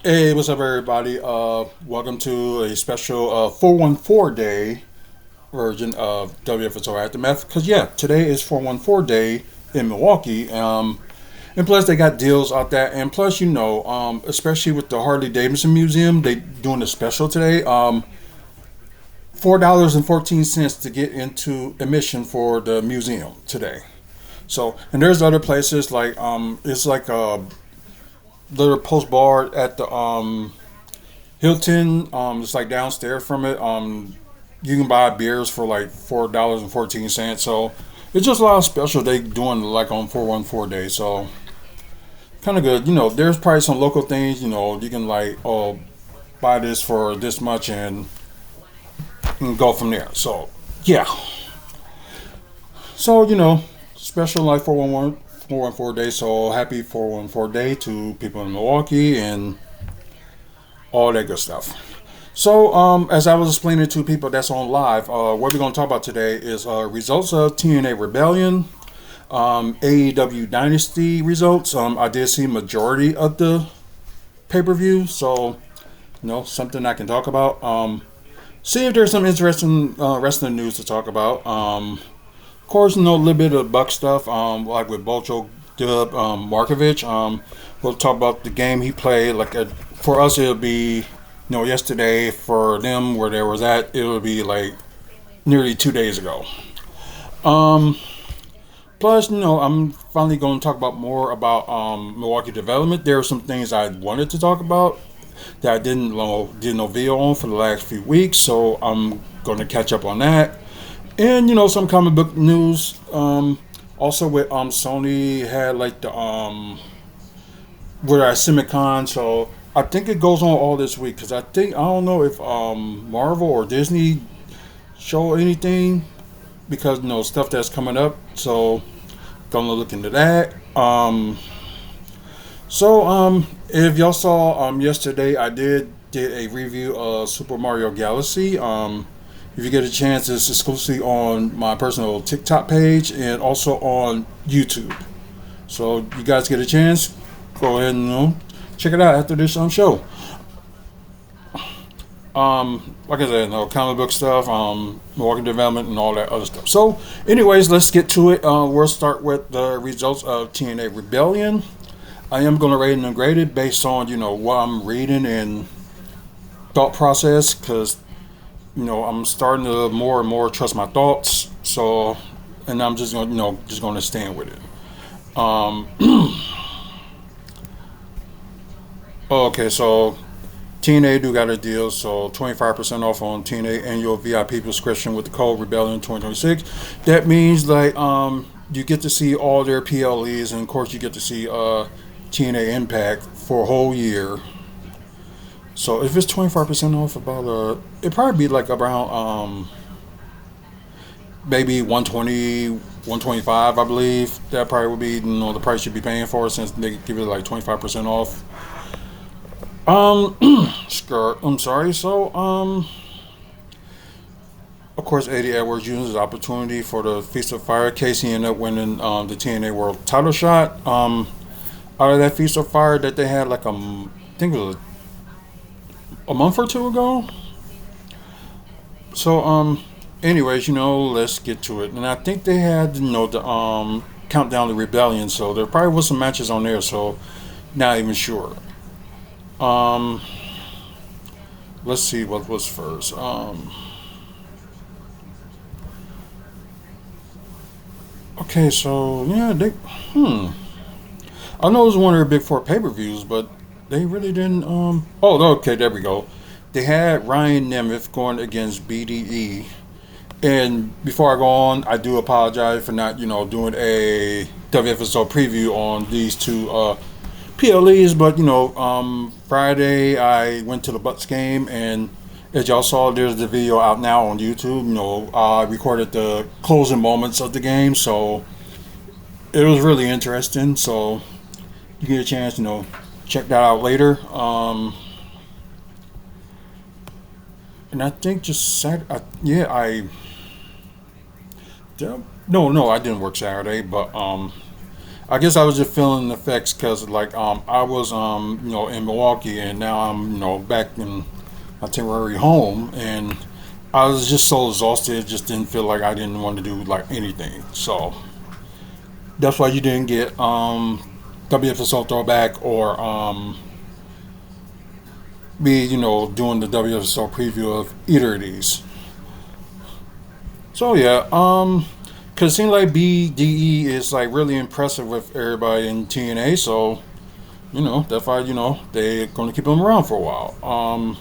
Hey, what's up, everybody? Welcome to a special 414 day version of WFSO Aftermath. Because, yeah, today is 414 day in Milwaukee. And plus, they got deals out there. And plus, especially with the Harley Davidson Museum, they doing a special today. $4.14 to get into admission for the museum today. So, and there's other places like, it's like a little post bar at the Hilton, it's like downstairs from it. You can buy beers for like $4.14. So it's just a lot of special they doing like on 414 day. So kind of good. There's probably some local things. You can like buy this for this much and go from there. So yeah. So special like 414 day. So happy 414 day to people in Milwaukee and all that good stuff. So, as I was explaining to people that's on live, what we're going to talk about today is results of TNA Rebellion, AEW Dynasty results. I did see majority of the pay per view, so something I can talk about. See if there's some interesting wrestling news to talk about. Of course, a little bit of Buck stuff, like with Bogoljub Markivoc. We'll talk about the game he played. For us, it'll be yesterday. For them, where they was at, it would be like nearly 2 days ago. Um, Plus, I'm finally going to talk about more about Milwaukee Development. There are some things I wanted to talk about that I did no video on for the last few weeks, so I'm going to catch up on that. And some comic book news. Also with Sony had like the with our Simicon, so I think it goes on all this week because I don't know if Marvel or Disney show anything because stuff that's coming up. So gonna look into that. If y'all saw yesterday, I did a review of Super Mario Galaxy. If you get a chance, it's exclusively on my personal TikTok page and also on YouTube. So you guys get a chance, go ahead and check it out after this show. Like I said, comic book stuff, Milwaukee Development, and all that other stuff. So, anyways, let's get to it. We'll start with the results of TNA Rebellion. I am going to rate and grade it based on what I'm reading and thought process, because I'm starting to more and more trust my thoughts. So, and I'm just going just going to stand with it. Um, okay, so TNA do got a deal, so 25% off on TNA annual VIP subscription with the code Rebellion 2026. That means like you get to see all their PLEs, and of course you get to see TNA Impact for a whole year. So if it's 25% off, it probably be like around maybe 120, 125, I believe. That probably would be the price you'd be paying for, since they give it like 25% off. Skirt. I'm sorry. So of course, Eddie Edwards uses the opportunity for the Feast of Fire. Casey ended up winning the TNA World Title shot. Out of that Feast of Fire that they had like I think it was a month or two ago. So anyways, let's get to it. And I think they had the countdown to Rebellion, so there probably was some matches on there. So not even sure. Um, let's see what was first. Okay, so yeah, I know it was one of their big four pay per views, but they really didn't. Oh, okay, there we go. They had Ryan Nemeth going against BDE. And before I go on, I do apologize for not, doing a WFSO preview on these two PLEs. But Friday I went to the Bucks game, and as y'all saw, there's the video out now on YouTube. I recorded the closing moments of the game, so it was really interesting. So you get a chance, check that out later. And I think just Saturday, yeah, no, I didn't work Saturday, but I guess I was just feeling the effects because like I was in Milwaukee and now I'm back in my temporary home and I was just so exhausted, just didn't feel like I didn't want to do like anything. So that's why you didn't get WFSO throwback or me doing the WFSO preview of either of these. So yeah, cause it seems like BDE is like really impressive with everybody in TNA. So that's why they're gonna keep them around for a while.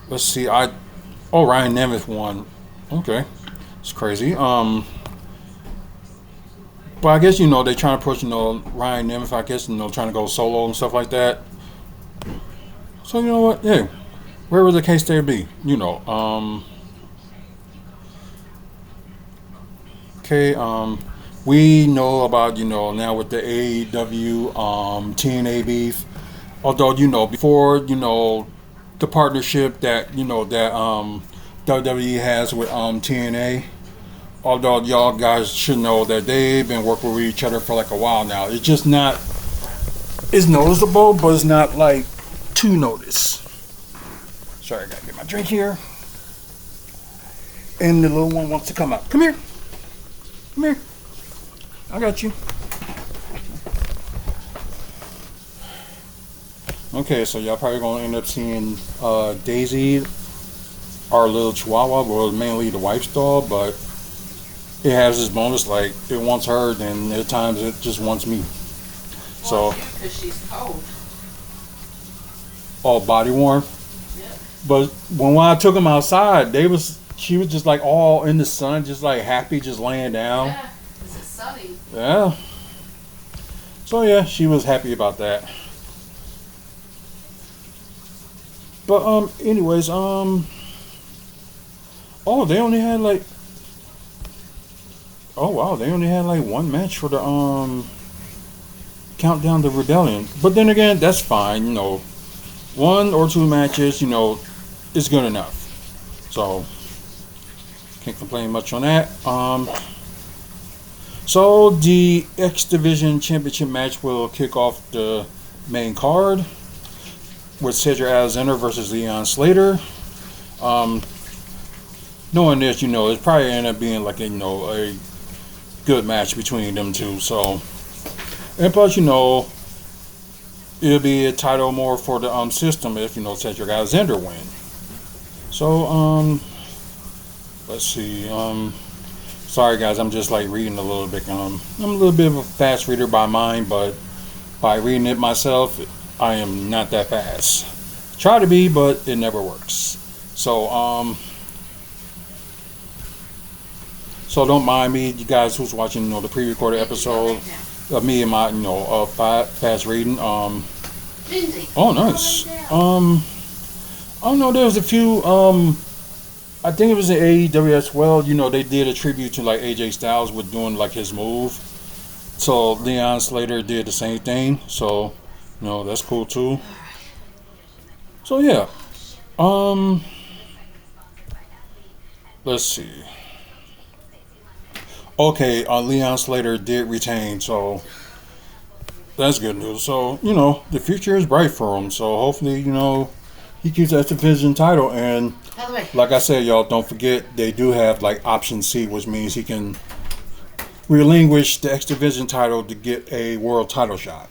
Let's see, Ryan Nemeth won. Okay, it's crazy. But I guess they trying to push Ryan Nemeth. I guess trying to go solo and stuff like that. So you know what? Hey, where would the case there be? Okay. We know about now with the AEW TNA beef. Although before the partnership that that WWE has with TNA. Although y'all guys should know that they've been working with each other for like a while now. It's just not. It's noticeable, but it's not like to notice. Sorry, I gotta get my drink here. And the little one wants to come out. Come here. Come here. I got you. Okay, so y'all probably gonna end up seeing Daisy, our little chihuahua, well mainly the wife's dog, but it has this bonus like it wants her, then at times it just wants me. Well, so because she's cold. All body warm. Yeah. But when I took them outside, she was just like all in the sun, just like happy, just laying down. Yeah, because it's sunny. Yeah. So yeah, she was happy about that. But anyways, oh, they only had like, oh wow, they only had like one match for the Countdown to Rebellion. But then again, that's fine. One or two matches, is good enough. So can't complain much on that. So the X Division Championship match will kick off the main card with Cedric Alexander versus Leon Slater. Knowing this, it's probably end up being like a good match between them two. So, and plus, it'll be a title more for the system if Cedric Alexander win. So, let's see. Sorry guys, I'm just like reading a little bit. I'm a little bit of a fast reader by mind, but by reading it myself, I am not that fast. Try to be, but it never works. So so don't mind me, you guys who's watching, the pre-recorded episode of me and my, fast reading. Oh, nice. I don't know. There was a few. I think it was in AEW as well. They did a tribute to like AJ Styles with doing like his move. So Leon Slater did the same thing. So. That's cool too. So yeah. Let's see. Okay, Leon Slater did retain, so that's good news. So, the future is bright for him. So hopefully, he keeps that division title. And like I said, y'all, don't forget they do have like option C, which means he can relinquish the X Division title to get a world title shot.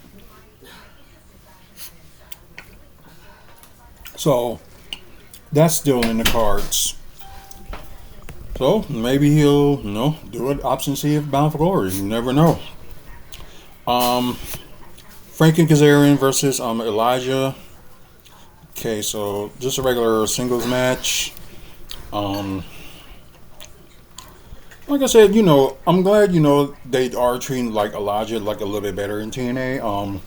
So that's still in the cards. So maybe he'll, do it option C if Bound for Glory. You never know. Frankie Kazarian versus Elijah. Okay, so just a regular singles match. Like I said, I'm glad they are treating like Elijah like a little bit better in TNA.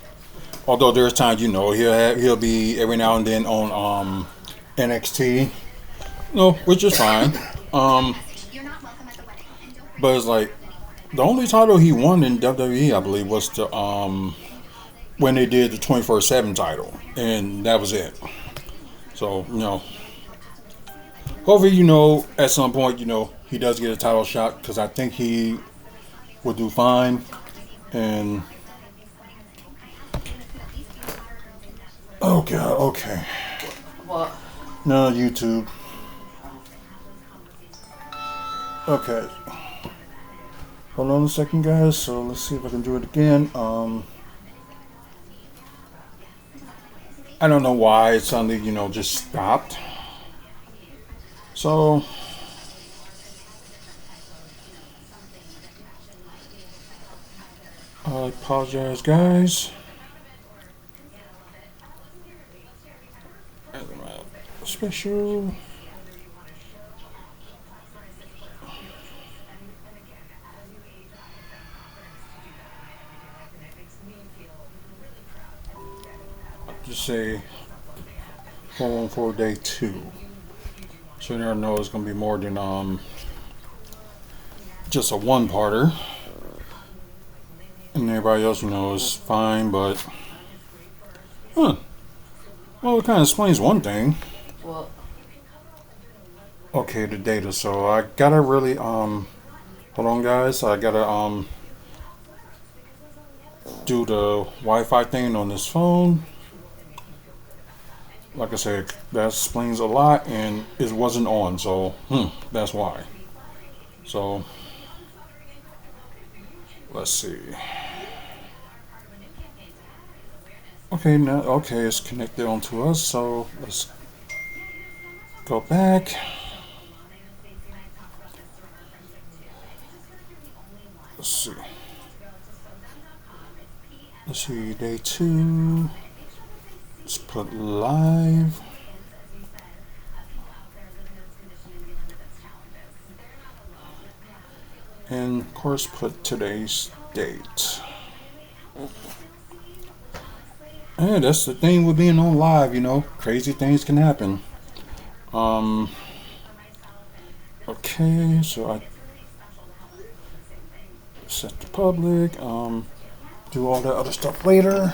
Although there's times he'll be every now and then on NXT, which is fine. But it's like the only title he won in WWE, I believe, was the when they did the 24/7 title, and that was it. So hopefully at some point he does get a title shot because I think he would do fine. And oh god, okay. What? No, YouTube. Okay. Hold on a second, guys. So let's see if I can do it again. I don't know why it suddenly, just stopped. So I apologize, guys. Special. Just say 414 day 2. So you never know it's gonna be more than just a one-parter. And everybody else, is fine, but well, it kind of explains one thing. What? Okay, the data. So I gotta really hold on, guys. I gotta do the Wi-Fi thing on this phone. Like I said, that explains a lot, and it wasn't on, so that's why. So let's see. Okay, now it's connected onto us. So let's go back. Let's see. Let's see, day 2. Let's put live. And of course put today's date. And that's the thing with being on live, crazy things can happen. Okay, so I set the public, do all that other stuff later.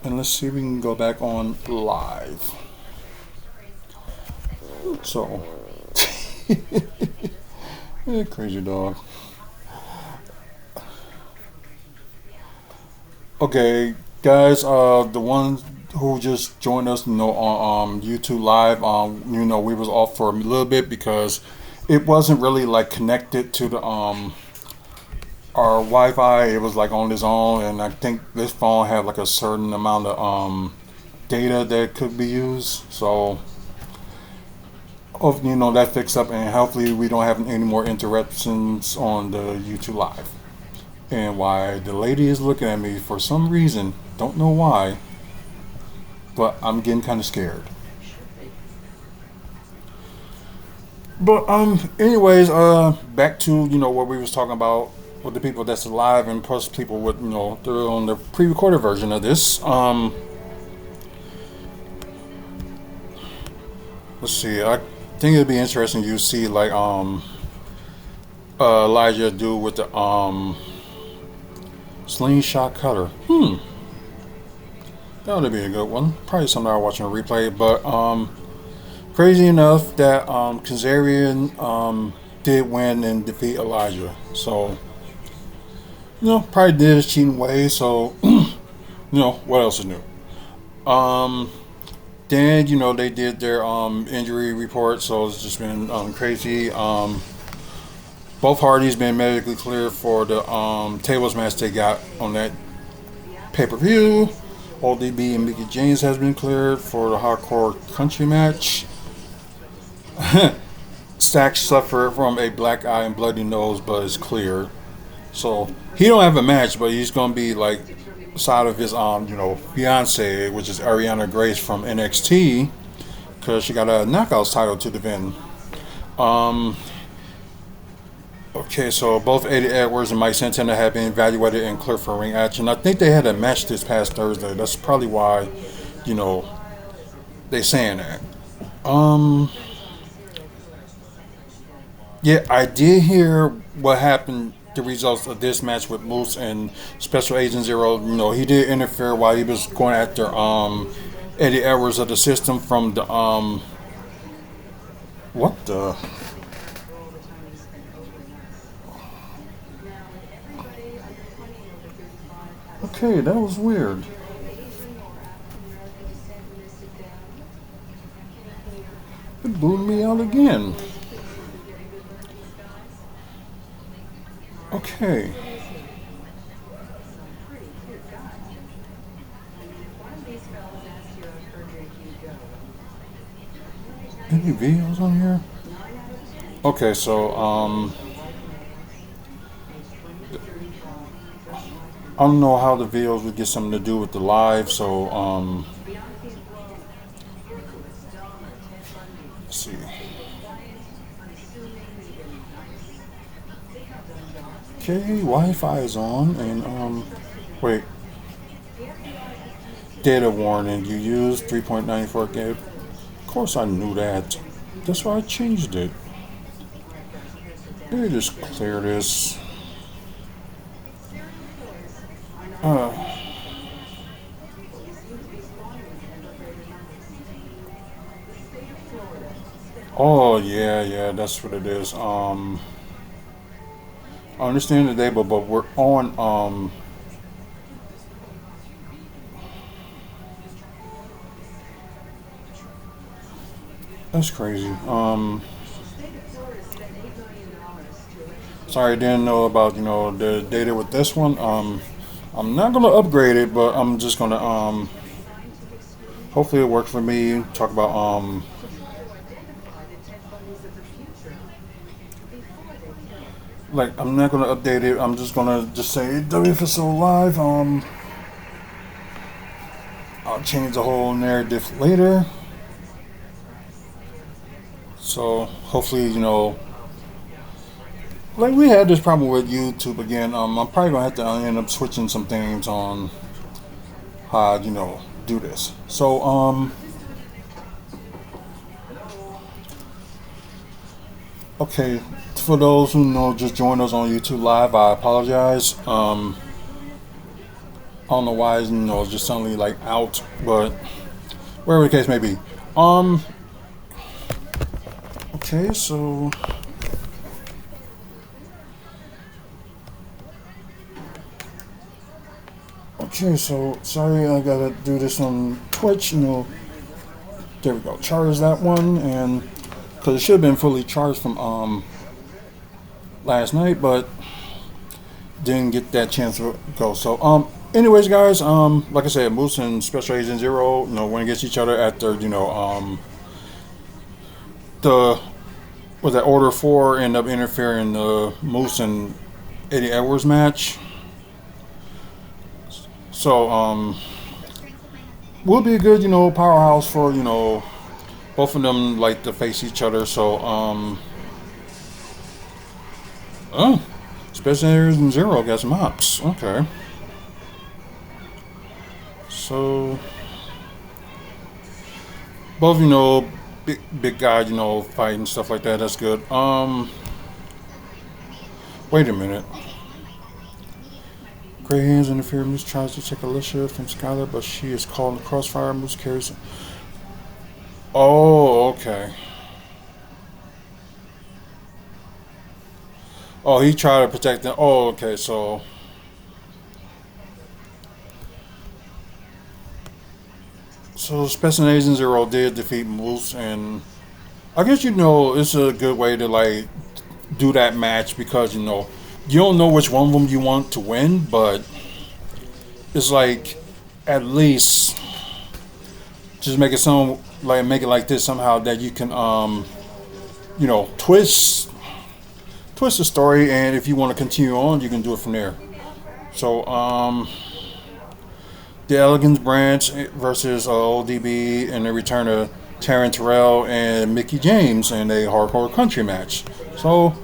And let's see if we can go back on live. So, crazy dog. Okay, guys, the ones who just joined us, on YouTube Live, we was off for a little bit because it wasn't really like connected to the our Wi-Fi. It was like on its own, and I think this phone had like a certain amount of data that could be used. So, hopefully, that fixed up, and hopefully we don't have any more interruptions on the YouTube Live. And why the lady is looking at me for some reason, don't know why, but I'm getting kind of scared. But anyways, back to what we was talking about with the people that's alive, and plus people with they're on the pre-recorded version of this. Let's see. I think it'd be interesting to see like Elijah do with the slingshot cutter. That would be a good one. Probably something I'll watch on a replay. But crazy enough that Kazarian did win and defeat Elijah. So probably did his cheating way. So what else is new? Then they did their injury report. So it's just been crazy. Both Hardys been medically cleared for the tables match they got on that pay-per-view. ODB and Mickey James has been cleared for the hardcore country match. Stack suffered from a black eye and bloody nose, but is cleared. So he don't have a match, but he's gonna be like side of his fiance, which is Ariana Grace from NXT, because she got a knockouts title to defend. Okay, so both Eddie Edwards and Mike Santana have been evaluated and cleared for ring action. I think they had a match this past Thursday. That's probably why, they saying that. Yeah, I did hear what happened, the results of this match with Moose and Special Agent Zero. He did interfere while he was going after Eddie Edwards of the system from the what the Okay, that was weird. It blew me out again. Okay. Any videos on here? Okay, so I don't know how the videos would get something to do with the live, so let's see. Okay, Wi-Fi is on, and wait, data warning. You used 3.94 gig. Of course, I knew that. That's why I changed it. Let me just clear this. Uh, oh yeah, that's what it is. I understand today, but we're on that's crazy. Sorry, I didn't know about the data with this one. I'm not gonna upgrade it, but I'm just gonna hopefully it works for me. Talk about like I'm not gonna update it. I'm just gonna just say WFSO live. I'll change the whole narrative later. So hopefully like we had this problem with YouTube again. I'm probably gonna have to end up switching some things on how do this. So okay, for those who just joined us on YouTube Live, I apologize. I don't know why it's just suddenly like out, but wherever the case may be. Okay, so sorry I gotta do this on Twitch. There we go. Charge that one, and because it should have been fully charged from last night, but didn't get that chance to go. So anyways, guys, like I said, Moose and Special Agent Zero, went against each other at their the was that Order 4 ended up interfering the Moose and Eddie Edwards match. So will be a good powerhouse for both of them like to face each other. So oh, Special Agent Zero got some hops. Okay. So both big guys fighting stuff like that. That's good. Wait a minute. Gray Hands interfere. Moose tries to take Alicia from Skylar, but she is caught in the crossfire. Moose carries. Oh, okay. Oh, he tried to protect them. Oh, okay. So Special Agent Zero did defeat Moose, and I guess it's a good way to like do that match because you don't know which one of them you want to win, but it's like at least just make it like this somehow that you can twist the story, and if you want to continue on, you can do it from there. So the Elegance Branch versus ODB, and the return of Taryn Terrell and Mickey James in a hardcore country match. So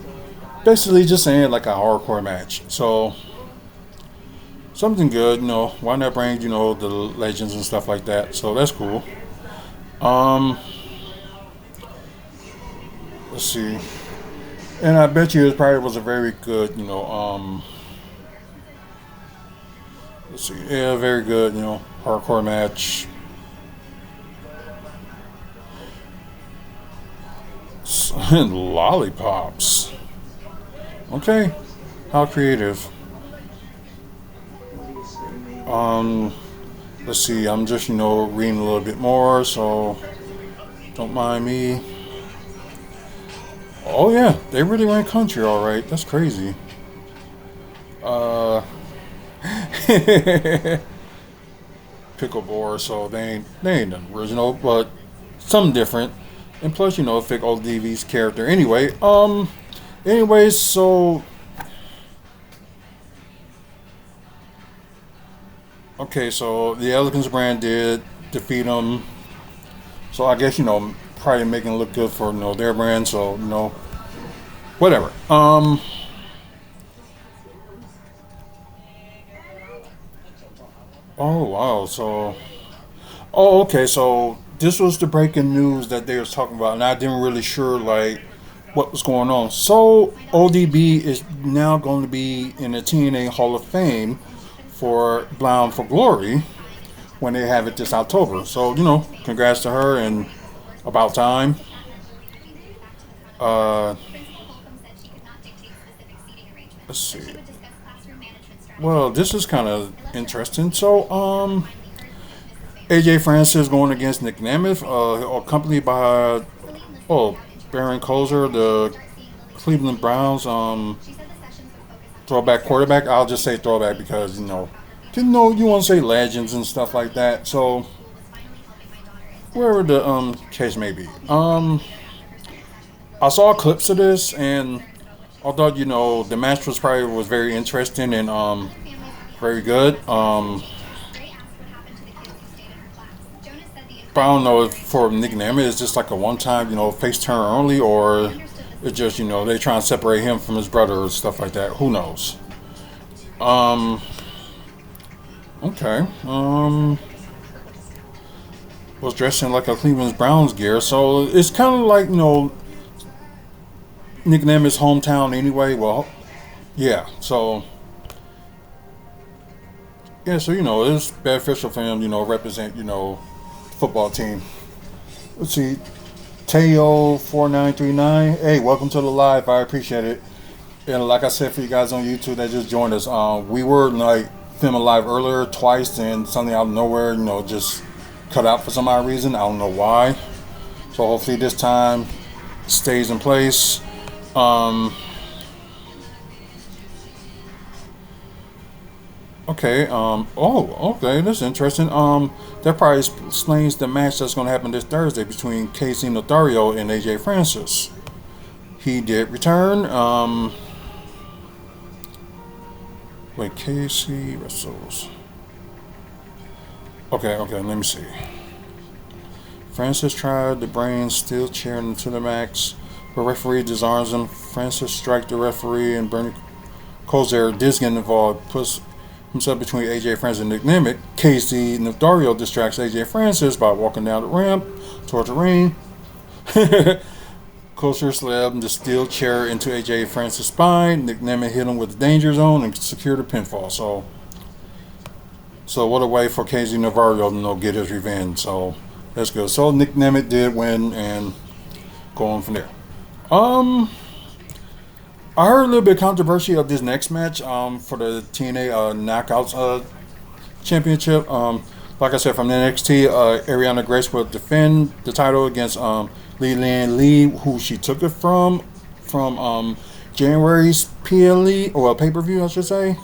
basically just saying like a hardcore match. So something good, why not bring, the legends and stuff like that. So that's cool. Let's see. And I bet you it probably was a very good, let's see. Yeah, very good, hardcore match. And lollipops. Okay. How creative. Um, let's see. I'm just reading a little bit more, so don't mind me. Oh yeah, they really ran country, all right. That's crazy. Uh, pickleball, so they ain't nothing original, but something different. And plus, fit ODV's character. Anyways, so okay, so the Elegance brand did defeat them. So I guess probably making it look good for their brand. So whatever. Oh wow. Oh okay. So this was the breaking news that they was talking about, and I didn't really sure like what was going on. So ODB is now going to be in the TNA Hall of Fame for Bound for Glory when they have it this October. So congrats to her and about time. Uh, let's see. Well, this is kind of interesting. So AJ Francis going against Nick Nemeth, accompanied by Baron Kozer, the Cleveland Browns throwback quarterback. I'll just say throwback because didn't know you want to say legends and stuff like that. So wherever the case may be, I saw clips of this, and although the match was very interesting and very good. But I don't know if for Nick Nemeth it's just like a one time face turn only, or it's just they trying to separate him from his brother or stuff like that. Who knows? Um. Okay. Was dressed in like a Cleveland Browns gear, so it's kind of like Nick Nemeth's hometown anyway. Well, yeah. So yeah. So it's beneficial for him. Represent football team. Let's see. Teo4939. Hey, welcome to the live. I appreciate it. And like I said, for you guys on YouTube that just joined us, we were like filming live earlier twice, and something out of nowhere, just cut out for some odd reason. I don't know why. So hopefully this time stays in place. Okay. Okay. That's interesting. That probably explains the match that's going to happen this Thursday between Casey Lothario and AJ Francis. He did return. Wait, Casey wrestles. Okay. Let me see. Francis tried the brain steel chair into the max, but referee disarms him. Francis strikes the referee, and Bernie Kozer does get involved, puts himself between AJ Francis and Nick Nemeth. Casey Lothario distracts AJ Francis by walking down the ramp toward the ring. Kozer slammed the steel chair into AJ Francis' spine. Nick Nemeth hit him with the danger zone and secured a pinfall. So what a way for Casey Navarro to get his revenge. So that's good. So Nick Nemeth did win and go on from there. I heard a little bit of controversy of this next match for the TNA Knockouts Championship. Like I said, from the NXT, Ariana Grace will defend the title against Leland Lee, who she took it from January's PLE, or pay-per-view, I should say.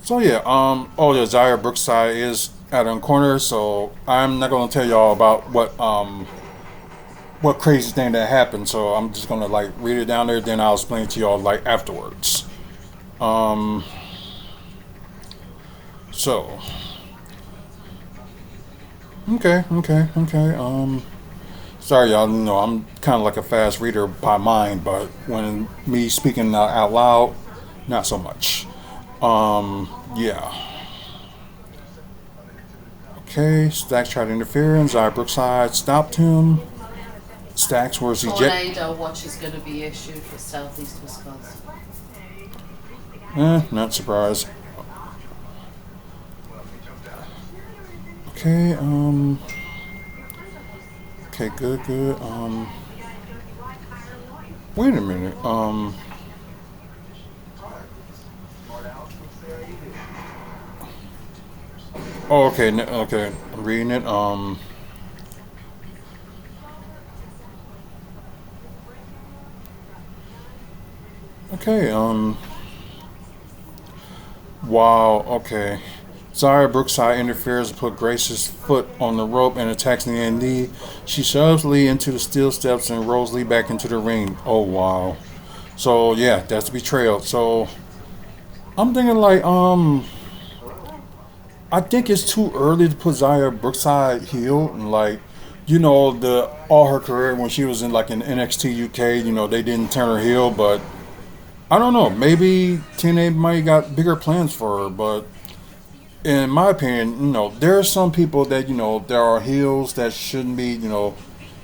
So yeah, the Zaya Brookside is out on corner, so I'm not gonna tell y'all about what crazy thing that happened. So I'm just gonna like read it down there, then I'll explain it to y'all like afterwards. So okay. Sorry y'all, I'm kind of like a fast reader by mind, but when me speaking out loud, not so much. Yeah. Okay, Stacks tried to interfere, and Zaya Brookside stopped him. Stacks was ejected. Tornado watch is going to be issued for southeast Wisconsin. Not surprised. Okay, okay, good. Wait a minute. Oh, okay, okay. I'm reading it. Okay. Wow. Okay. Zara Brookside interferes to put Grace's foot on the rope and attacks Lee. She shoves Lee into the steel steps and rolls Lee back into the ring. Oh wow. So yeah, that's the betrayal. So I'm thinking like I think it's too early to put Zaya Brookside heel and like the all her career when she was in like in NXT UK, they didn't turn her heel, but I don't know. Maybe TNA might got bigger plans for her, but in my opinion, there are some people that there are heels that shouldn't be.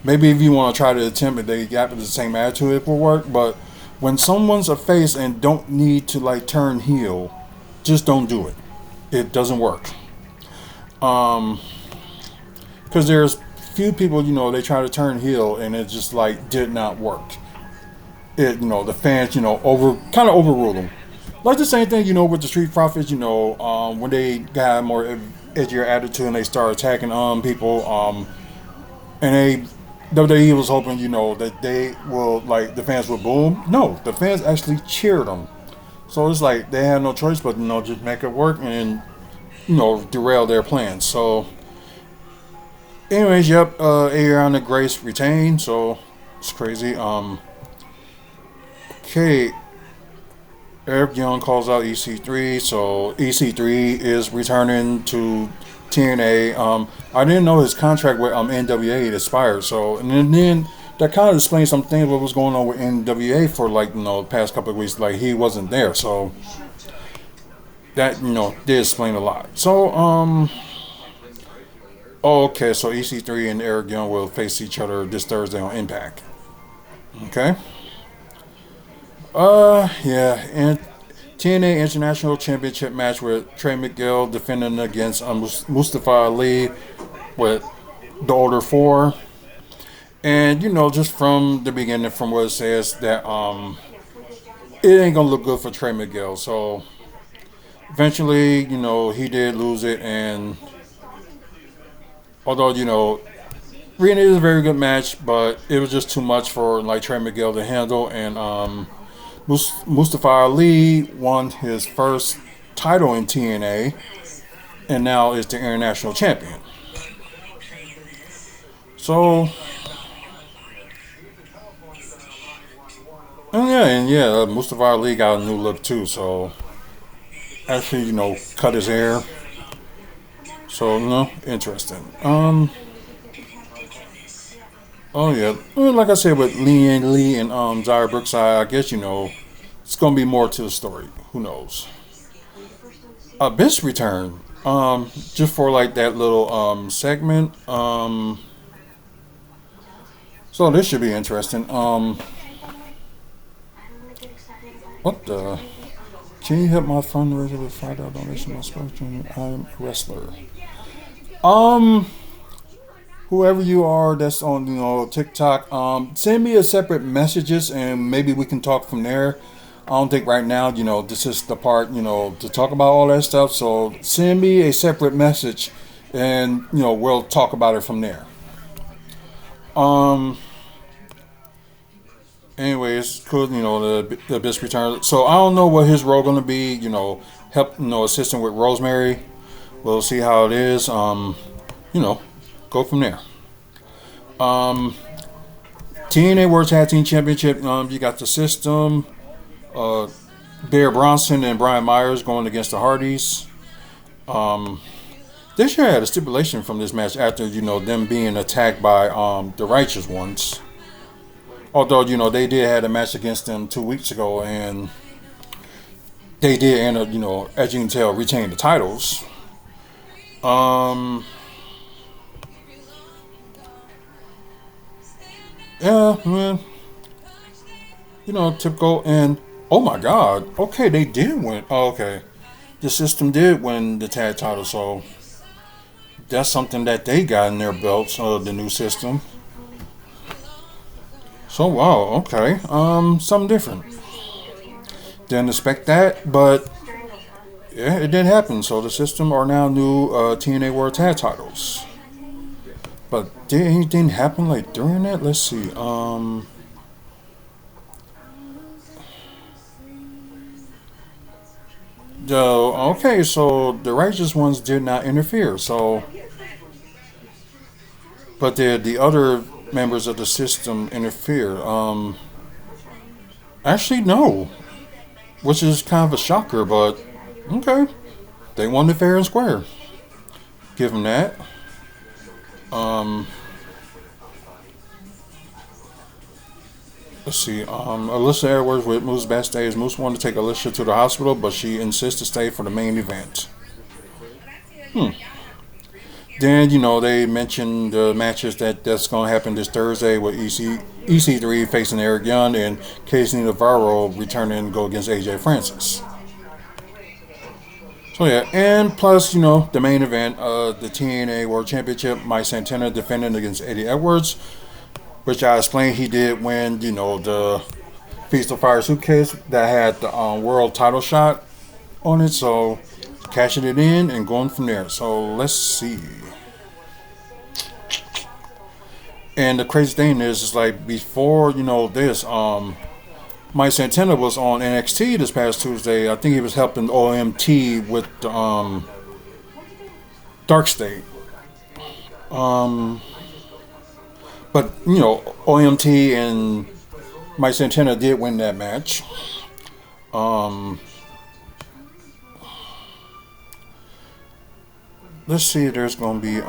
Maybe if you want to try to attempt it, they got the same attitude, it will work. But when someone's a face and don't need to like turn heel, just don't do it. It doesn't work. Because there's few people, they try to turn heel and it just like did not work. The fans, over kind of overruled them. Like the same thing, with the Street Profits, when they got a more edgier attitude and they started attacking people, and WWE was hoping, that they will like the fans would boo them. No, the fans actually cheered them. So it's like they had no choice but just make it work and derail their plans. So, anyways, yep, Ariana Grace retained. So it's crazy. Okay, Eric Young calls out EC3, so EC3 is returning to TNA. I didn't know his contract with NWA had expired, so and then that kind of explains some things what was going on with NWA for like the past couple of weeks. Like he wasn't there, so that did explain a lot. So okay, so EC3 and Eric Young will face each other this Thursday on Impact. Okay. Yeah, and TNA International Championship match with Trey Miguel defending against Mustafa Ali with the Order 4. And, just from the beginning, from what it says, that it ain't going to look good for Trey Miguel. So, eventually, he did lose it. And, although, really is a very good match, but it was just too much for, like, Trey Miguel to handle. And, Mustafa Ali won his first title in TNA and now is the international champion. So, and yeah, Mustafa Ali got a new look too. So, actually, cut his hair. So, interesting. Oh yeah, well, like I said with Lee and Zara Brookside, I guess it's gonna be more to the story. Who knows? Abyss return, just for like that little segment. So this should be interesting. What the? Can you help my fundraiser with $5 donation? My sponsor, I'm a wrestler. Um. Whoever you are that's on TikTok, send me a separate messages and maybe we can talk from there. I don't think right now this is the part to talk about all that stuff. So send me a separate message and we'll talk about it from there. Um. Anyways, cool. The Abyss return. So I don't know what his role gonna be. Help assisting with Rosemary. We'll see how it is. You know, go from there. Um, TNA World Tag Team Championship. You got the System, uh, Bear Bronson and Brian Myers going against the Hardys. Um, they should have had a stipulation from this match after them being attacked by the Righteous Ones. Although they did have a match against them 2 weeks ago, and they did end up as you can tell retain the titles. Um, yeah, man. Typical. And oh my God, okay, they did win. Oh, okay, the System did win the tag title, so that's something that they got in their belts. The new System. So wow, okay, something different. Didn't expect that, but Yeah, it did happen. So the system are now new TNA World Tag Titles. But did anything happen like during that? Let's see. Okay, so the righteous ones did not interfere. So, but the other members of the system interfered. Actually, no, which is kind of a shocker. But okay, they won it fair and square. Give them that. Um, let's see. Alyssa Edwards with Moose backstage. Moose wanted to take Alicia to the hospital, but she insists to stay for the main event. Hmm. Then they mentioned the matches that's going to happen this Thursday with EC3 facing Eric Young and Casey Navarro returning to go against AJ Francis. So yeah, and plus the main event, the TNA World Championship, Mike Santana defending against Eddie Edwards, which I explained he did win the Feast of Fire suitcase that had the world title shot on it. So cashing it in and going from there. So let's see. And the crazy thing is like before this, Mike Santana was on NXT this past Tuesday. I think he was helping OMT with the Dark State. Um, but OMT and Mike Santana did win that match. Um, let's see if there's gonna be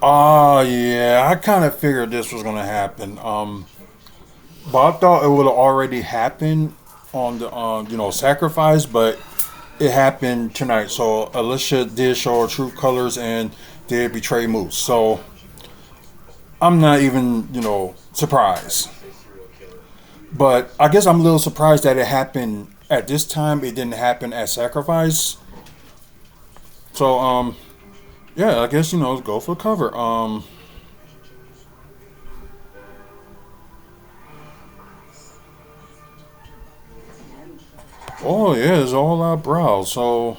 yeah, I kind of figured this was gonna happen. But I thought it would have already happened on the sacrifice, but it happened tonight. So Alicia did show her true colors and did betray Moose. So I'm not even surprised. But I guess I'm a little surprised that it happened at this time. It didn't happen at sacrifice. So yeah, I guess go for the cover. Oh yeah, it's all out brow. So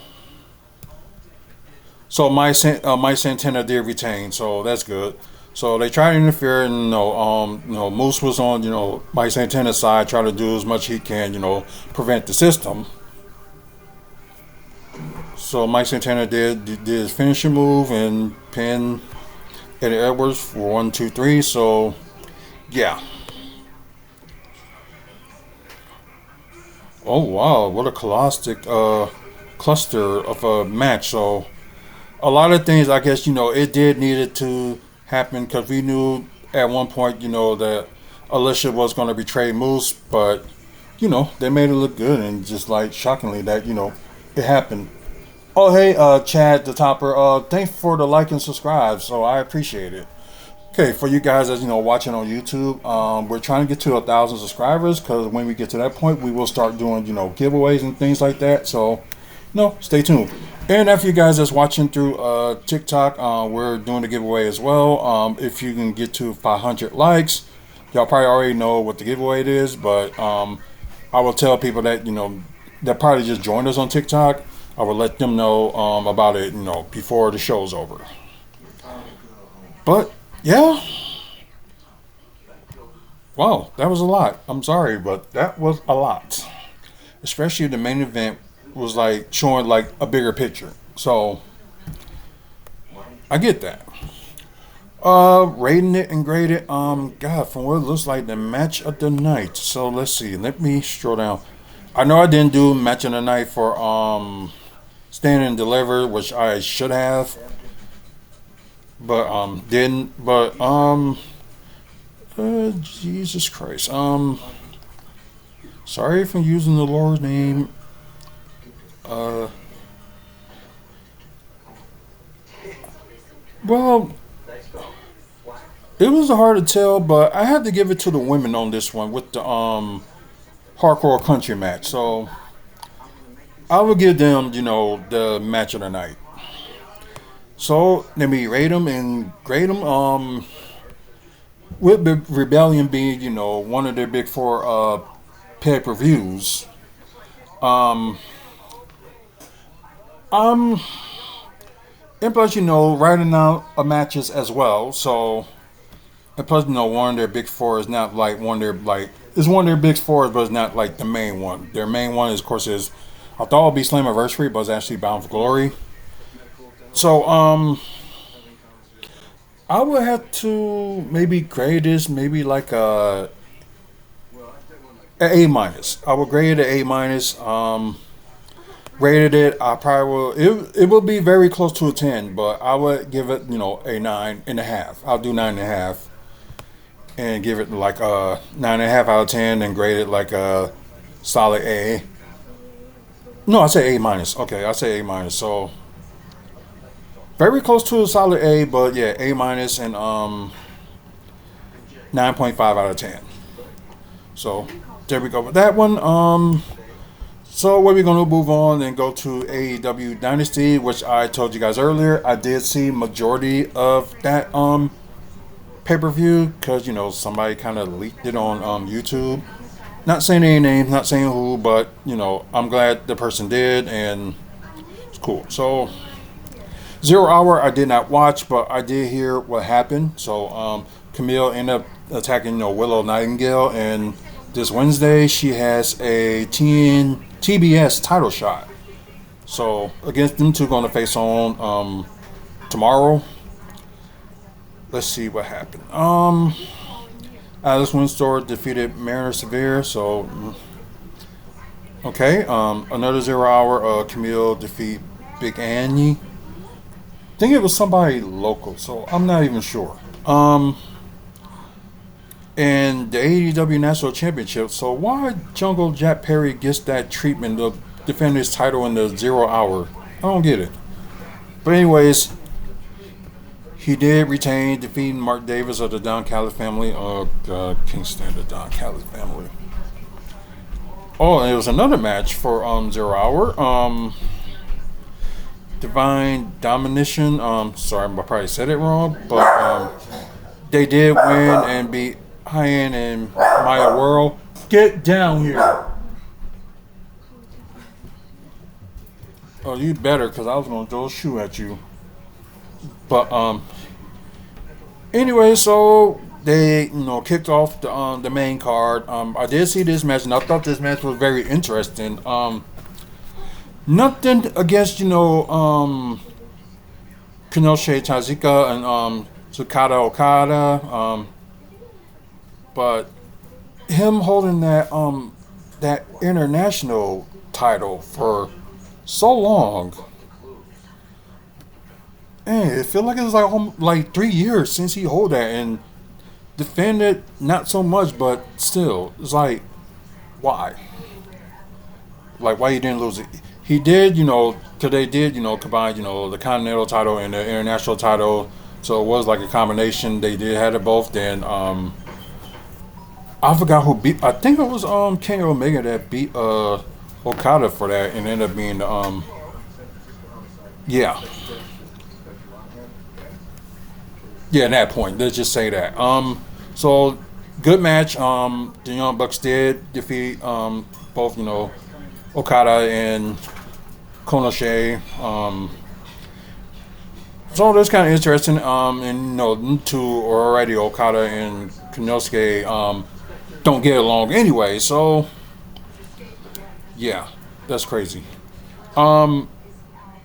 my Santana did retain, so that's good. So they tried to interfere, and Moose was on Mike Santana's side, trying to do as much he can, prevent the system. So Mike Santana did his finishing move and pinned Eddie Edwards for 1, 2, 3. So yeah. Oh wow, what a colostic cluster of a match. So a lot of things, I guess it did needed to happen because we knew at one point that Alicia was going to betray Moose, but they made it look good, and just like shockingly that it happened. Oh hey, Chad the Topper, thanks for the like and subscribe. So I appreciate it. Okay, for you guys that's watching on YouTube, we're trying to get to 1,000 subscribers because when we get to that point, we will start doing giveaways and things like that. So stay tuned. And if you guys that's watching through TikTok, we're doing a giveaway as well. If you can get to 500 likes, y'all probably already know what the giveaway it is, but I will tell people that that probably just joined us on TikTok. I will let them know about it before the show's over. But yeah, wow, that was a lot. I'm sorry, but that was a lot. Especially the main event was like showing like a bigger picture. So I get that. Rating it and grade it. God, from what it looks like, the match of the night. So let's see. Let me scroll down. I know I didn't do match of the night for Stand and Deliver, which I should have, but didn't. But Jesus Christ. Sorry for using the Lord's name. Well, it was hard to tell, but I had to give it to the women on this one with the hardcore country match. So I will give them, the match of the night. So let me rate them and grade them. With Rebellion being, one of their big four pay-per-views. Um, I'm and plus, writing out matches as well. So, and plus, one of their big four is not like one of their like it's one of their big fours, but it's not like the main one. Their main one is, of course, is I thought it would be Slammiversary, but it's actually Bound for Glory. So, I would have to maybe grade this maybe like A minus. I would grade it A minus. Rated it, I probably will. It will be very close to a 10, but I would give it, a 9.5. I'll do 9.5 and give it like a 9.5 out of 10 and grade it like a solid A. No, I say A minus. Okay, I say A minus. So very close to a solid A, but yeah, A minus and 9.5 out of 10. So there we go with that one. So we're going to move on and go to AEW Dynasty, which I told you guys earlier. I did see majority of that pay-per-view because, somebody kind of leaked it on YouTube. Not saying any names, not saying who, but, I'm glad the person did, and it's cool. So 0 Hour I did not watch, but I did hear what happened. So Camille ended up attacking, Willow Nightingale, and this Wednesday she has a TBS title shot. So against them two going to face on tomorrow. Let's see what happened. Alice Windsor defeated Mariner Severe. So okay. Another 0 Hour. Camille defeat Big Annie. I think it was somebody local, so I'm not even sure. And the AEW National Championship. So why Jungle Jack Perry gets that treatment of defending his title in the 0 Hour? I don't get it. But anyways, he did retain, defeating Mark Davis of the Don Callis family. Oh God, can't stand the Don Callis family. Oh, and there was another match for 0 Hour. Divine Domination. Sorry, I probably said it wrong, but they did win and beat High End and Maya World. Get down here. Oh, you better, because I was going to throw a shoe at you. But, anyway, so they, kicked off the main card. I did see this match, and I thought this match was very interesting. Nothing against, Kinoshé Tazuka and Tsukada Okada. But him holding that international title for so long, it feel like it was like 3 years since he hold that and defended not so much, but still it's like why? Like why he didn't lose it? He did, because they did, combine, the Continental title and the international title, so it was like a combination. They did have it both. Then I forgot who beat. I think it was Kenny Omega that beat Okada for that, and ended up being yeah. Yeah, at that point, let's just say that. So good match. The Young Bucks did defeat both, Okada and Konoshé. So that's kind of interesting. And two already Okada and Konosuke don't get along anyway. So yeah, that's crazy.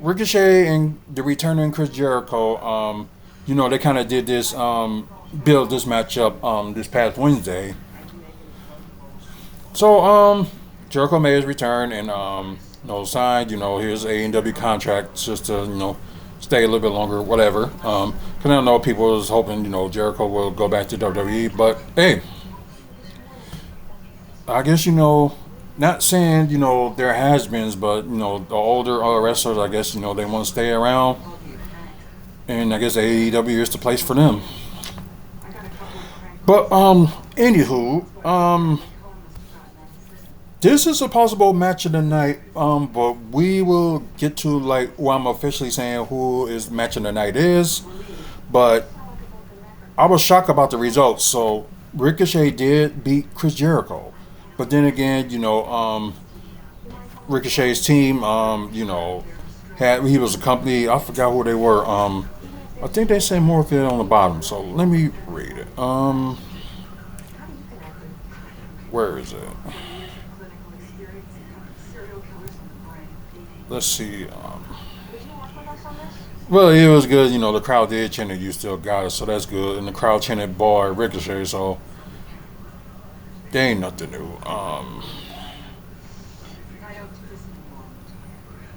Ricochet and the returning Chris Jericho. They kind of did this build this matchup this past Wednesday. So Jericho made his return and signed. His AEW contract just to stay a little bit longer, whatever. Because I know people was hoping Jericho will go back to WWE, but hey, I guess not saying there has-beens, but the older wrestlers, I guess they want to stay around, and I guess AEW is the place for them. But anywho, this is a possible match of the night, but we will get to I'm officially saying who is match of the night is. But I was shocked about the results. So Ricochet did beat Chris Jericho. But then again, Ricochet's team, had he was a company. I forgot who they were. I think they say more of it on the bottom. So let me read it. Where is it? Let's see. Well, it was good. The crowd did chant it. You still got it, so that's good. And the crowd chanted "Boy Ricochet," so they ain't nothing new.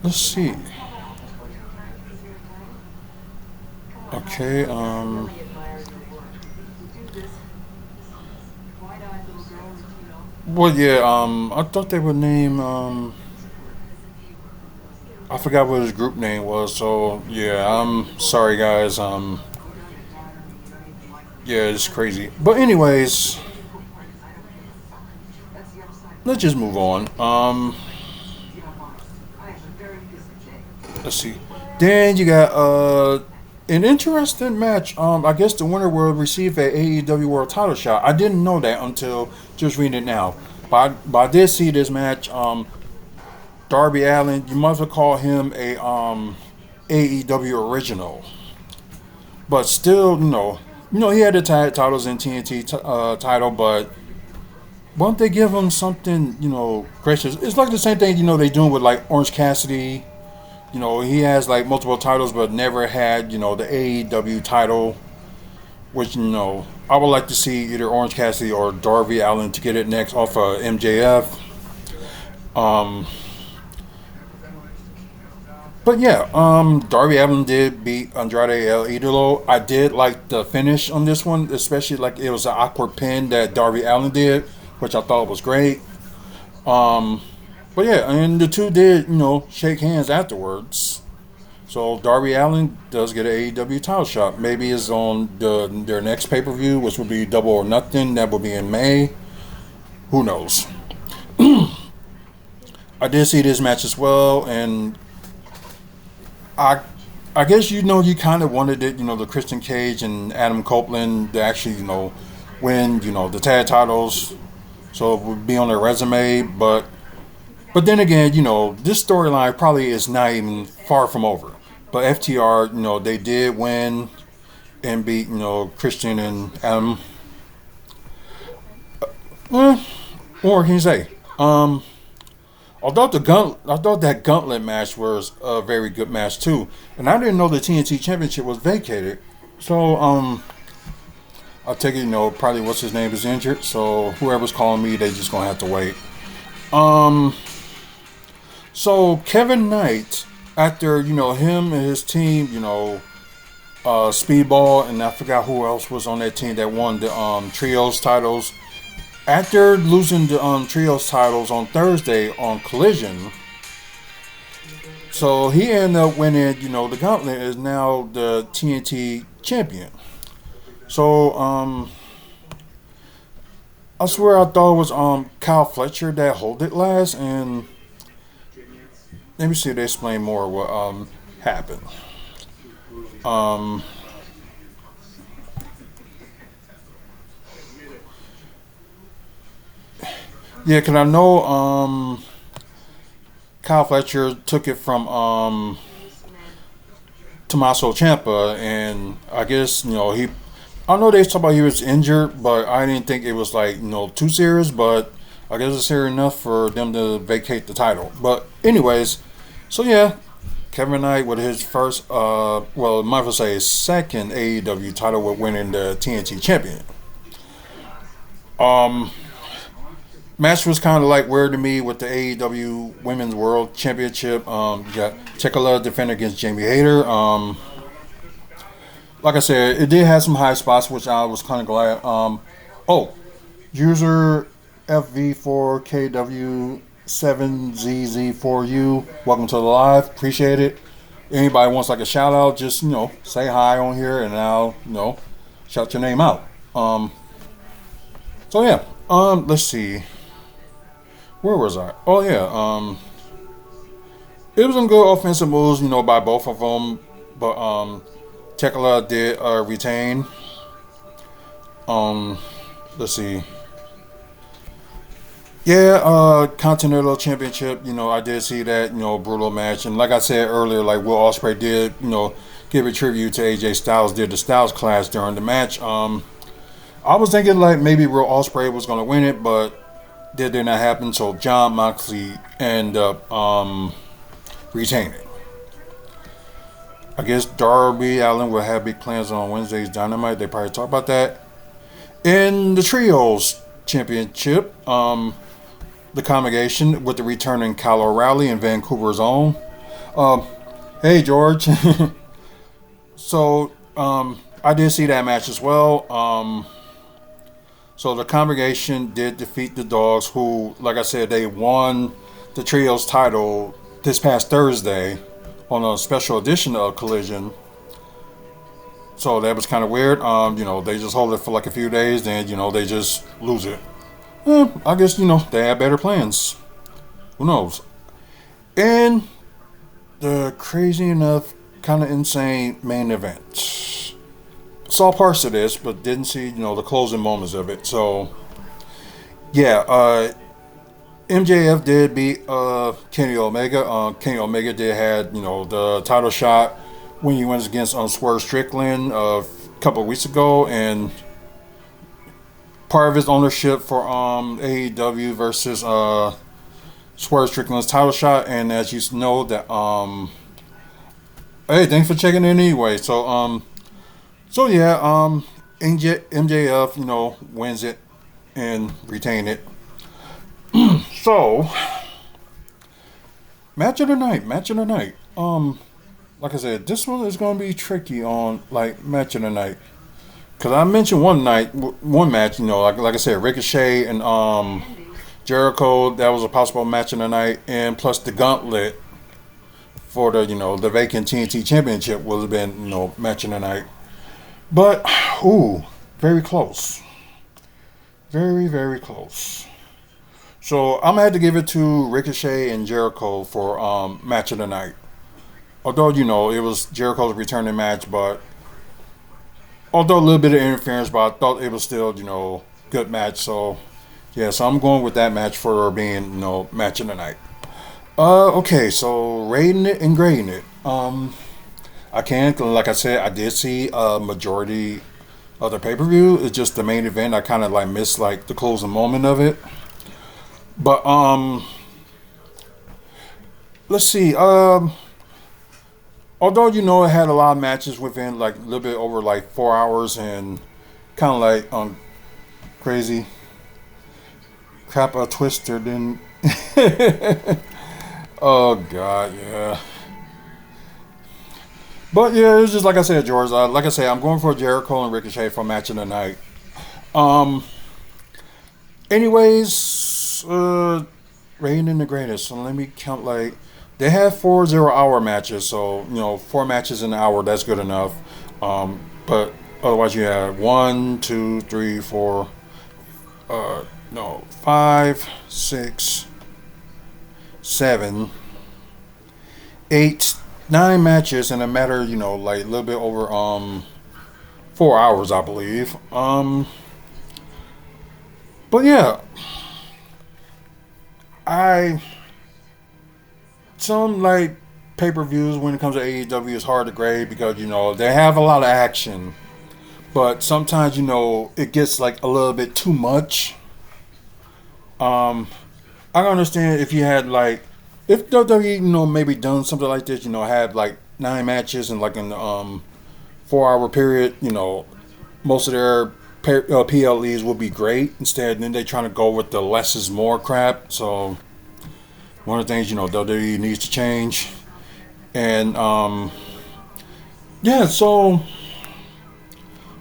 Let's see. Okay. Well, yeah. I thought they would name. I forgot what his group name was. So yeah. I'm sorry, guys. Yeah, it's crazy. But anyways, let's just move on. Let's see. Then you got an interesting match. I guess the winner will receive a AEW World Title shot. I didn't know that until just reading it now. But I did see this match. Darby Allin, you might as well call him a AEW original, but still, he had the tag titles in TNT title, but why don't they give him something, gracious? It's like the same thing, they doing with like Orange Cassidy. He has like multiple titles, but never had, the AEW title, which, I would like to see either Orange Cassidy or Darby Allin to get it next off of MJF. But yeah, Darby Allin did beat Andrade El Idolo. I did like the finish on this one, especially like it was an awkward pin that Darby Allin did, which I thought was great. Um, but yeah, and the two did, shake hands afterwards. So Darby Allin does get an AEW title shot. Maybe it's on their next pay per view, which would be Double or Nothing. That will be in May. Who knows? I did see this match as well, and I I guess you kind of wanted it, the Christian Cage and Adam Copeland to actually, win, the tag titles, so it would be on their resume. But then again, this storyline probably is not even far from over. But FTR, they did win and beat, Christian and Adam. Eh, what can you say? I thought that gauntlet match was a very good match too, and I didn't know the TNT Championship was vacated. So I take it, probably what's his name is injured, so whoever's calling me, they just gonna have to wait. Um, so Kevin Knight, after him and his team, Speedball, and I forgot who else was on that team that won the trios titles. After losing the trios titles on Thursday on Collision, so he ended up winning. The Gauntlet is now the TNT champion. So I swear I thought it was Kyle Fletcher that hold it last, and let me see if they explain more what happened. Um, yeah, cause I know Kyle Fletcher took it from Tommaso Ciampa, and I guess he. I know they talked about he was injured, but I didn't think it was like too serious. But I guess it's serious enough for them to vacate the title. But anyways, so yeah, Kevin Knight with his first, well, I might as well say his second AEW title with winning the TNT champion. Um, Match was kind of like weird to me with the AEW Women's World Championship. You got Tekla defending against Jamie Hayter. Like I said, it did have some high spots, which I was kind of glad. Oh, user FV4KW7ZZ4U. Welcome to the live. Appreciate it. Anybody wants like a shout out, just say hi on here, and I'll shout your name out. So yeah. Let's see. Where was I? Oh yeah. It was some good offensive moves, by both of them, but Tekla did retain. Let's see. Yeah, Continental Championship. I did see that. Brutal match, and like I said earlier, like Will Ospreay did. Give a tribute to AJ Styles. Did the Styles Clash during the match. I was thinking like maybe Will Ospreay was gonna win it, but that did not happen. So John Moxley ended up retaining. I guess Darby Allin will have big plans on Wednesday's Dynamite. They probably talk about that. In the Trios Championship, the congregation with the returning Kyle O'Reilly and Vancouver's own. Um, hey George. I did see that match as well. So the congregation did defeat the Dogs, who, like I said, they won the Trios title this past Thursday on a special edition of Collision. So that was kind of weird. They just hold it for like a few days, then they just lose it. I guess they have better plans. Who knows? And the crazy enough, kind of insane main event. Saw parts of this, but didn't see the closing moments of it. So yeah, MJF did beat Kenny Omega. Kenny Omega did had the title shot when he went against Swerve Strickland a couple of weeks ago, and part of his ownership for AEW versus Swerve Strickland's title shot. And as you know that hey, thanks for checking in anyway. So yeah, MJF wins it and retain it. So match of the night. Like I said, this one is going to be tricky on like match of the night. Cause I mentioned one match, like I said, Ricochet and Jericho. That was a possible match of the night, and plus the Gauntlet for the vacant TNT Championship would have been match of the night. But very close, very close. So I'm gonna have to give it to Ricochet and Jericho for match of the night. Although it was Jericho's returning match, but although a little bit of interference, but I thought it was still, good match. So, yeah, so I'm going with that match for being, match of the night. Okay, so rating it and grading it. I can, like I said, I did see a majority of the pay-per-view. It's just the main event. I kind of like missed like the closing moment of it. But, let's see. Although it had a lot of matches within like a little bit over like 4 hours, and kind of like crazy crap, a twister then. Oh god, yeah. But yeah, it was just like I said, George. Like I said, I'm going for Jericho and Ricochet for match of the night. Um. Anyways, rating in the greatest. So let me count. Like they have 4 0-hour matches, so 4 matches in an hour. That's good enough. But otherwise, you have 1, 2, 3, 4. No, 5, 6, 7, 8, 9 matches in a matter. Like a little bit over 4 hours, I believe. But yeah, some like pay-per-views when it comes to AEW is hard to grade because they have a lot of action, but sometimes it gets like a little bit too much. I can understand if you had like if WWE maybe done something like this, had like 9 matches in like an 4 hour period, most of their PLEs would be great. Instead, then they trying to go with the less is more crap. So one of the things WWE needs to change. And yeah, so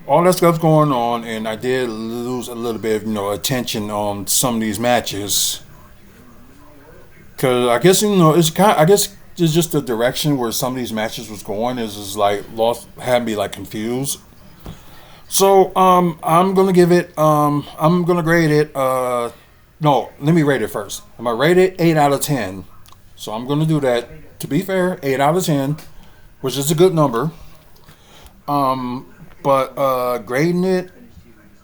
all that stuff's going on, and I did lose a little bit of attention on some of these matches because I guess it's kind. I guess it's just the direction where some of these matches was going is like lost, had me like confused. So I'm gonna give it I'm gonna grade it no, let me rate it first. I'm gonna rate it 8 out of 10. So I'm gonna do that. To be fair, 8 out of 10, which is a good number. But grading it,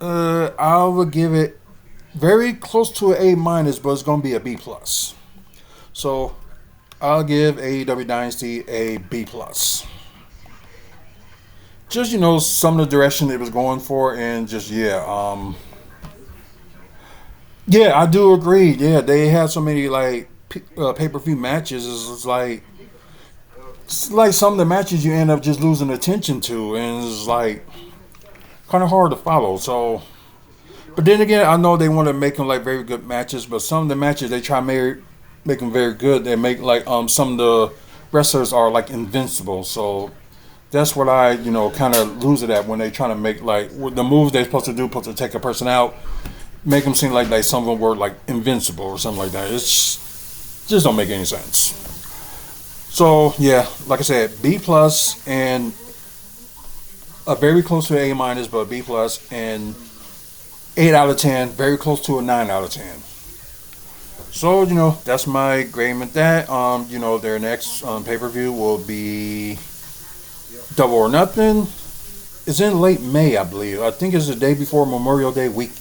I would give it very close to an A minus, but it's going to be a B plus. So I'll give AEW Dynasty a B plus. Just some of the direction it was going for, and just yeah, I do agree. Yeah, they had so many like pay per view matches. It's like some of the matches you end up just losing attention to, and it's like kind of hard to follow. So, but then again, I know they want to make them like very good matches, but some of the matches they try to make them very good. They make like some of the wrestlers are like invincible. So that's what I kind of lose it at when they try to make like the moves they're supposed to do, supposed to take a person out, make them seem like some of them were like invincible or something like that. It's just don't make any sense. So yeah, like I said, B plus and a very close to A minus, but B plus and 8 out of 10, very close to a 9 out of 10. So that's my grading with that. Their next pay per view will be Double or Nothing. It's in late May, I believe. I think it's the day before Memorial Day week.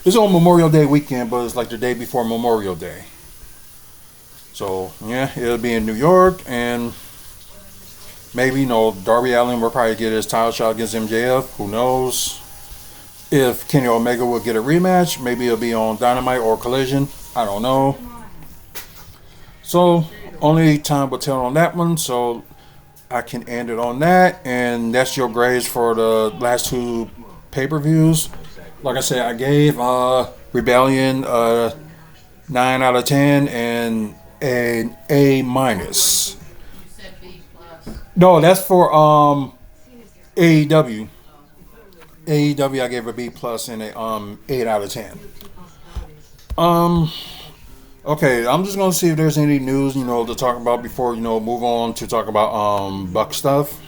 It's on Memorial Day weekend, but it's like the day before Memorial Day. So yeah, it'll be in New York, and maybe Darby Allin will probably get his title shot against MJF. Who knows? If Kenny Omega will get a rematch, maybe it'll be on Dynamite or Collision. I don't know. So only time will tell on that one. So I can end it on that, and that's your grades for the last two pay-per-views. Like I said, I gave Rebellion 9 out of 10 and an A minus. You said B plus. No, that's for AEW. AEW, I gave a B plus and a 8 out of 10. Um. Okay, I'm just gonna see if there's any news to talk about before move on to talk about Buck stuff.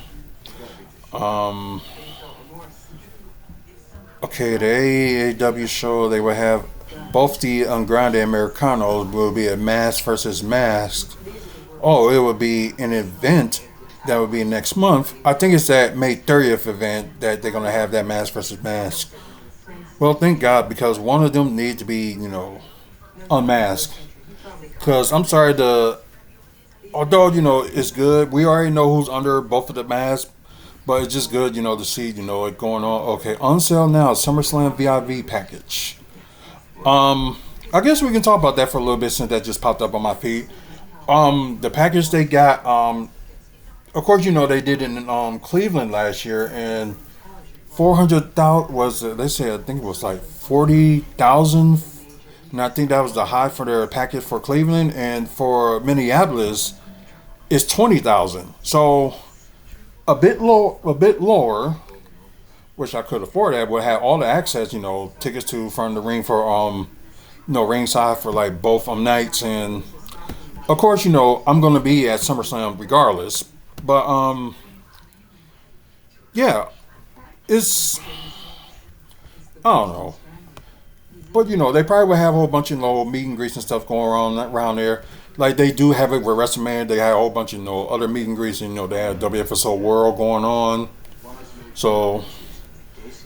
Um. Okay, the AEW show they will have both the Grande Americanos will be a mask versus mask. Oh, it will be an event that will be next month. I think it's that May 30th event that they're gonna have that mask versus mask. Well, thank God because one of them needs to be unmasked. Because I'm sorry, although it's good, we already know who's under both of the masks, but it's just good to see it going on. Okay, on sale now, SummerSlam VIV package. I guess we can talk about that for a little bit since that just popped up on my feed. The package they got, of course they did it in Cleveland last year, and 400,000 was they said I think it was like 40,000. And I think that was the high for their package for Cleveland, and for Minneapolis, it's 20,000. So a bit lower, which I could afford. That would have all the access, tickets to front of the ring for ringside for like both nights, and of course I'm gonna be at SummerSlam regardless. But yeah, it's I don't know. But they probably will have a whole bunch of meet and greets and stuff going on around there. Like they do have it with WrestleMania. They have a whole bunch of other meet and greets. And, they have WFSO World going on. So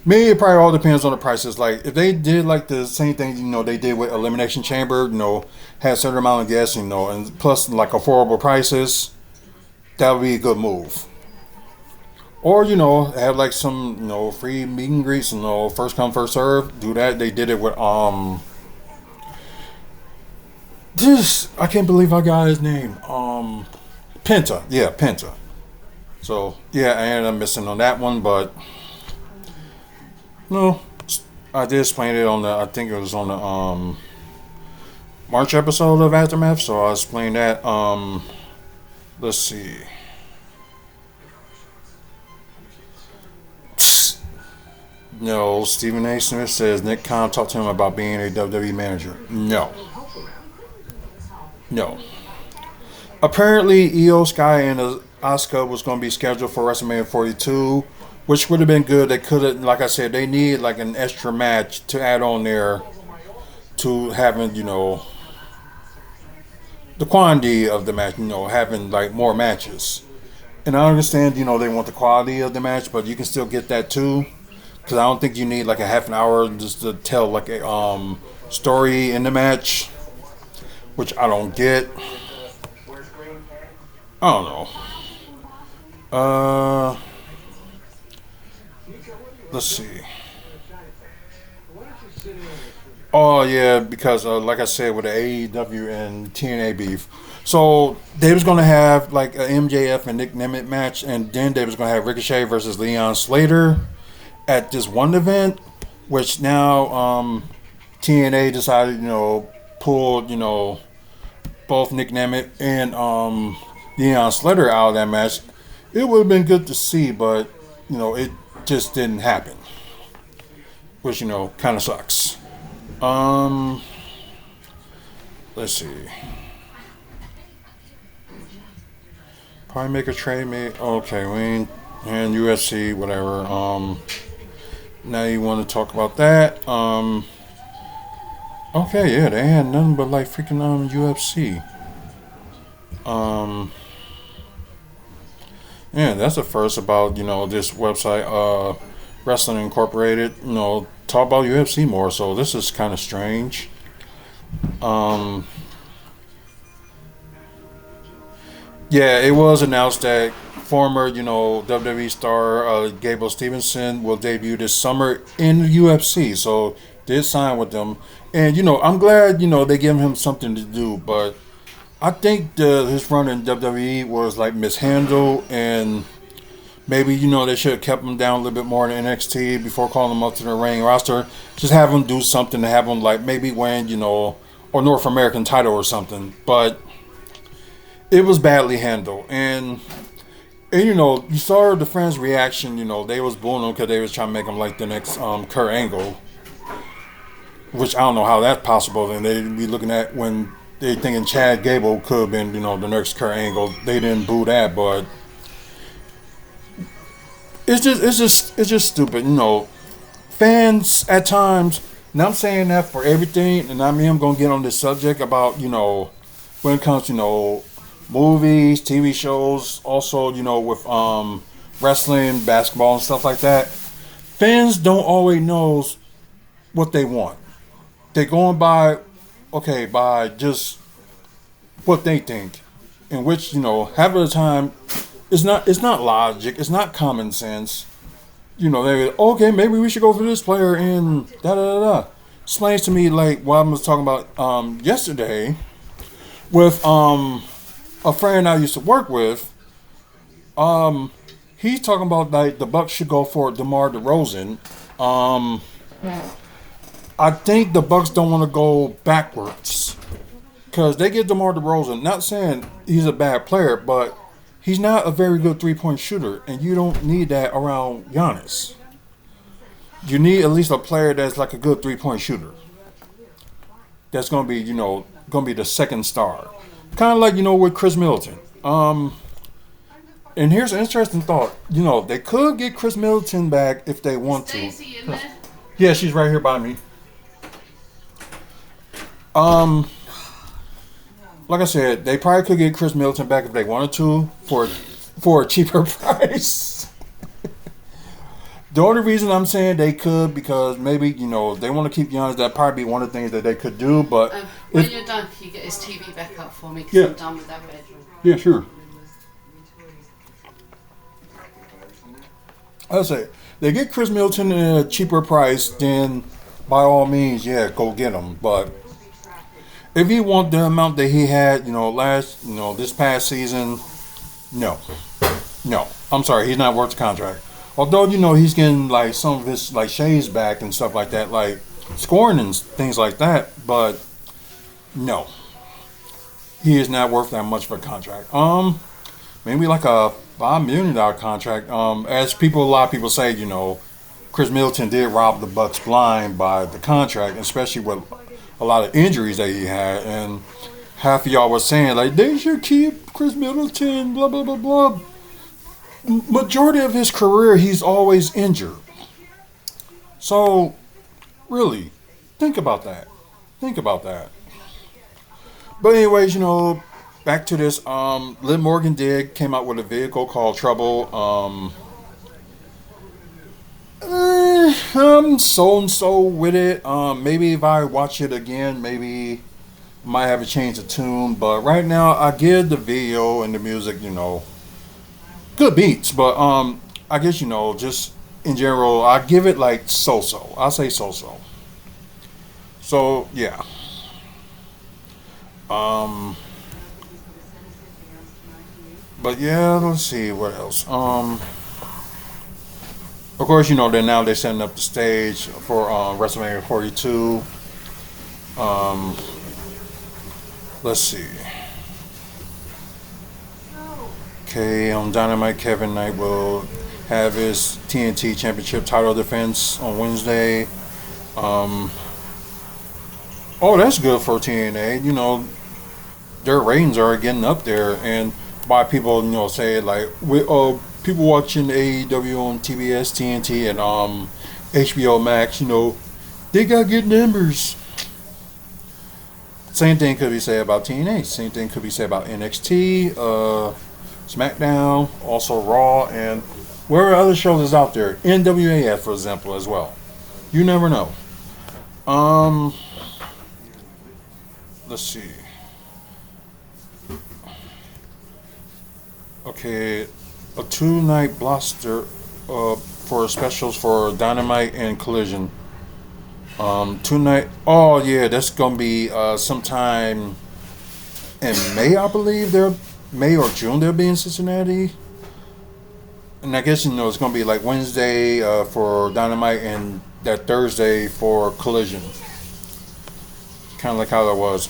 me, it probably all depends on the prices. Like if they did like the same thing they did with Elimination Chamber. Had a certain amount of guests. And plus like affordable prices. That would be a good move. Or, have like some, free meet and greets, first come, first serve. Do that. They did it with, I can't believe I got his name. Penta. Yeah, Penta. So, yeah, I ended up missing on that one, but, no, I did explain it I think it was on the, March episode of Aftermath, so I explained that, let's see. No, Stephen A. Smith says Nick Khan talked to him about being a WWE manager. No. No. Apparently, Io Sky and Asuka was going to be scheduled for WrestleMania 42, which would have been good. They could have, like I said, they need like an extra match to add on there to having, the quantity of the match, having like more matches. And I understand, they want the quality of the match, but you can still get that too. because I don't think you need like a half an hour just to tell like a story in the match, which I don't get. I don't know. Let's see. Oh yeah, because like I said, with the AEW and TNA beef, so they was gonna have like a MJF and Nick Nemeth match, and then they was gonna have Ricochet versus Leon Slater at this one event, which now TNA decided, pulled, both Nick Nemeth and Leon Slater out of that match. It would have been good to see, but it just didn't happen, which kind of sucks. Um, let's see. Probably make a trade, me. Okay, we ain't and UFC, whatever. Now you want to talk about that? Okay, yeah, they had nothing but like freaking UFC. Um, yeah, that's the first about this website, Wrestling Incorporated. Talk about UFC more. So this is kind of strange. Um, yeah, it was announced that former WWE star Gable Stevenson will debut this summer in the UFC. So did sign with them, and I'm glad they give him something to do, but I think his run in WWE was like mishandled, and maybe they should have kept him down a little bit more in NXT before calling him up to the ring roster. Just have him do something to have him like maybe win or North American title or something. But it was badly handled, and you saw the fans' reaction. They was booing him because they was trying to make him like the next Kurt Angle, which I don't know how that's possible. And they'd be looking at when they thinking Chad Gable could have been, the next Kurt Angle. They didn't boo that, but it's just stupid. Fans at times. And I'm saying that for everything, and I mean I'm gonna get on this subject about when it comes to movies, TV shows, also with wrestling, basketball, and stuff like that. Fans don't always know what they want. They're going by just what they think, in which half of the time it's not logic, it's not common sense. They okay, maybe we should go for this player and da da da da. Explains to me like what I was talking about yesterday with a friend I used to work with. He's talking about like the Bucks should go for DeMar DeRozan. I think the Bucks don't want to go backwards because they get DeMar DeRozan. Not saying he's a bad player, but he's not a very good three-point shooter, and you don't need that around Giannis. You need at least a player that's like a good three-point shooter. That's gonna be the second star, kind of like with Chris Middleton. And here's an interesting thought. They could get Chris Middleton back if they want to. Stacy in there? Yeah, she's right here by me. Like I said, they probably could get Chris Middleton back if they wanted to for a cheaper price. The only reason I'm saying they could because maybe they want to keep Giannis. That'd probably be one of the things that they could do. But When you're done, can you get his TV back up for me? Because Yeah. I'm done with that bedroom. yeah, sure. I say they get Chris Middleton at a cheaper price, then by all means, yeah, go get him. But if he want the amount that he had, this past season, no. I'm sorry, he's not worth the contract. Although, he's getting like some of his like shades back and stuff like that, like scoring and things like that, but no. He is not worth that much of a contract. Maybe like a $5 million contract. As a lot of people say, Chris Middleton did rob the Bucks blind by the contract, especially with a lot of injuries that he had, and half of y'all were saying like they should keep Chris Middleton, blah blah blah blah. Majority of his career, he's always injured. So, really, think about that. Think about that. But anyways, back to this. Liv Morgan came out with a vehicle called Trouble. I'm so and so with it. Maybe if I watch it again, maybe might have a change of tune. But right now, I give the video and the music, good beats. But I guess just in general, I give it like so-so. I'll say so-so. So yeah. Um, but yeah, let's see what else. Of course, they're setting up the stage for WrestleMania 42. Um, let's see. Okay, on Dynamite, Kevin Knight will have his TNT Championship title defense on Wednesday. Um, oh, that's good for TNA. Their ratings are getting up there, and by people, say like people watching AEW on TBS, TNT, and HBO Max, they got good numbers. Same thing could be said about TNA. Same thing could be said about NXT, SmackDown, also Raw, and where other shows is out there. NWAF, for example, as well. You never know. Um, let's see. Okay, a two-night blockbuster for specials for Dynamite and Collision. Two-night. Oh yeah, that's gonna be sometime in May, I believe. They're May or June. They'll be in Cincinnati, and I guess it's gonna be like Wednesday for Dynamite and that Thursday for Collision. Kind of like how that was.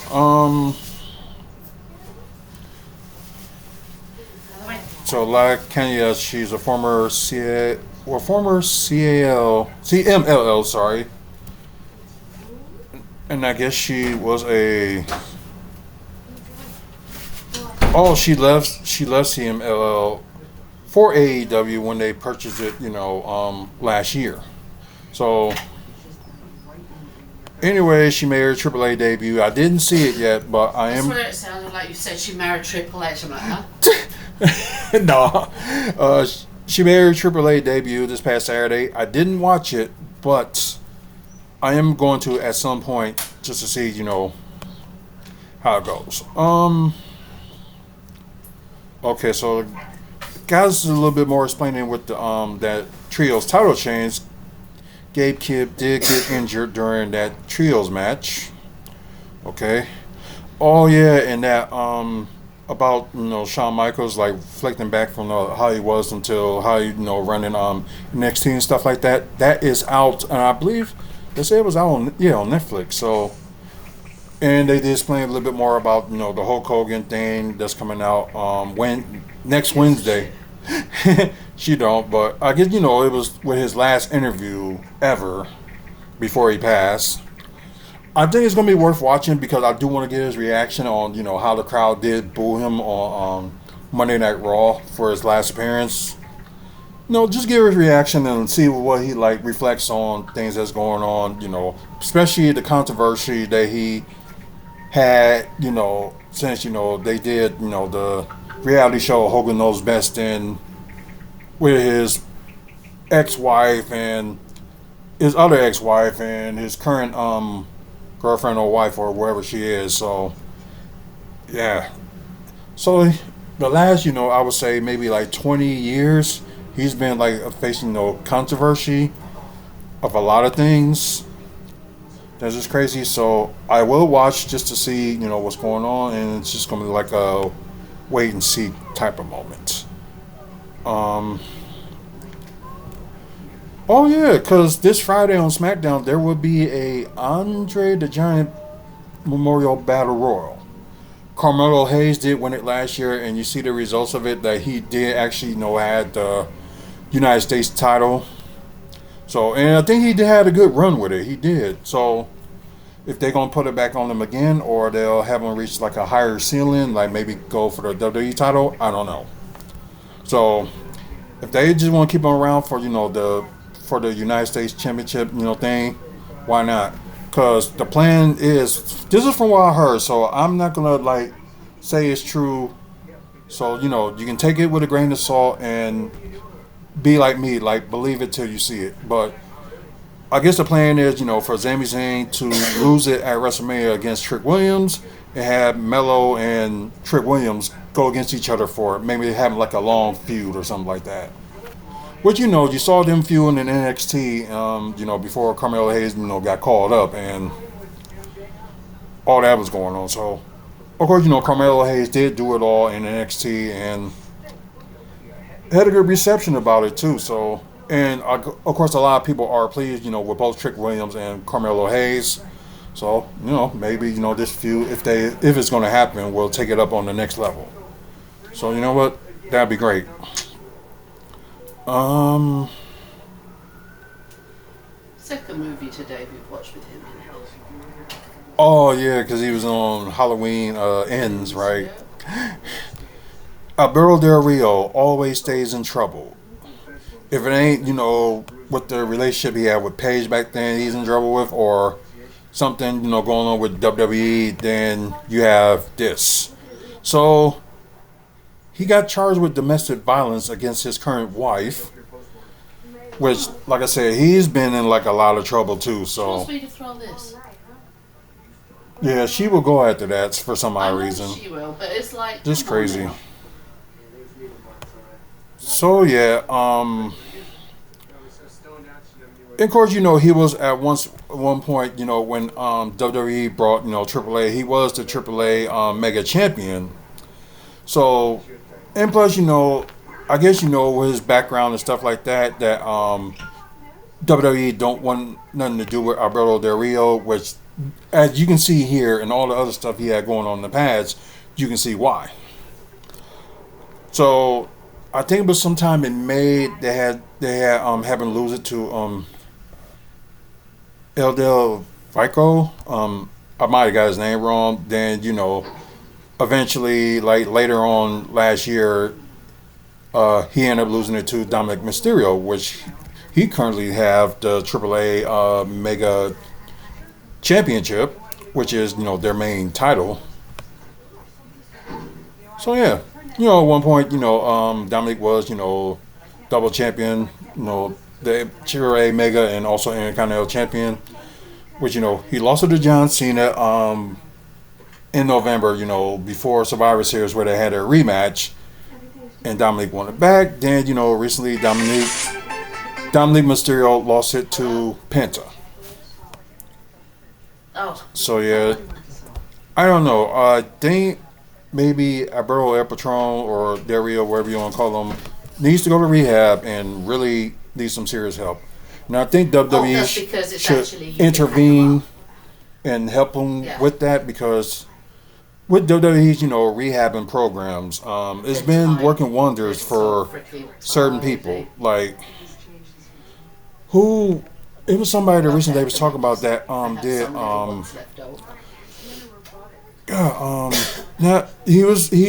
So like Kenya, she's a former CMLL, sorry, and I guess she was a. Oh, she left CMLL for AEW when they purchased it, last year. So anyway, she made her AAA debut. I didn't see it yet, but I That's am. what it sounded like. You said she married Triple H. I'm like, huh? No, she made her AAA debut this past Saturday. I didn't watch it, but I am going to at some point just to see, how it goes. Okay, so guys, a little bit more explaining with the that trios title change. Gabe Kidd did get injured during that trios match. Okay. Oh yeah, and that about Shawn Michaels like reflecting back from how he was until how he running NXT and stuff like that. That is out, and I believe they said it was out on Netflix. So, and they did explain a little bit more about the Hulk Hogan thing that's coming out when next Wednesday. She don't, but I guess it was with his last interview ever before he passed. I think it's gonna be worth watching because I do want to get his reaction on how the crowd did boo him on Monday Night Raw for his last appearance. Just get his reaction and see what he like reflects on things that's going on. Especially the controversy that he had. Since they did the reality show Hogan Knows Best in with his ex-wife and his other ex-wife and his current girlfriend or wife or wherever she is. So yeah. So the last I would say maybe like 20 years he's been like facing controversy of a lot of things. That's just crazy. So I will watch just to see what's going on, and it's just gonna be like a wait and see type of moment. Um. Oh yeah, because this Friday on SmackDown there will be a Andre the Giant Memorial Battle Royal. Carmelo Hayes did win it last year, and you see the results of it that he did actually had the United States title. So, and I think he did had a good run with it. He did. So, if they're gonna put it back on him again, or they'll have him reach like a higher ceiling, like maybe go for the WWE title, I don't know. So, if they just want to keep him around for the United States Championship thing, why not? Because the plan is this is from what I heard, so I'm not gonna like say it's true. So you can take it with a grain of salt, and be like me, like believe it till you see it. But I guess the plan is, for Sami Zayn to lose it at WrestleMania against Trick Williams and have Melo and Trick Williams go against each other for it. Maybe having like a long feud or something like that. Which, you saw them feuding in NXT, before Carmelo Hayes, got called up and all that was going on. So, of course, Carmelo Hayes did do it all in NXT and had a good reception about it too. So, and of course, a lot of people are pleased, with both Trick Williams and Carmelo Hayes. So, maybe this feud, if it's going to happen, we'll take it up on the next level. So, you know what? That'd be great. Second movie today we've watched with him in it. Oh yeah, because he was on Halloween Ends, right? Alberto Del Rio always stays in trouble. If it ain't, what the relationship he had with Paige back then, he's in trouble with, or something, going on with WWE, then you have this. So he got charged with domestic violence against his current wife, which, like I said, he's been in like a lot of trouble too. She So wants me to throw this. yeah, she will go after that for some I odd know reason. she will, but it's like Just come on crazy. now. So yeah, and of course, he was at one point, when WWE brought, AAA, he was the AAA Mega Champion. So, and plus, I guess, with his background and stuff like that, that WWE don't want nothing to do with Alberto Del Rio, which, as you can see here, and all the other stuff he had going on in the past, you can see why. So, I think it was sometime in May they had having lose it to El Del Vico. I might have got his name wrong. Then eventually, like later on last year, he ended up losing it to Dominic Mysterio, which he currently have the AAA Mega Championship, which is their main title. So yeah, at one point, Dominic was double champion, the AAA Mega and also Intercontinental Champion, which he lost it to John Cena in November, before Survivor Series where they had a rematch, and Dominic won it back. Then recently Dominic Mysterio lost it to Penta. Oh. So yeah, I don't know. I think maybe Alberto El Patron or Del Rio, whatever you want to call them, needs to go to rehab and really needs some serious help. Now I think WWE that's because it's should actually you can intervene hang and help them Yeah. with that, because with WWE's rehabbing programs, it's They're been tight. working wonders It's for so freaking certain tight. people. Like who? It was somebody that recently they was talking about that I have did some little ones left over. God, now he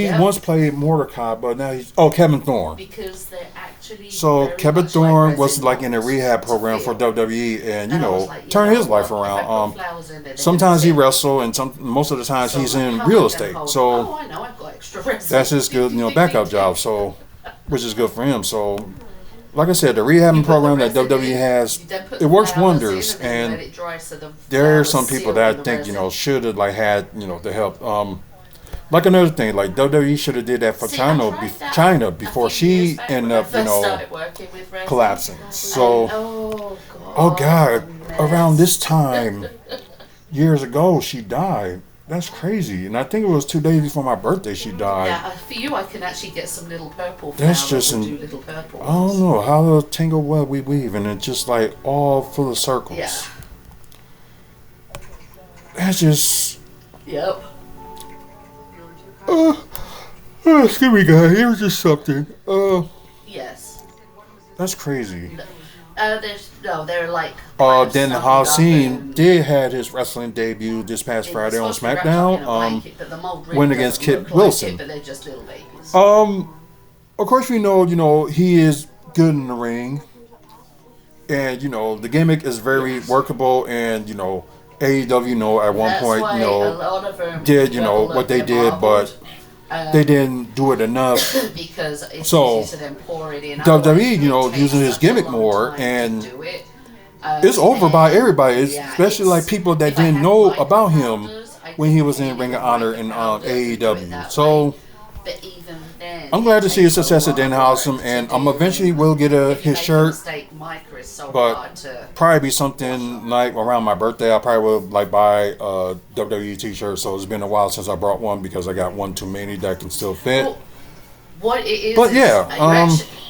Yeah. once played Mordecai, but now he's Kevin Thorne. Because they're actually So very Kevin much Thorne like was resin like in a molds rehab to program for feel. WWE, and And I was like, turned his life what? If I around. put flowers in there, they're Sometimes he gonna fit. wrestled, and most of the times So he's I'm like, in how real am I gonna estate. hold- So oh, I know, I've got extra resin. that's his good, backup job. So, which is good for him. So, like I said, the rehabbing You put the program that resin WWE in, has, you then put it the works flowers wonders. in, and then you let And it dry so the there are flowers some people seal that in I the think resin. should have like had the help. Like another thing, like WWE should have did that for See, I China, tried that China a before few years she back ended when I up, first started working with resin. collapsing. So, And, oh oh God, mess. around this time, years ago, she died. That's crazy. And I think it was 2 days before my birthday she died. Yeah, for you, I can actually get some little purple That's flowers just and an- do little purple I don't ones. know how the tangle web we weave, and it's just like all full of circles. Yeah. That's just. Yep. Excuse me, guys. It was just something. Yes. That's crazy. They're like. Then Hasim did had his wrestling debut this past Friday on SmackDown. Went against Kit Wilson. But they're just little babies. Of course, we know, he is good in the ring, and the gimmick is very workable, and AEW, at one That's point, why a lot of them did level what up they their did, but marbles. they didn't do it enough. Because it's So easy to then pour it in. WWE, Otherwise, you know, it takes using his such a gimmick long more, time to and do it. it's over by And, everybody, yeah, especially like it's- people that if I didn't had know Micro about him Powders, I when could he was paint in it Ring of with Honor Micro and Powders and do it AEW. that So way. But even then, I'm glad it to see the takes a success of lot Danhausen, work to and do, I'm eventually and will get if you his make a shirt, mistake, Micro is so but hard to. probably be something like around my birthday. I probably will like buy a WWE t-shirt. So it's been a while since I brought one because I got one too many that can still fit. Well, what it is, But yeah,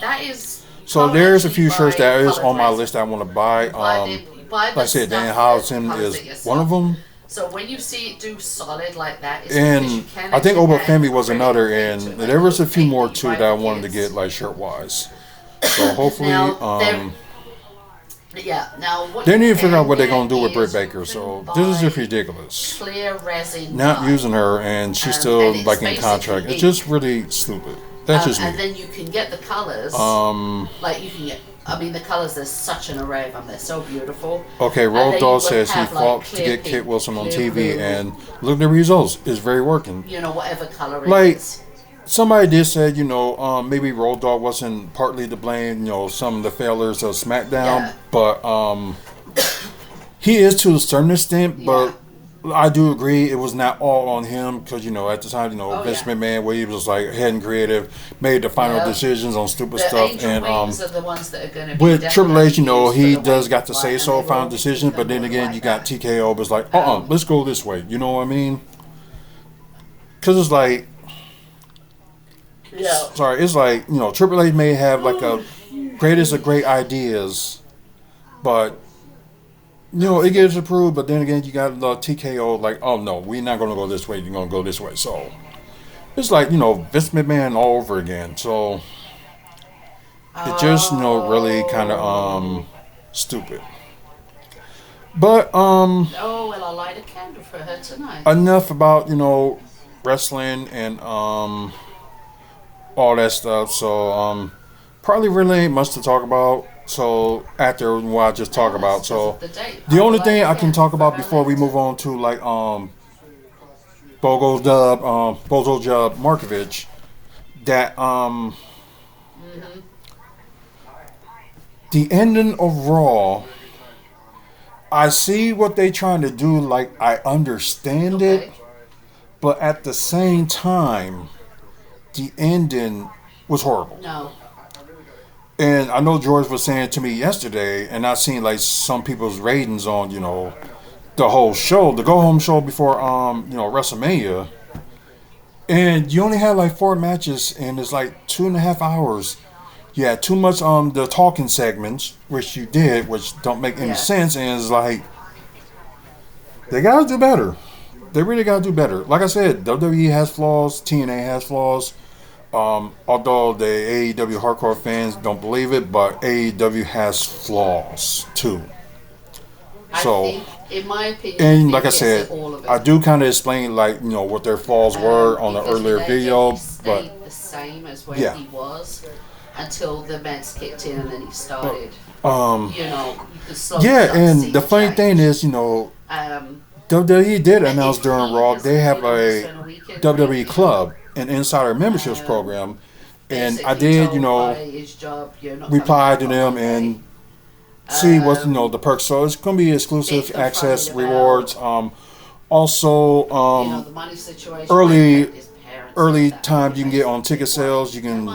that is. so there's a few shirts that is colored on my resin. list that I want to buy. You buy the Like I said, stuff Danhausen that colours is it yourself. one of them. So when you see it do solid like that, it's because you And can I think actually Obafemi add was acrylic another, paint and to it. there was a few Paint more that you too buy that I for wanted to kids. get like shirt wise. So hopefully, Now, yeah. Now what they you need to figure can out what they're get gonna do with Britt is Baker. you So can this is just buy ridiculous. clear resin Not dye. using her, and she's still and it's like in basically contract. It's ink. just really stupid. That's just And me. then you can get the colors. Like you can get. I mean, the colors. There's such an array of them. They're so beautiful. Okay, And Roll then Doll you would says he have, like, fought to clear get pink, Kit Wilson on clear TV, blue, and look at the results. It's very working. you know, whatever color it Like, is. somebody did say, you know, maybe Road Dogg wasn't partly to blame, you know, some of the failures of SmackDown, Yeah. but he is to a certain extent, but I do agree it was not all on him because, you know, at the time, you know, Oh, Vince yeah. McMahon, where he was like head and creative, made the final Yeah. decisions on stupid The stuff, angel and wings are the ones that are going to be with Triple H, you know, used for he the does weight got to fight, say and so, they final will decisions, but become then more again, like you got that. TKO was like, let's go this way. You know what I mean? Because it's like, Yeah. sorry, it's like, you know, Triple H may have like a greatest of great ideas, but you know, it gets approved, but then again, you got the TKO like, oh no, we're not going to go this way, you're going to go this way. So it's like, you know, Vince McMahon all over again. So it just, you know, really kind of stupid. But Oh, well, I'll light a candle for her tonight. enough about, you know, wrestling and all that stuff. So probably really ain't much to talk about. So after what I just talk about, so the only thing I can talk about before we move on to like Bogoljub Markivoc, that the ending of Raw, I see what they trying to do, like I understand it, but at the same time, the ending was horrible. No. And I know George was saying to me yesterday, and I seen like some people's ratings on, you know, the whole show, the go home show before you know, WrestleMania. And you only had like 4 matches and it's like 2.5 hours. You had too much the talking segments, which you did, which don't make any sense, and it's like they gotta do better. They really gotta do better. Like I said, WWE has flaws, TNA has flaws. Although the AEW hardcore fans don't believe it, but AEW has flaws too. So, I think, in my opinion, and like I it's said, all of it. I do kind of explain like, you know, what their flaws were on the Because earlier they video, stayed but the same as where Yeah. he was until the meds kicked in and then he started. You know, you could slowly yeah, start to and see the funny change. thing is, you know, Um, WWE did but announce if during he Raw hasn't they have been on this a on weekend, WWE Club, an insider memberships program, and I did, you know, reply to them and see what's, you know, the perks. So it's going to be exclusive access rewards. Also, you know, the money situation. early time you can get on ticket sales. You can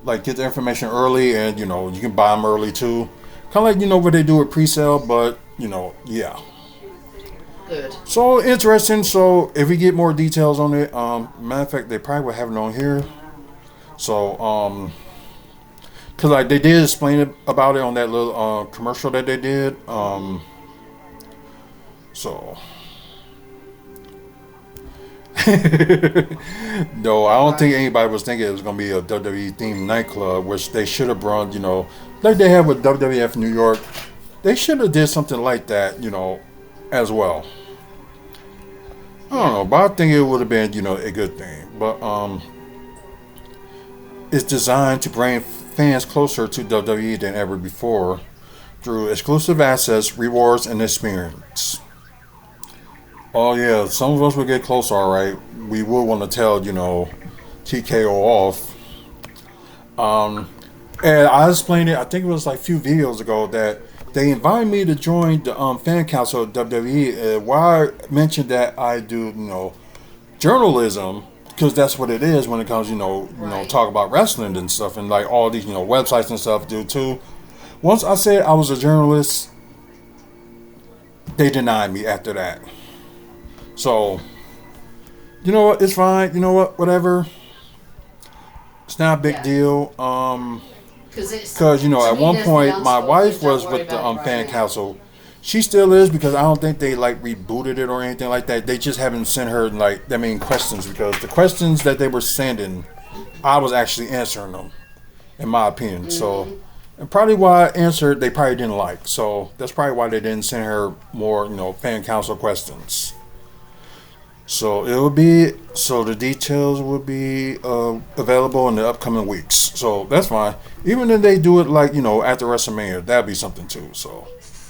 like get the information early, and you know, you can buy them early too. Kind of like, you know, what they do with pre-sale, but you know, yeah. Good. So interesting. So if we get more details on it, matter of fact, they probably will have it on here. So because like they did explain it about it on that little commercial that they did. So no, I don't think anybody was thinking it was gonna be a WWE themed nightclub, which they should have brought, you know, like they have with WWF New York. They should have did something like that, you know, as well. I don't know, but I think it would have been, you know, a good thing. But it's designed to bring fans closer to WWE than ever before through exclusive access, rewards, and experience. Oh yeah, some of us will get close, all right. We will want to tell, you know, TKO off. And I explained it. I think it was like a few videos ago that they invited me to join the fan council of WWE. Why I mentioned that I do, journalism, because that's what it is when it comes, talk about wrestling and stuff, and like all these, websites and stuff do too. Once I said I was a journalist, they denied me after that. So, you know what? It's fine. You know what? Whatever. It's not a big deal. Because at one point my wife was with the fan council. She still is, because I don't think they like rebooted it or anything like that. They just haven't sent her like that many questions, because the questions that they were sending, I was actually answering them, in my opinion. Mm-hmm. So, and probably why I answered, they probably didn't like. So that's probably why they didn't send her more, fan council questions. So the details will be available in the upcoming weeks. So that's fine. Even if they do it like, after WrestleMania, that'd be something too. So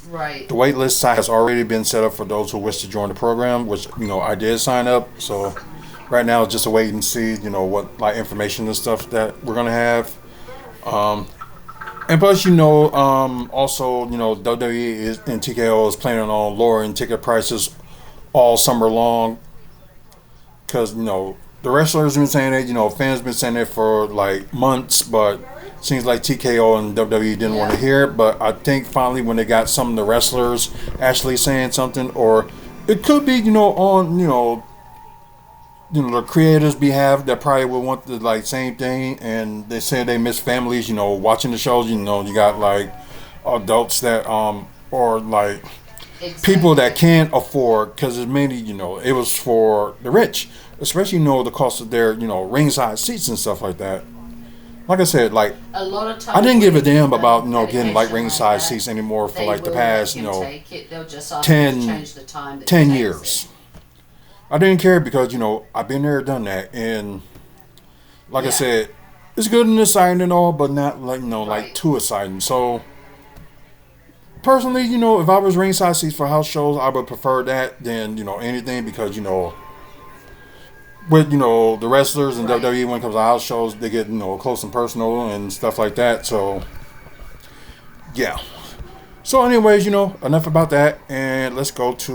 right. The waitlist site has already been set up for those who wish to join the program, which, I did sign up. So right now it's just a wait and see, what like information and stuff that we're gonna have. And plus, also, WWE is, and TKO is planning on lowering ticket prices all summer long. Because, the wrestlers have been saying it, fans have been saying it for like months, but it seems like TKO and WWE didn't want to hear it. But I think finally when they got some of the wrestlers actually saying something, or it could be, on, the creators' behalf, that probably would want the like same thing. And they say they miss families, watching the shows. You got like adults that, or like, exactly, people that can't afford, because it's mainly, it was for the rich, especially, the cost of their, ringside seats and stuff like that. Like I said, like, a lot of times I didn't give a damn about, getting like ringside seats anymore for like the past, 10 years. I didn't care, because, I've been there, done that. And like I said, it's good and exciting and all, but not like, like too exciting. So, personally, if I was ringside seats for house shows, I would prefer that than, anything, because, with, the wrestlers and WWE, when it comes to house shows, they get, close and personal and stuff like that. So, yeah. So, anyways, enough about that. And let's go to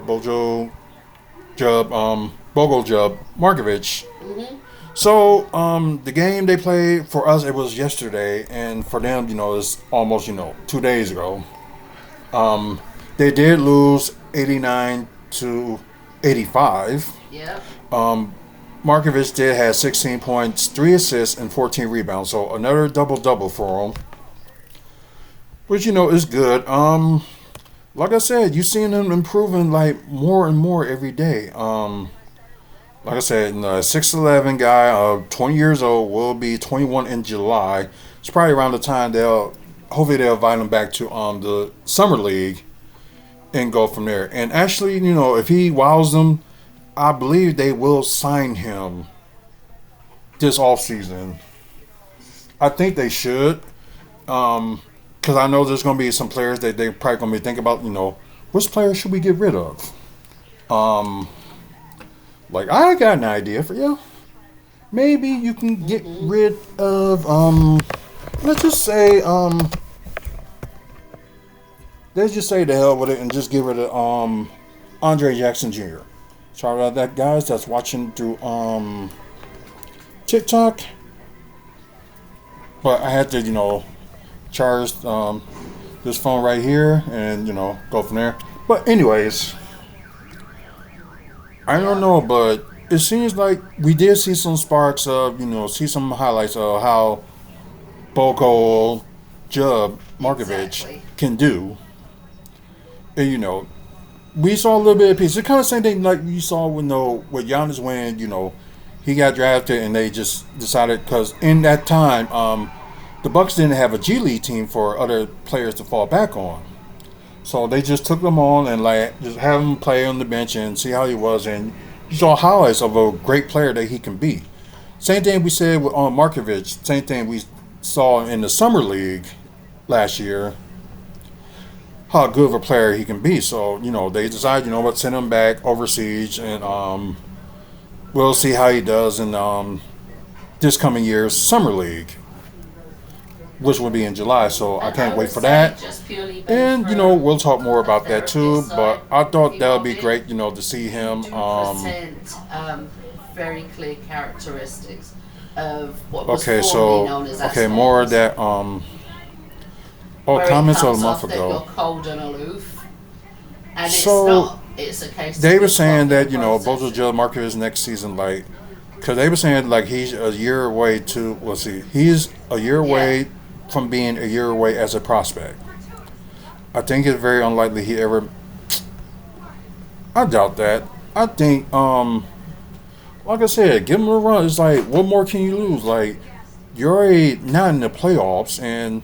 Bogoljub Markivoc. Mm-hmm. So, the game they played, for us, it was yesterday. And for them, it's almost, 2 days ago. They did lose 89-85. Yeah. Markivoc did have 16 points, 3 assists, and 14 rebounds. So another double-double for him, which, is good. Like I said, you're seeing him improving like more and more every day. Like I said, the 6'11" guy, 20 years old, will be 21 in July. It's probably around the time hopefully they'll invite him back to the summer league and go from there. And actually, if he wows them, I believe they will sign him this offseason. I think they should. Because I know there's going to be some players that they're probably going to be thinking about, which players should we get rid of? Like, I got an idea for you. Maybe you can get rid of, let's just say the hell with it and just get rid of Andre Jackson Jr. Sorry about that, guys. That's watching through TikTok. But I had to, charge this phone right here and, go from there. But anyways, I don't know, but it seems like we did see some sparks of, see some highlights of how Bogoljub Markivoc can do. And, we saw a little bit of peace. It's kind of the same thing like you saw with Giannis when, he got drafted and they just decided, because in that time, the Bucks didn't have a G League team for other players to fall back on. So they just took them on and just have him play on the bench and see how he was. And you saw highlights of a great player that he can be. Same thing we said with Markivoc. Same thing we saw in the summer league last year. How good of a player he can be. So, they decided, send him back overseas, and we'll see how he does in this coming year's Summer League, which will be in July. So I And can't I wait would for say that. just purely based And from we'll talk more a about that too. therapist But side, I thought that would be PRV, great, to see you him. do present very clear characteristics of what was Okay, formerly so known as more of Asperger's, that. where it Comments of a comes month off that you're ago. cold and aloof, and it's So not. It's a case they of were you're saying blocking that the process. Bogoljub Markivoc next season, like, because they were saying like he's a year away to. Let's see, he's a year Yeah, away from being a year away as a prospect. I think it's very unlikely he ever. I doubt that. I think, like I said, give him a run. It's like, what more can you lose? Like, you're already not in the playoffs, and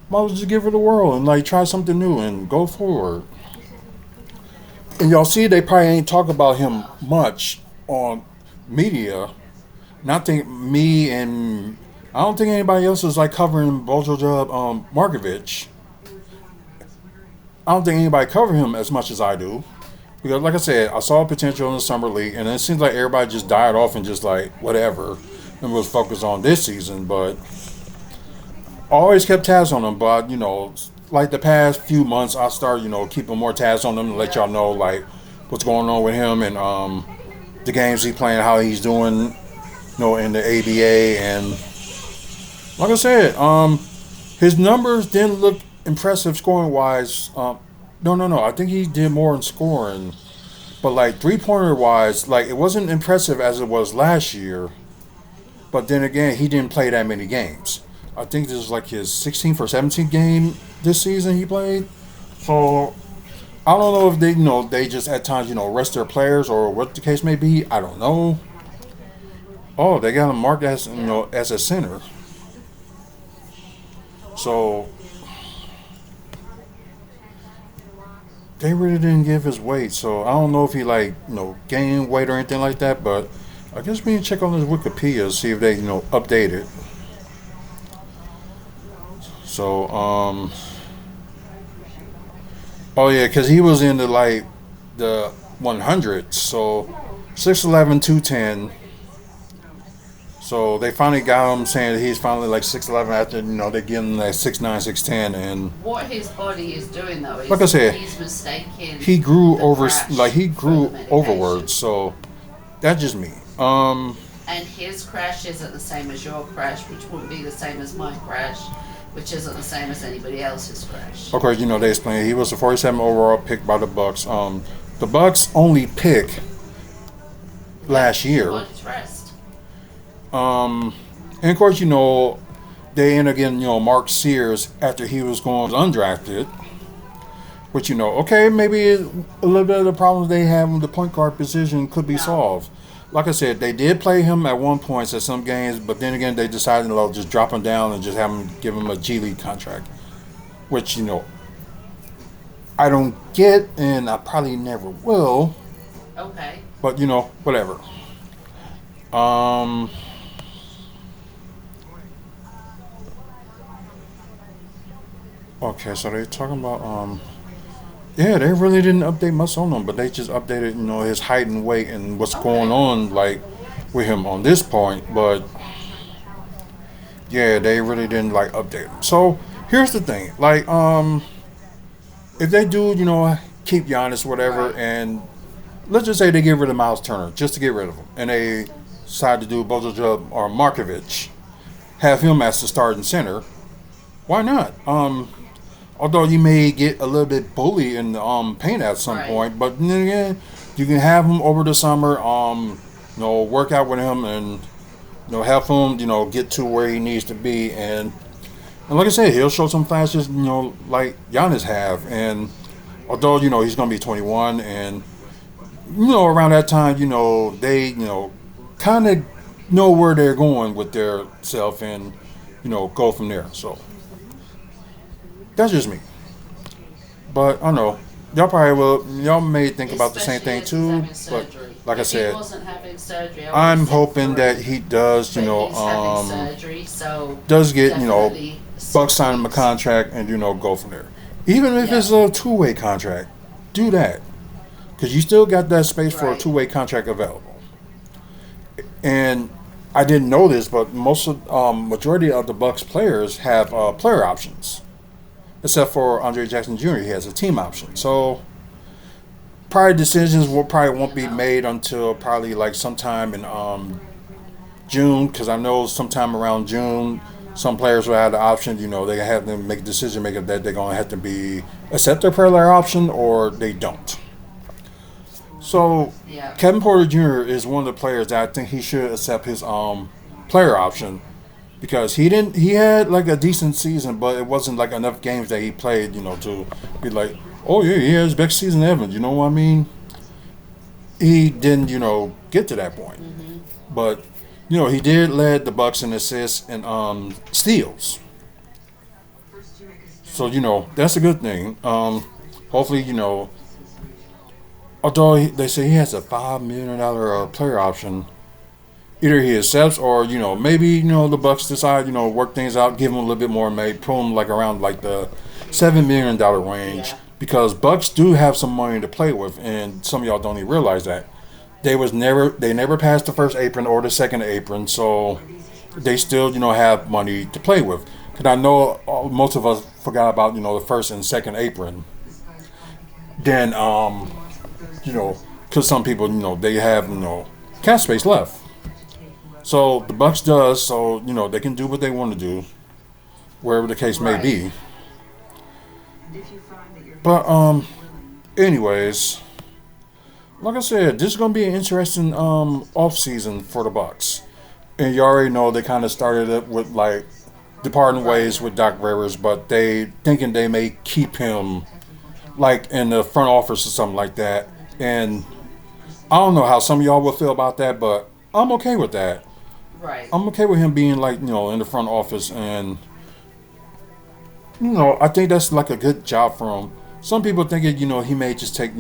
might as well just give it a whirl and like try something new and go forward. And y'all see, they probably ain't talk about him much on media. Not think me and I don't think anybody else is like covering Bogoljub Markovic. I don't think anybody covered him as much as I do. Because, like I said, I saw potential in the summer league, and it seems like everybody just died off and just like whatever, and was focused on this season. But I always kept tabs on him. But like the past few months, I started keeping more tabs on him to let yeah, y'all know like what's going on with him and the games he's playing, how he's doing, in the ABA, and like I said, his numbers didn't look impressive scoring wise. No. I think he did more in scoring. But like 3-pointer wise, like it wasn't impressive as it was last year. But then again, he didn't play that many games. I think this is like his 16th or 17th game this season he played. So I don't know if they just at times rest their players or what the case may be. I don't know. Oh, they got him marked as yeah. as a center. So they really didn't give his weight. So I don't know if he like gained weight or anything like that. But I guess we can check on his Wikipedia see if they update it. So oh yeah, because he was in the 100s. So 6'11", 210. So they finally got him saying that he's finally like 6'11" after they give him like 6'9", 6'10", and What his body is doing though like I is said, he's mistaking he grew the over crash he for the grew medication. overwards. So that's just me. And his crash isn't the same as your crash, which wouldn't be the same as my crash, which isn't the same as anybody else's crash. Of course, they explained he was a 47 overall pick by the Bucks. The Bucks only pick last He year. wanted rest. And of course, they end up getting Mark Sears after he was going undrafted. Which okay, maybe a little bit of the problems they have with the point guard position could be No. solved. Like I said, they did play him at one point at some games, but then again, they decided to just drop him down and just give him a G League contract, which I don't get, and I probably never will. Okay. But whatever. Um. Okay, so they're talking about yeah, they really didn't update much on him, but they just updated his height and weight and what's going Okay. on like with him on this point. But yeah, they really didn't like update him. So here's the thing, like if they do keep Giannis whatever, Right. and let's just say they get rid of Miles Turner just to get rid of him, and they decide to do Bogoljub or Markovic, have him as the starting center. Why not? Although you may get a little bit bullied in the paint at some Right. point, but then again, you can have him over the summer. Work out with him and help him get to where he needs to be, and like I said, he'll show some flashes like Giannis have. And although he's gonna be 21, and around that time they kind of know where they're going with their self, and go from there. So that's just me. But I know y'all probably will. Y'all may think about the same Especially thing if he's too. having But surgery. like I If he said, wasn't having surgery, I would I'm have said hoping that 3. he does. But he's having surgery, so Does get definitely Bucks 6 sign him a weeks. contract and go from there. Even if it's Yeah. a two-way contract, do that because you still got that space for a Right. two-way contract available. And I didn't know this, but most of majority of the Bucks players have player options, except for Andre Jackson Jr. He has a team option. So probably decisions will probably won't You be know. made until probably like sometime in June, because I know sometime around June, some players will have the option. They have to make a decision maker that they're gonna have to be accept their player option or they don't. So Yeah. Kevin Porter Jr. is one of the players that I think he should accept his player option because he had like a decent season, but it wasn't like enough games that he played, to be like, oh yeah, he has best season ever. You know what I mean? He didn't, get to that point. Hmm. But he did lead the Bucks in assists and steals. So that's a good thing. Hopefully, although they say he has a $5 million player option, either he accepts or maybe the Bucks decide work things out, give him a little bit more, maybe pull him like around like the $7 million range Yeah. because Bucks do have some money to play with, and some of y'all don't even realize that they never passed the first apron or the second apron, so they still have money to play with. Because I know most of us forgot about the first and second apron. Then because some people they have cap space left. So the Bucks does, so they can do what they want to do, wherever the case may Right. be. But anyways, like I said, this is gonna be an interesting off season for the Bucks, and you already know they kind of started it with like departing Right. ways with Doc Rivers, but they thinking they may keep him like in the front office or something like that. And I don't know how some of y'all will feel about that, but I'm okay with that. Right. I'm okay with him being like in the front office, and I think that's like a good job for him. Some people think it, he may just take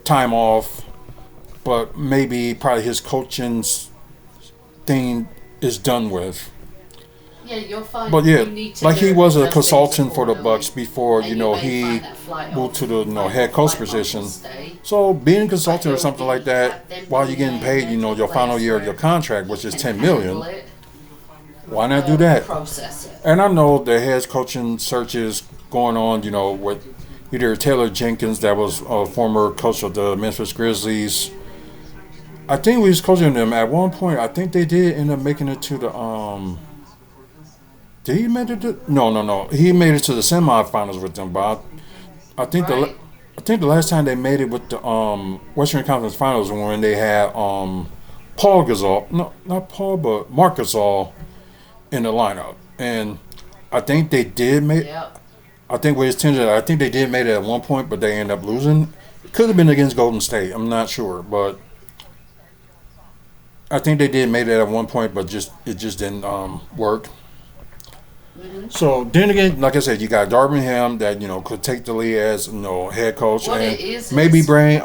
time off, but maybe probably his coaching thing is done with. Yeah, you'll find But yeah, you need to like he learn was a adjustments consultant for the accordingly, Bucks before and you may he find that flight moved to off, the flight head off, coach flight on will position. stay, So being a but consultant or you'll something like that have them while you're being getting there paid, mental your final place year of where your contract, you which is can 10 million, handle it, why not do that? process it. And I know the head coaching searches going on, with either Taylor Jenkins, that was a former coach of the Memphis Grizzlies. I think we was coaching them at one point. I think they did end up making it to the Did he make it to? No, no, no. He made it to the semifinals with them, but I think Right? the last time they made it with the Western Conference Finals was when they had Paul Gasol, no, not Paul, but Marc Gasol in the lineup, and I think they did make. Yep. I think with his tenure, I think they did make it at one point, but they ended up losing. It could have been against Golden State. I'm not sure, but I think they did make it at one point, but it just didn't work. Hmm. So then again, like I said, you got Darvin Ham that could take the lead as head coach What and it maybe is bring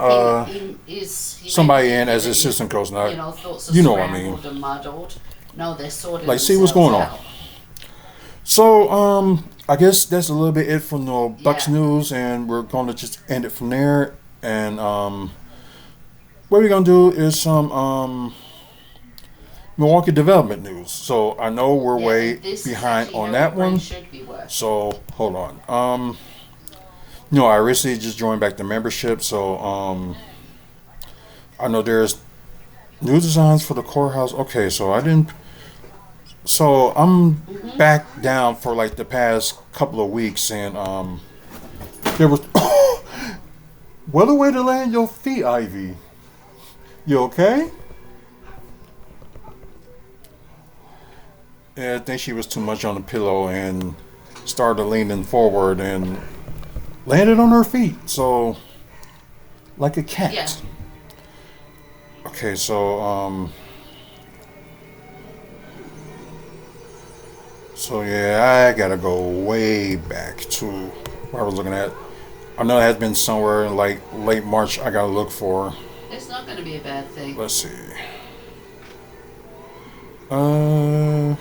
he may somebody be in as thinking assistant coach. Now, that thoughts are you know what I mean. scrambled and muddled. No, they're sorting Like, see what's themselves going on. out. So I guess that's a little bit it from the Bucks Yeah. news, and we're gonna just end it from there. And what we're gonna do is some Milwaukee Development news. So I know we're Yeah, way and this is behind actually on how that your brain one. should be working. So hold on. I recently just joined back the membership, so I know there's new designs for the courthouse. Okay, so I didn't. So I'm Hmm. back down for like the past couple of weeks, and there was. What a way to land your feet, Ivy. You okay? Yeah, I think she was too much on the pillow and started leaning forward and landed on her feet. So, like a cat. Yeah. Okay, so yeah, I gotta go way back to where I was looking at. I know it has been somewhere in like late March. I gotta look for. It's not going to be a bad thing. Let's see. Uh,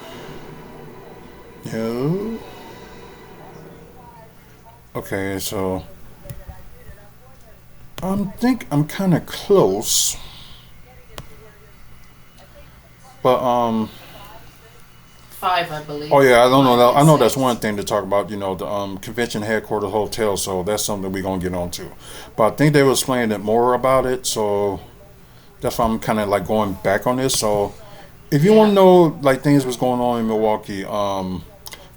no. Okay, so I think I'm kind of close, But Five, I believe. oh yeah, I don't know. Five and I know that's six. one thing to talk about. The convention headquarters hotel. So that's something we're gonna get onto. But I think they was explaining it more about it. So that's why I'm kind of like going back on this. So if you want Yeah. to know like things was going on in Milwaukee, go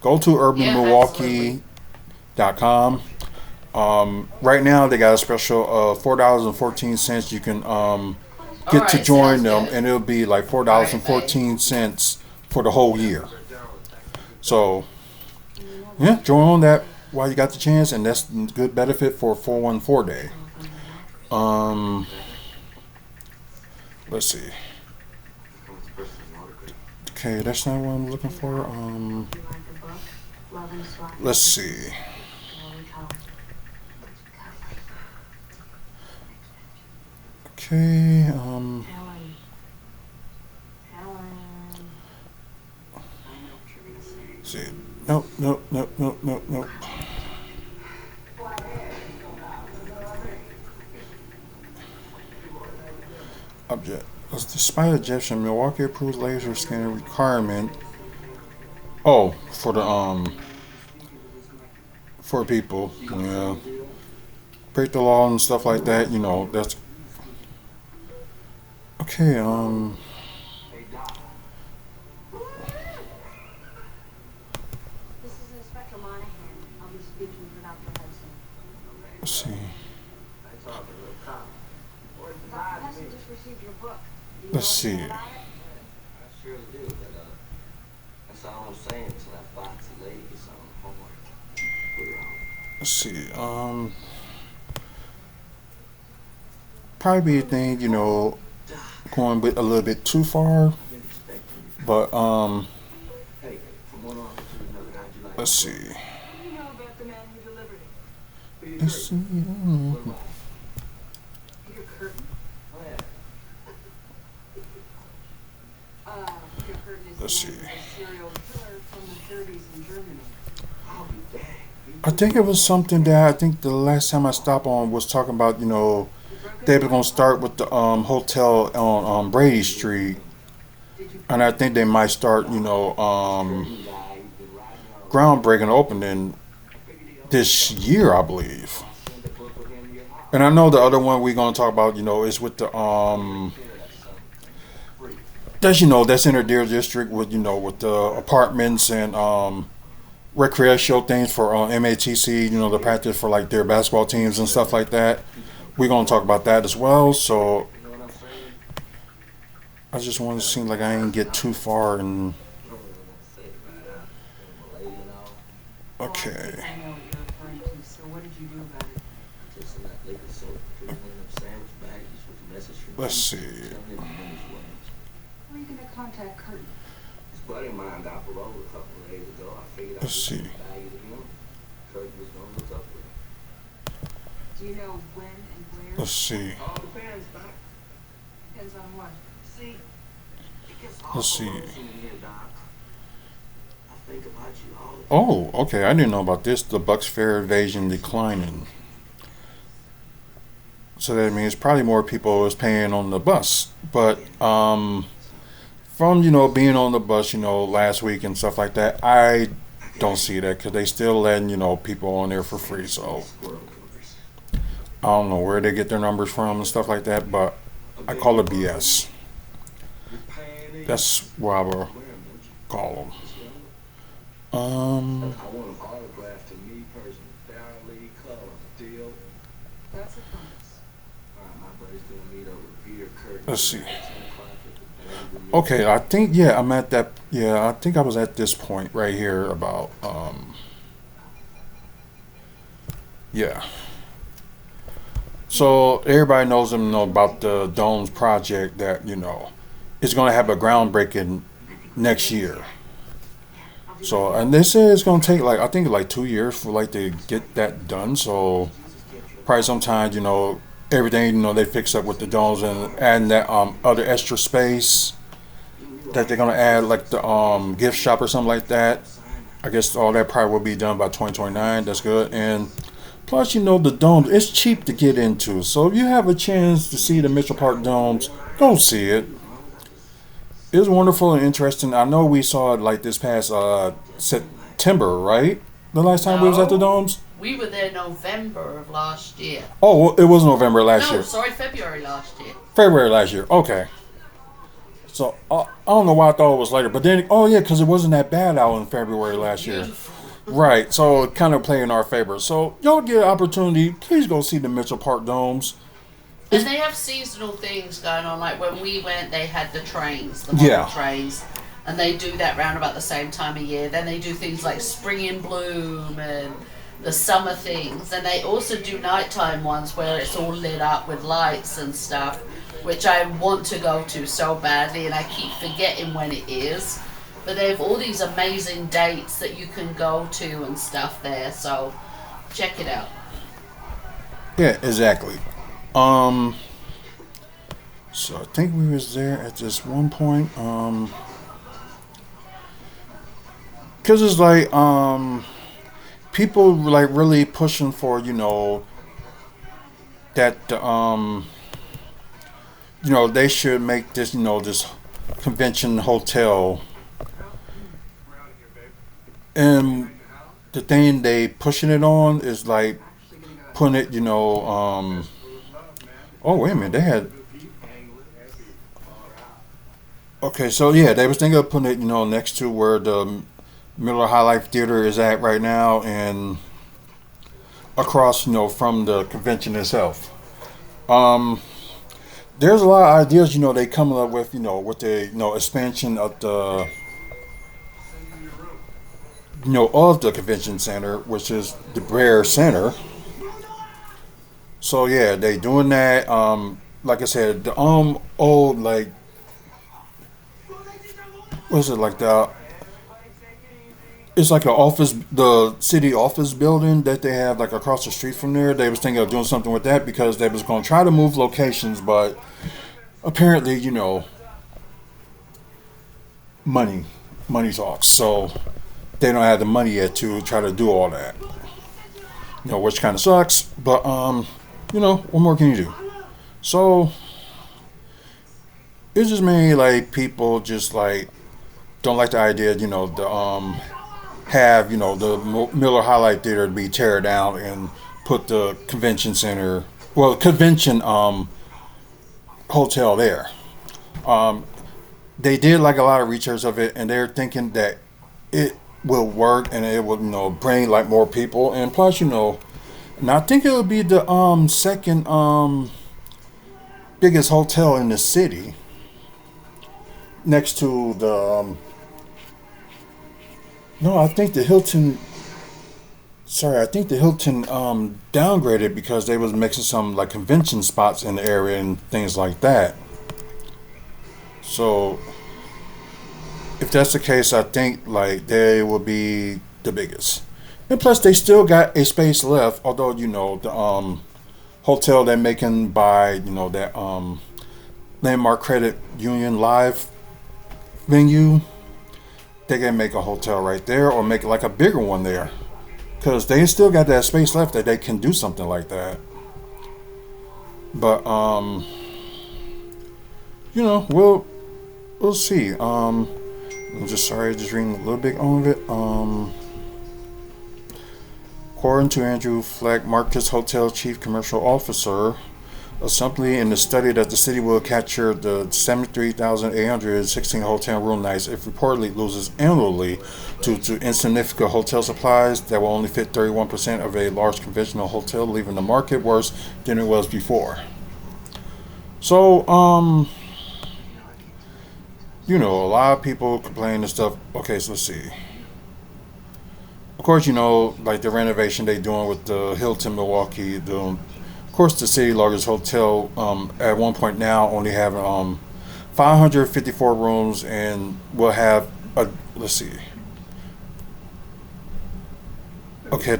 to Yeah, urbanmilwaukee.com. absolutely. Right now they got a special $4.14. You can All get to right, join sounds them, good. and it'll be like four All dollars and right, babe. fourteen cents for the whole year. So yeah, join on that while you got the chance, and that's good benefit for 414 day. Um, let's see. Okay, that's not what I'm looking for. Let's see. Okay. See. Nope. Nope. Nope. Nope. Nope. Nope. Object. Despite objection, Milwaukee approves laser scanner requirement. Oh, for people. Yeah. Break the law and stuff like that. That's okay. Let's see. Let's see. Let's see. Probably a thing. Going a little bit too far. But let's see. Let's see. Let's see. I think it was something that I think the last time I stopped on was talking about. They were gonna start with the hotel on Brady Street, and I think they might start. Groundbreaking opening this year, I believe. And I know the other one we're gonna talk about. Is with the that's in the Deer District with with the apartments and recreational things for MATC. The practice for like their basketball teams and stuff like that. We're gonna talk about that as well. So I just want to seem like I ain't get too far and okay. Let's see. Let's see. Let's see. Let's see. Oh, okay. I didn't know about this. The Bucks fare evasion declining. So that means probably more people is paying on the bus. But from being on the bus, last week and stuff like that, I don't see that because they still letting people on there for free. So I don't know where they get their numbers from and stuff like that, but I call it BS. That's what I will call them. Let's see. Okay, I think I'm at that. Yeah, I think I was at this point right here about yeah. So everybody knows them know about the Domes project that is going to have a groundbreaking next year. So and they say it's going to take like I think like 2 years for like to get that done. So probably sometimes everything they fix up with the domes and adding that other extra space that they're gonna add like the gift shop or something like that. I guess all that probably will be done by 2029. That's good. And plus, the domes, it's cheap to get into. So if you have a chance to see the Mitchell Park domes, go see it. It was wonderful and interesting. I know we saw it like this past September, right? The last time we was at the No, domes. we were there November of last year. Oh, well, it was November last No, year. sorry, February last year. February last year. Okay. So I don't know why I thought it was later, but then oh yeah, because it wasn't that bad out in February last year. Beautiful. Right. So it kind of played in our favor. So y'all get an opportunity, please go see the Mitchell Park domes. And they have seasonal things going on. Like when we went, they had the trains, the model Yeah. trains, and they do that round about the same time of year. Then they do things like Spring in Bloom and the summer things, and they also do nighttime ones where it's all lit up with lights and stuff, which I want to go to so badly, and I keep forgetting when it is. But they have all these amazing dates that you can go to and stuff there, so check it out. Yeah, exactly. Um, so I think we was there at this one point. Cause it's like people like really pushing for that they should make this this convention hotel, and the thing they pushing it on is like putting it oh wait a minute, they had okay, so yeah, they was thinking of putting it next to where the Miller High Life Theater is at right now, and across from the convention itself. Um, there's a lot of ideas they coming up with with the expansion of the of the convention center, which is the Brer Center. So yeah, they doing that. Like I said, the old like what's it like the it's like an office, the city office building that they have like across the street from there. They was thinking of doing something with that because they was going to try to move locations, but apparently money money talks. So they don't have the money yet to try to do all that. Which kind of sucks. But what more can you do? So it's just mainly like people just like don't like the idea, the have the Miller Highlight Theater to be tear down and put the convention center, well, convention hotel there. Um, they did like a lot of research of it, and they're thinking that it will work and it will bring like more people, and plus and I think it would be the second biggest hotel in the city next to the no, I think the Hilton. Sorry, I think the Hilton downgraded because they was mixing some like convention spots in the area and things like that. So if that's the case, I think like they will be the biggest. And plus, they still got a space left. Although the hotel they're making by that Landmark Credit Union Live venue, they can make a hotel right there or make like a bigger one there, because they still got that space left that they can do something like that. But we'll see. I'm just sorry, just reading a little bit on it. According to Andrew Fleck, Marcus Hotel Chief Commercial Officer, simply in the study that the city will capture the 73,816 hotel room nights if reportedly loses annually due to insignificant hotel supplies that will only fit 31% of a large conventional hotel, leaving the market worse than it was before. So, a lot of people complain and stuff. Okay, so let's see. Of course, like the renovation they doing with the Hilton Milwaukee, of course, the city largest hotel at one point now only having 554 rooms, and will have let's see. Okay,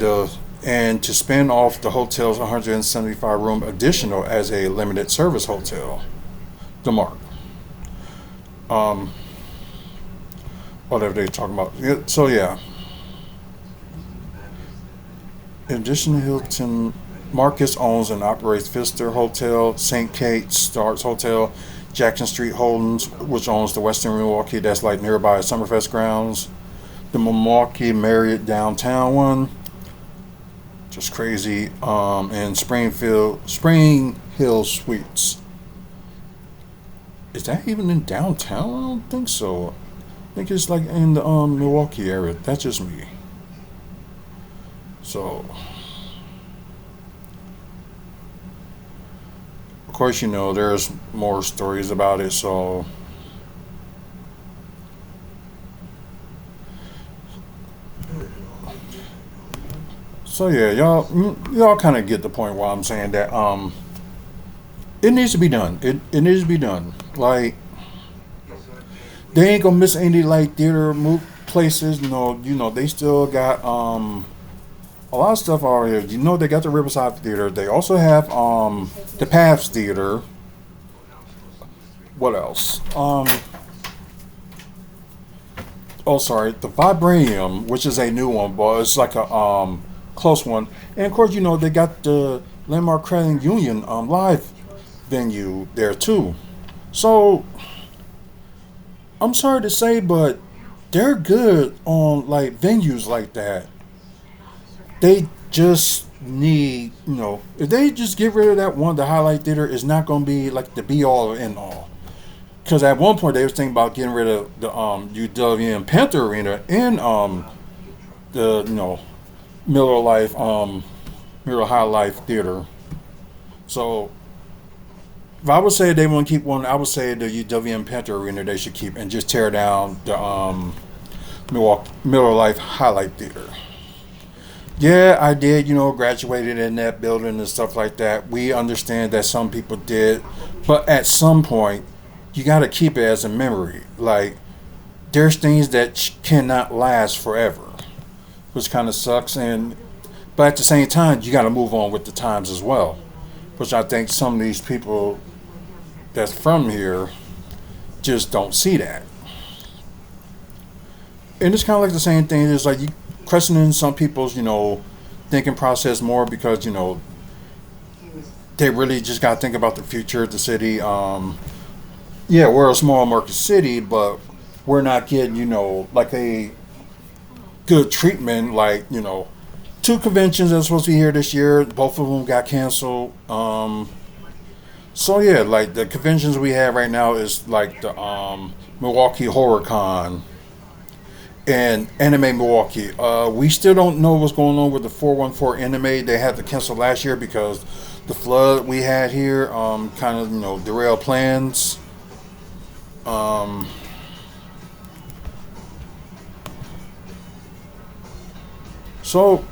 and to spin off the hotel's 175 room additional as a limited service hotel, the Mark. Whatever they're talking about. Yeah, so yeah. In addition to Hilton, Marcus owns and operates Pfister Hotel, St. Kate's Stars Hotel, Jackson Street Holdings, which owns the Western Milwaukee, that's like nearby Summerfest grounds. The Milwaukee Marriott downtown one, just crazy. And Spring Hill Suites. Is that even in downtown? I don't think so. I think it's like in the Milwaukee area. That's just me. So, of course, there's more stories about it. So yeah, y'all kind of get the point why I'm saying that it needs to be done. It needs to be done. Like they ain't gonna miss any like theater places. They still got a lot of stuff out here. They got the Riverside Theater. They also have the Pabst Theater. What else? Oh, sorry, the Vibranium, which is a new one, but it's like a close one. And of course, they got the Landmark Credit Union live venue there too. So I'm sorry to say, but they're good on like venues like that. They just need, if they just get rid of that one, the Highlight Theater is not going to be like the be all or end all. Because at one point they was thinking about getting rid of the UWM Panther Arena and the Miller High Life Theater. So if I would say they want to keep one, I would say the UWM Panther Arena they should keep and just tear down the Miller Life Highlight Theater. Yeah, I did, graduated in that building and stuff like that. We understand that some people did, but at some point, you got to keep it as a memory. Like, there's things that cannot last forever, which kind of sucks. But at the same time, you got to move on with the times as well, which I think some of these people that's from here just don't see that. And it's kind of like the same thing. It's like you questioning some people's, thinking process more because, they really just got to think about the future of the city. Yeah, we're a small market city, but we're not getting, like a good treatment. Like, two conventions that were supposed to be here this year, both of them got canceled. So yeah, like the conventions we have right now is like the Milwaukee Horror Con and Anime Milwaukee. We still don't know what's going on with the 414 Anime. They had to cancel last year because the flood we had here kind of derailed plans. So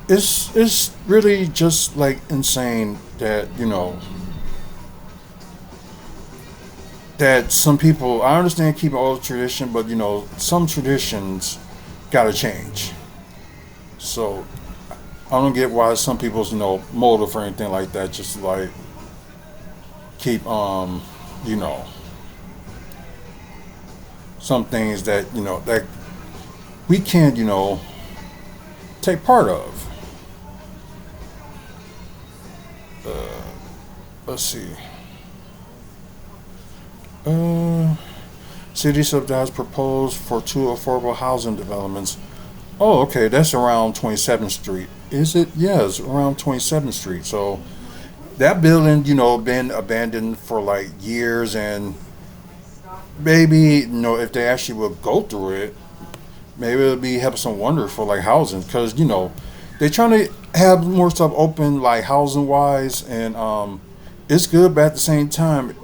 it's really just like insane that that some people, I understand keeping old tradition, but some traditions gotta change. So I don't get why some people's motive or anything like that just like keep some things that that we can't take part of. Let's see. City subdivides proposed for two affordable housing developments. Oh, okay, that's around 27th Street. Is it? Yeah, it's around 27th Street. So that building, been abandoned for like years, and maybe if they actually would go through it, maybe it'll be help some wonders for like housing, because they're trying to have more stuff open like housing wise, and it's good, but at the same time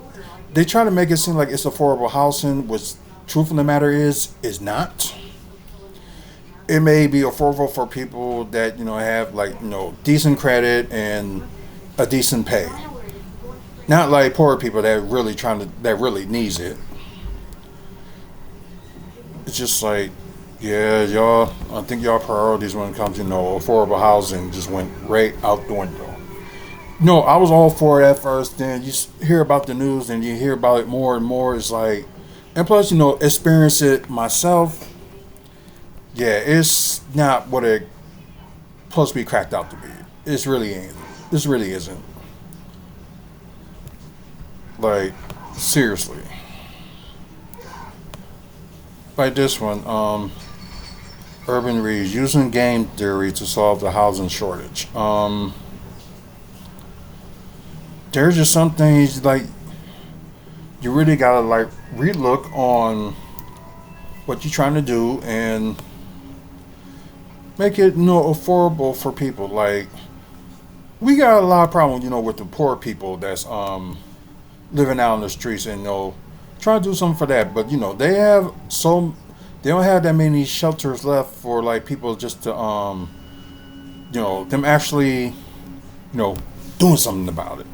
they try to make it seem like it's affordable housing, which truth of the matter is not. It may be affordable for people that have like decent credit and a decent pay, not like poor people that really needs it. It's just like, yeah, y'all, I think y'all priorities when it comes to affordable housing just went right out the window. No, I was all for it at first. Then you hear about the news and you hear about it more and more. It's like, and plus, experience it myself. Yeah, it's not what it's supposed to be cracked out to be. It's really ain't. This really isn't. Like, Seriously. Like this one, Urban Reads, using game theory to solve the housing shortage. There's just some things like you really gotta like relook on what you're trying to do and make it affordable for people. Like we got a lot of problems, with the poor people that's living out in the streets and trying to do something for that. But they don't have that many shelters left for like people just to them actually doing something about it.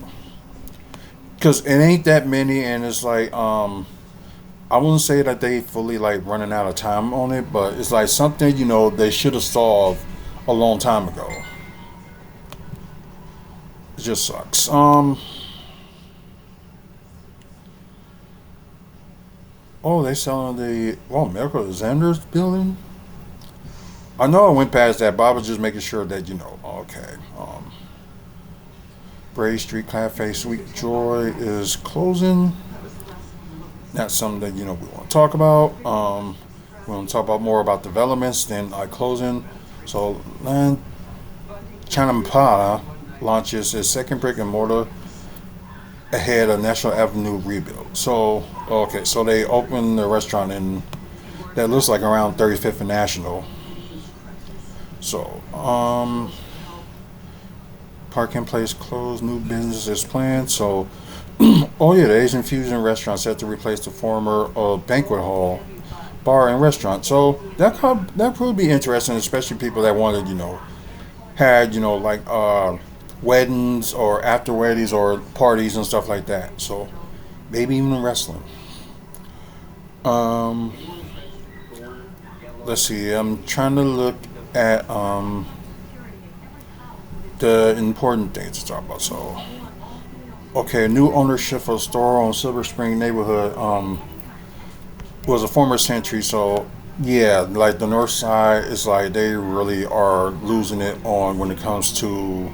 Because it ain't that many, and it's like I wouldn't say that they fully like running out of time on it, but it's like something they should have solved a long time ago. It just sucks. Oh, they selling the Medical Xander's building. I know I went past that, but I was just making sure that Okay. Bray Street Cafe Sweet Joy is closing. That's something that we want to talk about. We want to talk about more about developments than closing. So Land Chanampada launches its second brick and mortar ahead of National Avenue rebuild. So so they opened the restaurant in that looks like around 35th and National. So Parking place closed, new business is planned. So oh yeah, the Asian Fusion restaurant set to replace the former banquet hall, bar and restaurant. So that could be interesting, especially people that wanted had like weddings or after weddings or parties and stuff like that. So maybe even wrestling. Let's see. I'm trying to look at the important things to talk about. So okay, new ownership for a store on Silver Spring neighborhood was a former Century. So yeah, like the north side is like they really are losing it on when it comes to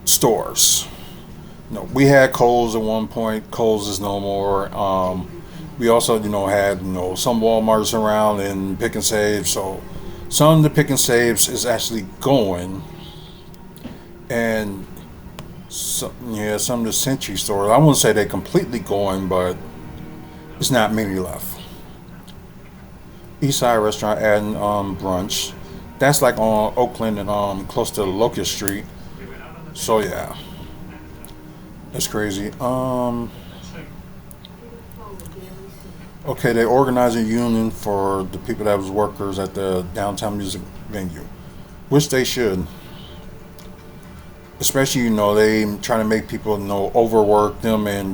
stores. We had Kohl's at one point. Kohl's is no more. We also had some Walmarts around and Pick and Save. So some of the Pick and Saves is actually going, and some of the Century stores. I wouldn't say they're completely going, but it's not many left. Eastside Restaurant adding brunch. That's like on Oakland and close to Locust Street. So yeah, that's crazy. Okay, they organized a union for the people that was workers at the downtown music venue, which they should. Especially they trying to make people overwork them and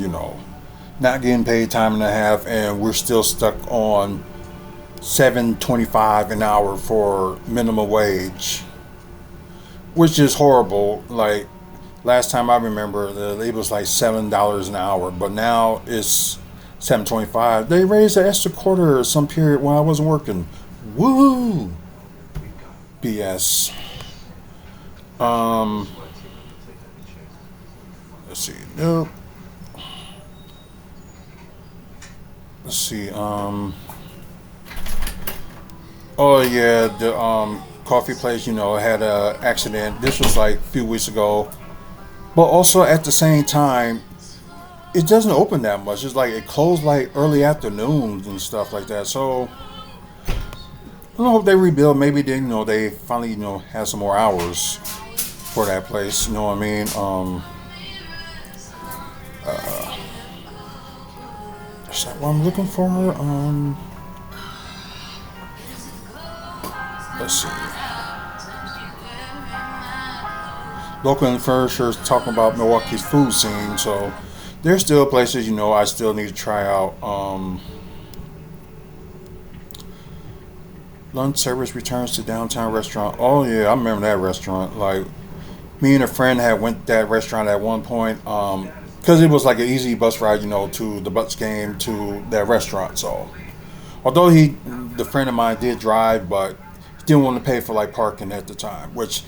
not getting paid time and a half, and we're still stuck on $7.25 an hour for minimum wage, which is horrible. Like last time I remember, it was like $7 an hour, but now it's $7.25. They raised an extra quarter some period when I wasn't working. Woo! BS. Let's see. Nope. Let's see. Oh yeah, the coffee place. Had a accident. This was like a few weeks ago. But also at the same time, it doesn't open that much. It's like it closed like early afternoons and stuff like that. So I hope they rebuild. Maybe they finally have some more hours for that place. You know what I mean? Is that what I'm looking for? Let's see. Local influencers talking about Milwaukee's food scene. So there's still places I still need to try out. Lunch service returns to downtown restaurant. Oh yeah, I remember that restaurant. Like me and a friend had went to that restaurant at one point. Because it was like an easy bus ride, to the Bucks game to that restaurant. So, although the friend of mine did drive, but he didn't want to pay for like parking at the time, which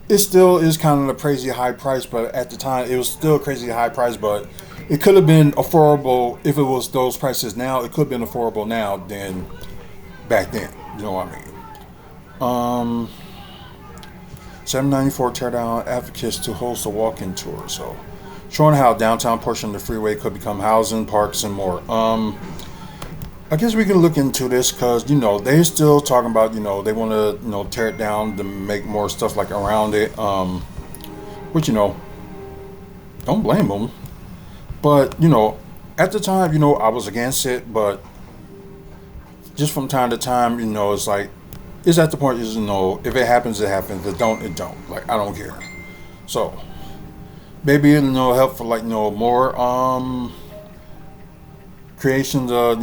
it still is kind of a crazy high price, but at the time it was still a crazy high price. But it could have been affordable if it was those prices now. It could have been affordable now than back then. You know what I mean? Um, 794 teardown advocates to host a walk-in tour. So, showing how downtown portion of the freeway could become housing, parks, and more. I guess we can look into this because they're still talking about they want to tear it down to make more stuff like around it. Which don't blame them. But at the time I was against it, but just from time to time it's like it's at the point is if it happens it happens. If it don't it don't. Like I don't care. So maybe it'll help for like more creations of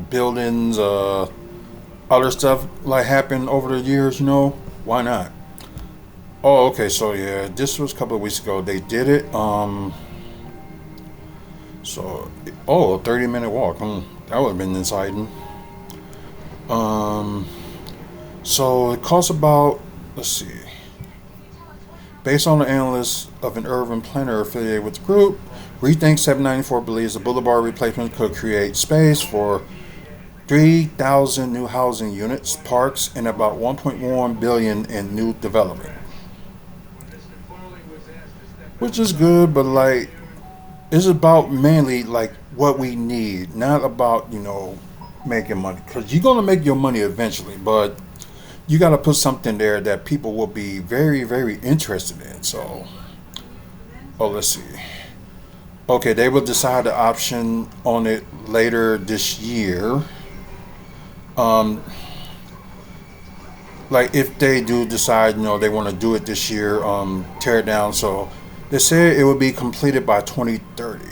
buildings other stuff like happened over the years. Why not? Oh, okay, so yeah, this was a couple of weeks ago they did it. So a 30-minute walk. That would have been exciting. So it costs about, let's see, based on the analysis of an urban planner affiliated with the group, Rethink 794 believes the boulevard replacement could create space for 3,000 new housing units, parks, and about 1.1 billion in new development. Which is good, but like it's about mainly like what we need, not about making money. Because you're gonna make your money eventually, but you got to put something there that people will be very, very interested in. So, let's see. Okay, they will decide the option on it later this year. Like if they do decide, they want to do it this year, tear it down. So they say it will be completed by 2030,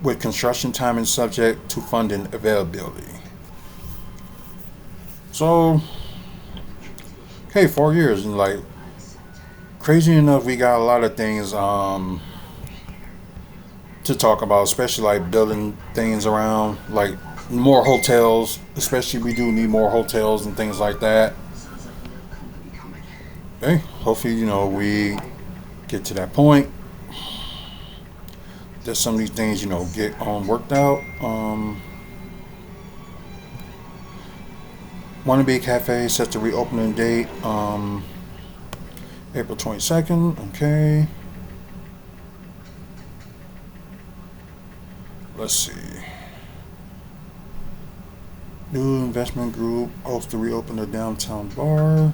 with construction timing subject to funding availability. So, okay, 4 years and like crazy enough, we got a lot of things to talk about, especially like building things around, like more hotels. Especially, we do need more hotels and things like that. Okay, hopefully, we get to that point that some of these things, get worked out. Wannabe Cafe set to reopening date April 22nd. Okay. Let's see. New investment group hopes to reopen the downtown bar.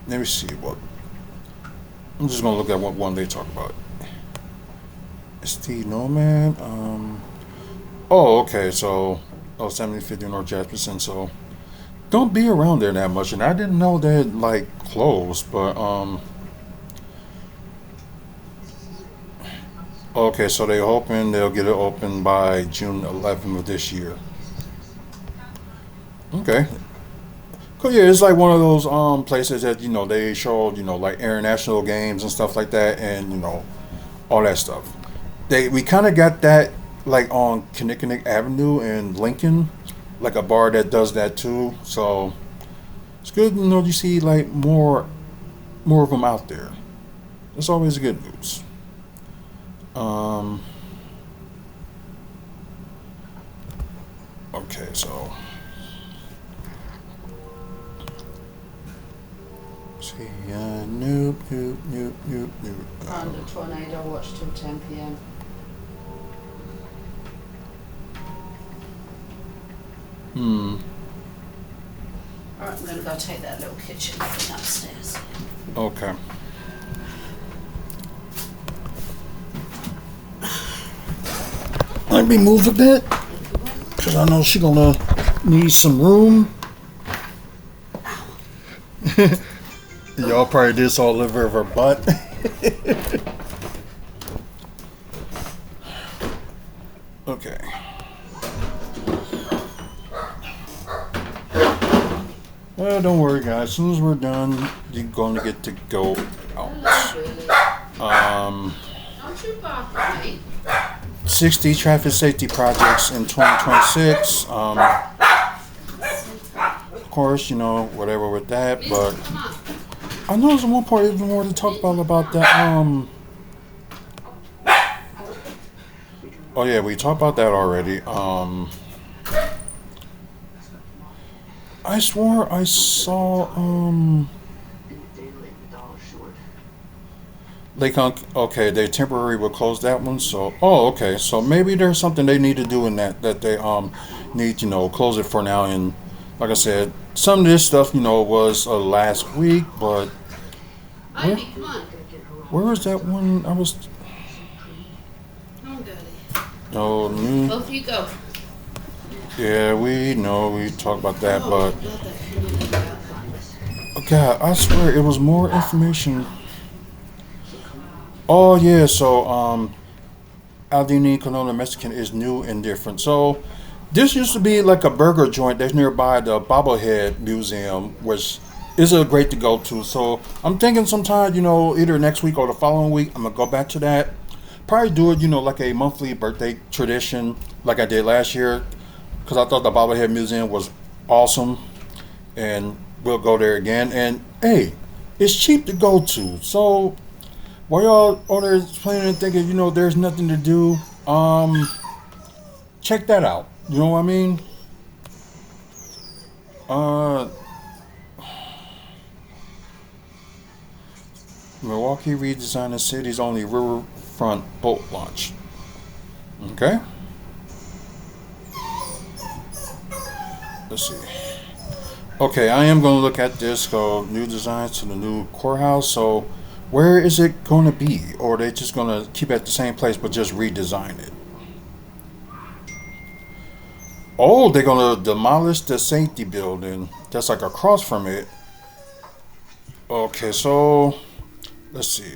Let me see what. I'm just gonna look at what one they talk about. Steve Nomad. Okay, so 7050 North Jasperson. So don't be around there that much, and I didn't know they had like closed, but okay, so they're hoping they'll get it open by June 11th of this year. Okay. Cool, yeah, it's like one of those places that they show like international games and stuff like that, and all that stuff. We kind of got that like on Kinnickinnick Avenue in Lincoln, like a bar that does that too. So it's good, you see like more of them out there. It's always good news. Okay, so see, nope. Under tornado watch till 10 p.m. Alright, I'm gonna go take that little kitchen thing upstairs. Okay. Let me move a bit, because I know she's gonna need some room. Y'all probably did this all over her butt. Okay. Well, don't worry, guys. As soon as we're done, you're going to get to go out. Don't you bark at me. 60 traffic safety projects in 2026. Of course, whatever with that, but I know there's one part even more to talk about that. Oh yeah, we talked about that already. I swore I saw they can okay, they temporarily will close that one. So okay, so maybe there's something they need to do in that they need to close it for now. And like I said, some of this stuff was last week, but where Ivy, come on. where was that one? I was Come on, Daddy. no Both of you go. yeah, we know we talked about that, but Not that. God, I swear it was more information. Oh yeah, so Aldini Colonna Mexican is new and different. So this used to be like a burger joint that's nearby the Bobblehead Museum, which is a great to go to. So I'm thinking sometime, either next week or the following week, I'm gonna go back to that. Probably do it, like a monthly birthday tradition, like I did last year, because I thought the Bobblehead Museum was awesome, and we'll go there again. And hey, it's cheap to go to, so while y'all out there planning and thinking, there's nothing to do, check that out. You know what I mean? Uh, Milwaukee redesigned the city's only riverfront boat launch. Okay, let's see. Okay, I am going to look at this called new designs to the new courthouse. So, where is it going to be? Or are they just going to keep it at the same place but just redesign it? Oh, they're going to demolish the safety building that's like across from it. Okay, so let's see.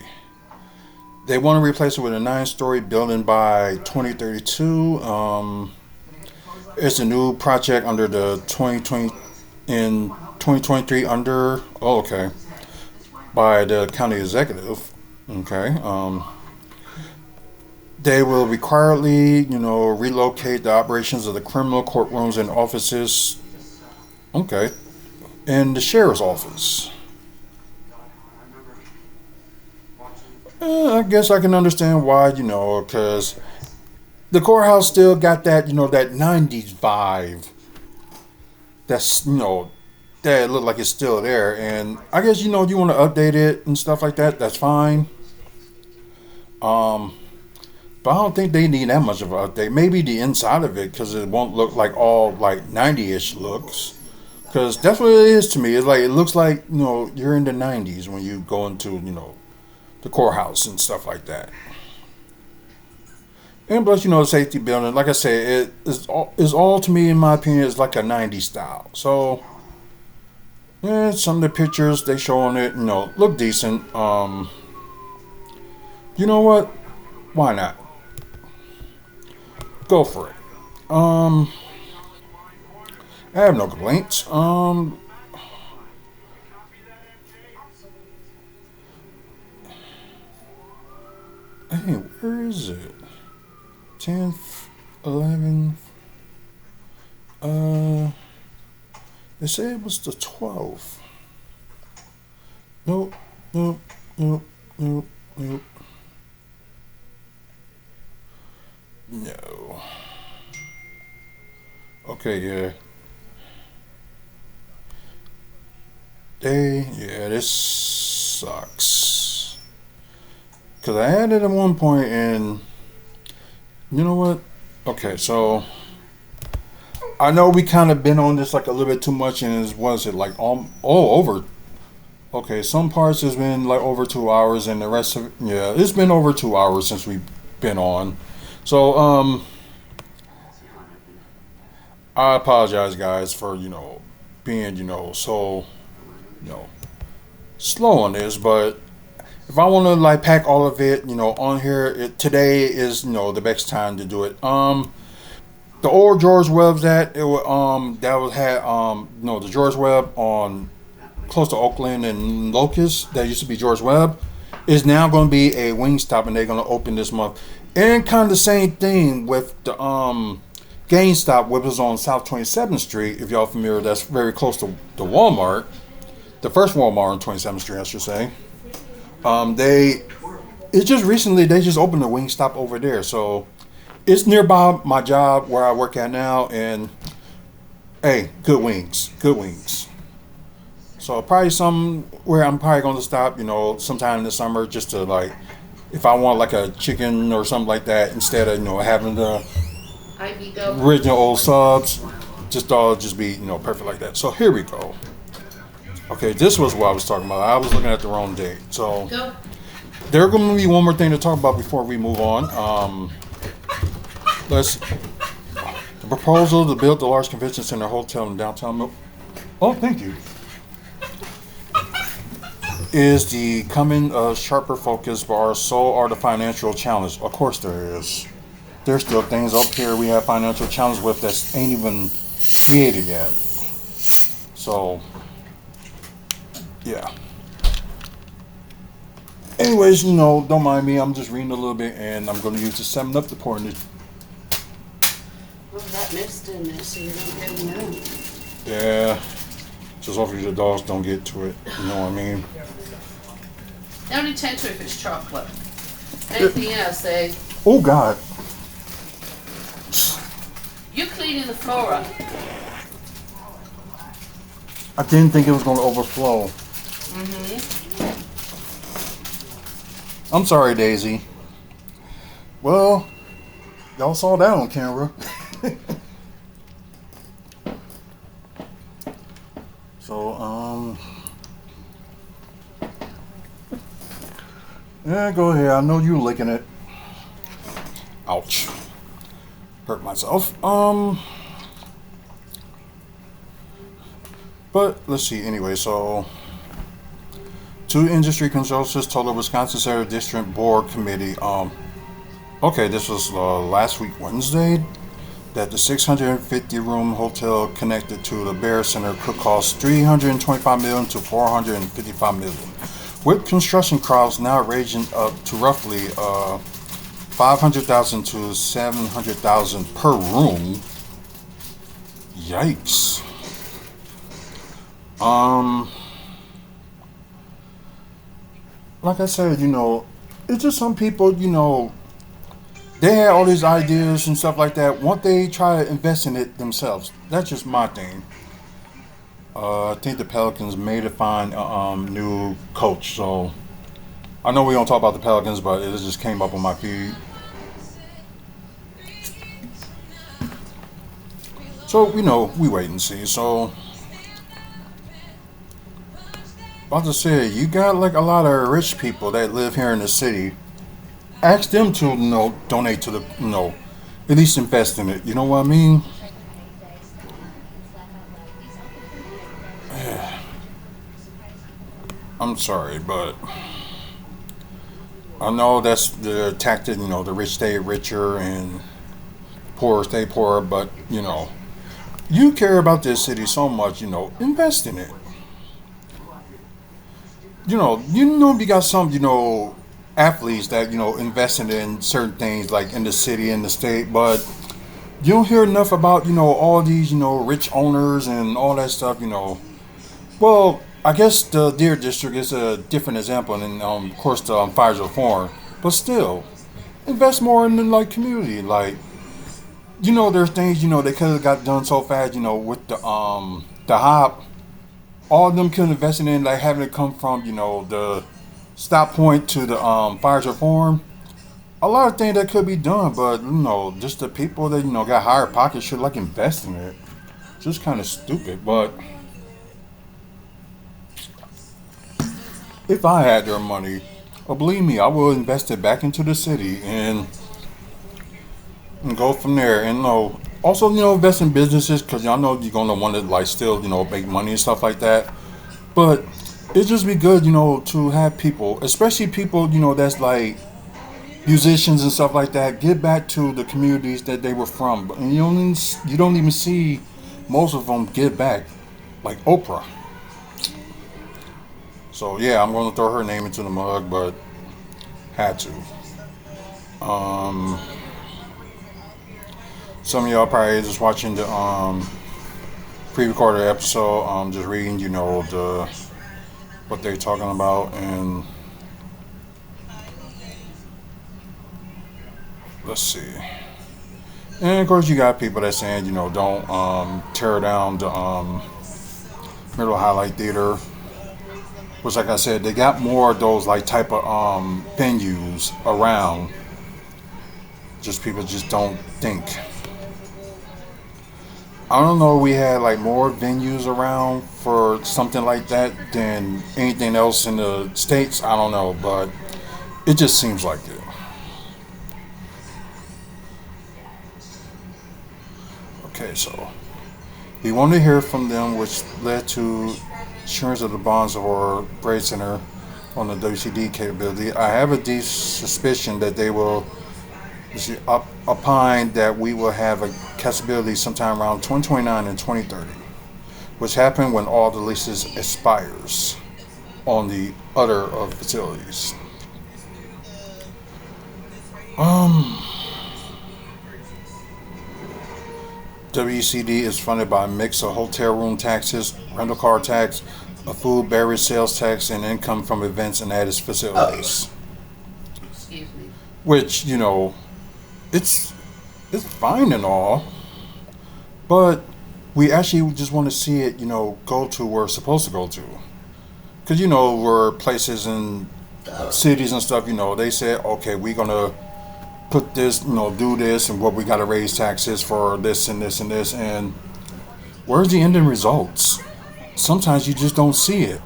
They want to replace it with a 9-story building by 2032. It's a new project under the 2020 in 2023 under. Oh, okay. By the county executive. Okay. They will requiredly, relocate the operations of the criminal courtrooms and offices. Okay. And the sheriff's office. I guess I can understand why, because the courthouse still got that, that 90s vibe. That's, that look like it's still there. And I guess, you want to update it and stuff like that. That's fine. But I don't think they need that much of an update. Maybe the inside of it, because it won't look like all like 90-ish looks. Because that's what it is to me. It's like it looks like you're in the 90s when you go into the courthouse and stuff like that. And plus, the safety building. Like I said, it is all to me, in my opinion, is like a 90s style. So yeah, some of the pictures they show on it, look decent. You know what? Why not? Go for it. I have no complaints. Hey, where is it? 10th, 11th. They say it was the 12th. Nope, nope, nope, nope, nope. No. Okay, yeah. This sucks. Because I had it at one point, and you know what? Okay, so I know we kind of been on this like a little bit too much, and was it like over? Okay, some parts has been like over 2 hours, and the rest of yeah, it's been over 2 hours since we've been on. So I apologize, guys, for being so slow on this, but if I want to like pack all of it, on here, today is the best time to do it. The old George Webb's that was had the George Webb on close to Oakland and Locust that used to be George Webb is now going to be a Wingstop, and they're going to open this month. And kind of the same thing with the GameStop, which is on South 27th Street. If y'all familiar, that's very close to Walmart. the first Walmart on 27th Street, I should say. They it's just recently they just opened a wing stop over there, so it's nearby my job where I work at now, and hey, good wings, good wings. So probably somewhere I'm probably going to stop, sometime in the summer just to like, if I want like a chicken or something like that, instead of having the original old subs, just be perfect like that. So here we go. Okay, this was what I was talking about. I was looking at the wrong date. So there's going to be one more thing to talk about before we move on. The proposal to build the large convention center hotel in downtown. Oh, thank you. Is the coming sharper focus for our soul or the financial challenge? Of course there is. There's still things up here we have financial challenge with that ain't even created yet. So, yeah. Anyways, don't mind me. I'm just reading a little bit, and I'm going to use the 7-Up to pour in it. Well, that mist in there, so you don't get known. Yeah. Just hopefully the dogs don't get to it. You know what I mean? They only tend to if it's chocolate. Anything else, they... Oh, God. You're cleaning the floor up. I didn't think it was going to overflow. I'm sorry, Daisy. Well, y'all saw that on camera. So, yeah, go ahead. I know you licking it. Ouch. Hurt myself. But let's see. Anyway, so 2 industry consultants told the Wisconsin Center District Board Committee. Okay, this was last week Wednesday, that the 650-room hotel connected to the Bear Center could cost $325 million to $455 million, with construction costs now ranging up to roughly $500,000 to $700,000 per room. Yikes. Like I said, it's just some people, they had all these ideas and stuff like that. Won't they try to invest in it themselves? That's just my thing. I think the Pelicans may find a new coach. So I know we don't talk about the Pelicans, but it just came up on my feed. So, we wait and see. So, about to say, you got like a lot of rich people that live here in the city. Ask them to, donate to the, at least invest in it. You know what I mean? I'm sorry, but I know that's the tactic, the rich stay richer and poor stay poorer, but, you care about this city so much, invest in it. You got some, athletes that, invested in certain things like in the city and the state, but you don't hear enough about, all these, rich owners and all that stuff, Well, I guess the Deer District is a different example, and of course the fires reform, but still, invest more in the community. There's things they could have got done so fast. With the hop, all of them could have invested in having it come from the stop point to the fires reform. A lot of things that could be done, but just the people that got higher pockets should invest in it. Just kind of stupid, but. If I had their money, believe me, I will invest it back into the city and go from there. And also invest in businesses, because y'all know you're gonna want to still make money and stuff like that. But it just be good to have people, especially people that's musicians and stuff like that, give back to the communities that they were from. And you don't even see most of them give back, like Oprah. So yeah, I'm going to throw her name into the mug, but had to. Some of y'all probably just watching the pre-recorded episode. Just reading, the what they're talking about. And let's see. And of course, you got people that saying, don't tear down the Middle Highlight Theater. Which, like I said, they got more of those like type of venues around. Just people just don't think. I don't know. We had like more venues around for something like that than anything else in the states. I don't know, but it just seems like it. Okay, so we wanted to hear from them, which led to assurance of the bonds or Braid Center on the WCD capability. I have a deep suspicion that they will opine that we will have a capability sometime around 2029 and 2030, which happen when all the leases expires on the other of facilities. Um, WCD is funded by a mix of hotel room taxes, rental car tax, a food beverage sales tax, and income from events and added facilities. Excuse me. Which it's it's fine and all, but we actually just want to see it, go to where it's supposed to go to. Because where places in cities and stuff, they said, okay, we're gonna put this, do this, and what we gotta raise taxes for this and this and this, and where's the ending results? Sometimes you just don't see it.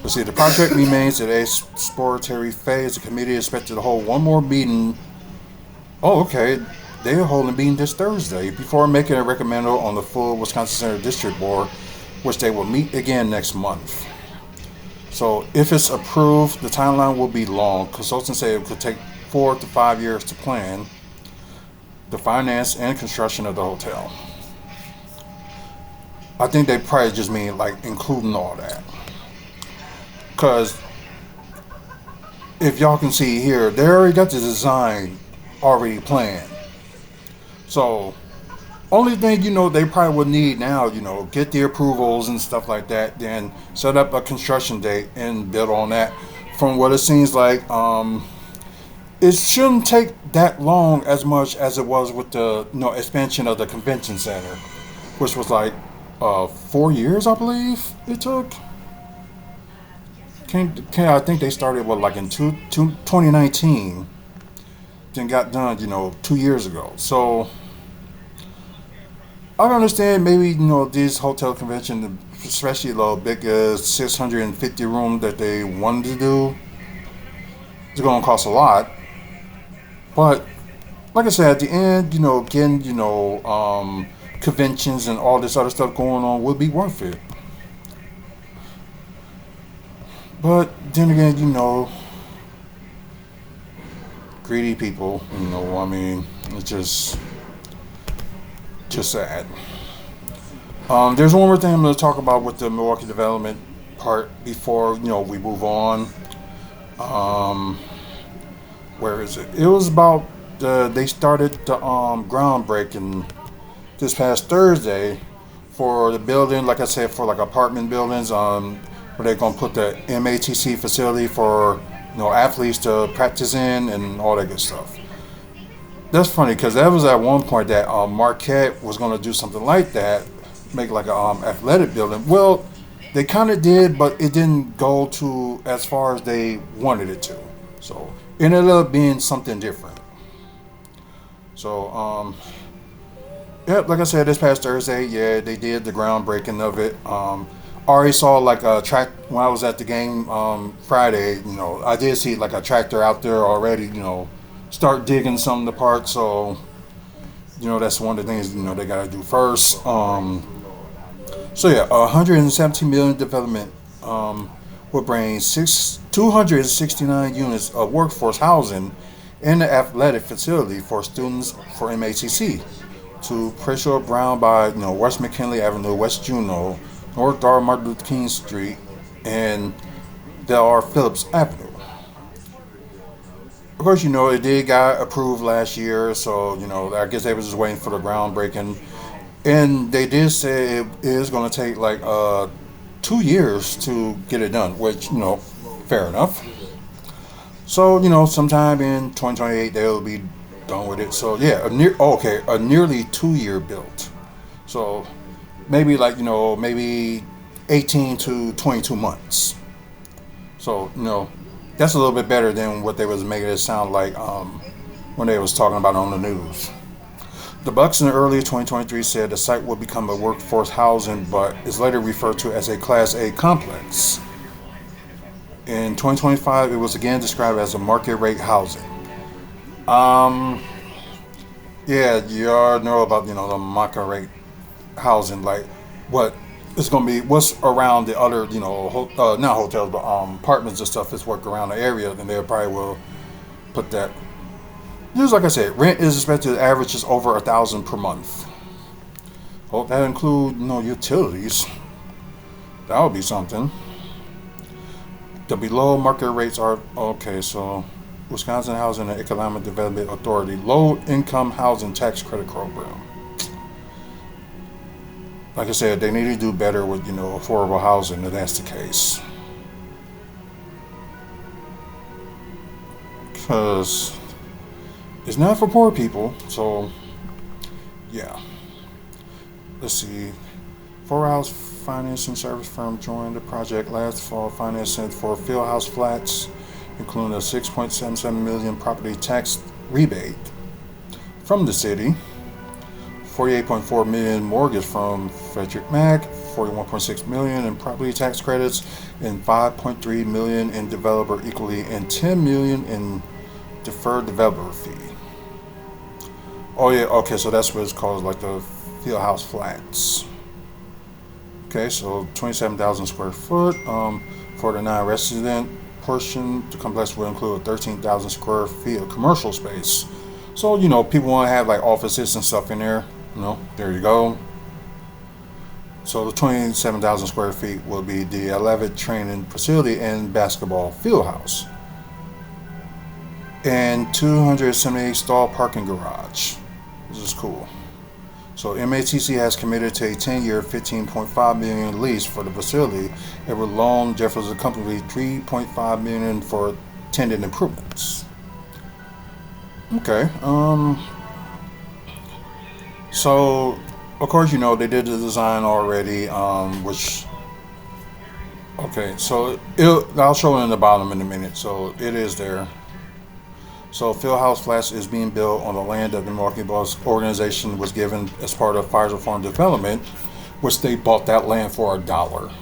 But see, the project remains at a exploratory phase. The committee is expected to hold one more meeting. Oh, okay. They're holding a meeting this Thursday before making a recommendation on the full Wisconsin Center District Board, which they will meet again next month. So if it's approved, the timeline will be long. Consultants say it could take 4 to 5 years to plan the finance and construction of the hotel. I think they probably just mean like including all that. Because if y'all can see here, they already got the design already planned. So only thing they probably would need now, get the approvals and stuff like that, then set up a construction date and build on that. From what it seems like, it shouldn't take that long as much as it was with the expansion of the convention center, which was like 4 years, I believe it took. I think they started like in 2019, then got done 2 years ago. So I understand maybe these hotel convention, especially the big 650 room that they wanted to do, it's going to cost a lot. But like I said, at the end, getting conventions and all this other stuff going on would be worth it. But then again, greedy people, I mean, it's just sad. There's one more thing I'm going to talk about with the Milwaukee Development part before, we move on. Where is it? It was about they started the groundbreaking this past Thursday for the building, like I said, for like apartment buildings, where they're gonna put the MATC facility for athletes to practice in and all that good stuff. That's funny because that was at one point that Marquette was gonna do something like that, make like a athletic building. Well, they kind of did, but it didn't go to as far as they wanted it to. So it ended up being something different. So yeah, like I said, this past Thursday, yeah, they did the groundbreaking of it. Already saw like a track when I was at the game Friday. I did see like a tractor out there already. Start digging some of the parts. So that's one of the things they gotta do first. So yeah, 117 million development will bring 269 units of workforce housing in the athletic facility for students for MATC to Pressure Brown by West McKinley Avenue, West Juneau, North Dar Martin Luther King Street, and Del R. Phillips Avenue. Of course, it did got approved last year, so I guess they was just waiting for the groundbreaking, and they did say it is going to take like 2 2 years to get it done, which, fair enough. So, sometime in 2028 they'll be done with it. So yeah, a nearly 2 year build. So maybe maybe 18 to 22 months. So, that's a little bit better than what they was making it sound like when they was talking about it on the news. The Bucks in early 2023 said the site will become a workforce housing, but is later referred to as a Class A complex. In 2025, it was again described as a market rate housing. Yeah, you all know about the market rate housing, like what it's gonna be, what's around the other not hotels but apartments and stuff is work around the area, and they probably will put that. Just like I said, rent is expected to average just over 1,000 per month. Well, that include utilities. That would be something. The below market rates are okay. So, Wisconsin Housing and Economic Development Authority low income housing tax credit program. Like I said, they need to do better with affordable housing if that's the case. Because it's not for poor people, so yeah. Let's see. Four-house financing service firm joined the project last fall, financing for Fieldhouse Flats, including a $6.77 million property tax rebate from the city, $48.4 million mortgage from Frederick Mac, $41.6 million in property tax credits, and $5.3 million in developer equity, and $10 million in deferred developer fee. Oh yeah, okay, so that's what it's called, like the Fieldhouse Flats. Okay, so 27,000 square foot. For the non-resident portion, the complex will include 13,000 square feet of commercial space. So, people want to have like offices and stuff in there. There you go. So the 27,000 square feet will be the 11th training facility and basketball field house. And 278 stall parking garage. This is cool. So MATC has committed to a 10-year, $15.5 million lease for the facility and will loan Jefferson Company $3.5 million for tenant improvements. Okay. So of course they did the design already, which. Okay, so I'll show it in the bottom in a minute. So it is there. So Fieldhouse Flats is being built on the land that the Milwaukee Bus organization was given as part of Fire Farm Development, which they bought that land for $1.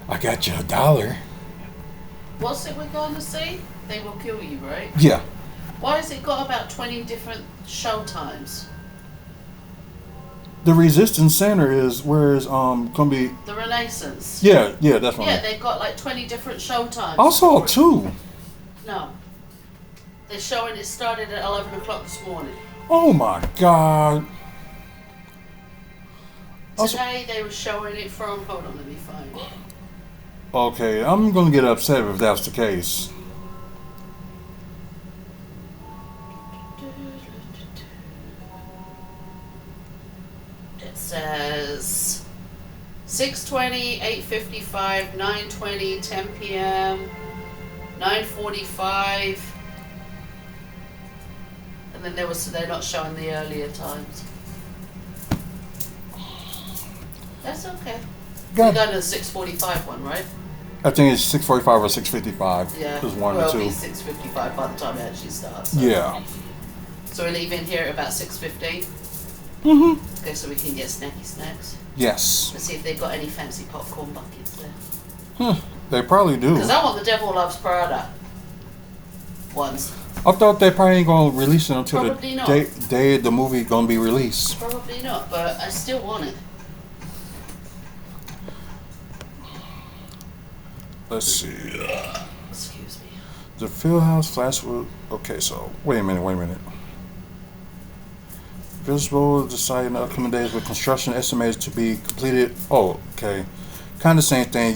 I got you $1. What's it we're going to see? They Will Kill You, right? Yeah. Why has it got about 20 different show times? The Resistance Center is where is gonna be the Renaissance. Yeah, that's one. Yeah, they've got like 20 different show times. I saw 2. No. They're showing it started at 11 o'clock this morning. Oh my God. Today they were showing it from, hold on, let me find it. Okay, I'm going to get upset if that's the case. It says 6:20, 8:55, 9:20, 10 p.m., 9:45, and then they're not showing the earlier times. That's okay. We're going to the 6:45 one, right? I think it's 6:45 or 6:55. Yeah. There's one or it'll two. be 6:55 by the time it actually starts. So. Yeah. So we leave in here at about 6:15. Mm-hmm. Okay, so we can get snacky snacks. Yes. Let's see if they've got any fancy popcorn buckets there. They probably do. Because I want the Devil Loves Prada ones. I thought they probably ain't gonna release it until Probably the day the movie gonna be released. Probably not, but I still want it. Let's see. Excuse me. The Fieldhouse Flats will. Okay, so wait a minute. Visible the site in the upcoming days with construction estimated to be completed. Oh, okay. Kind of same thing,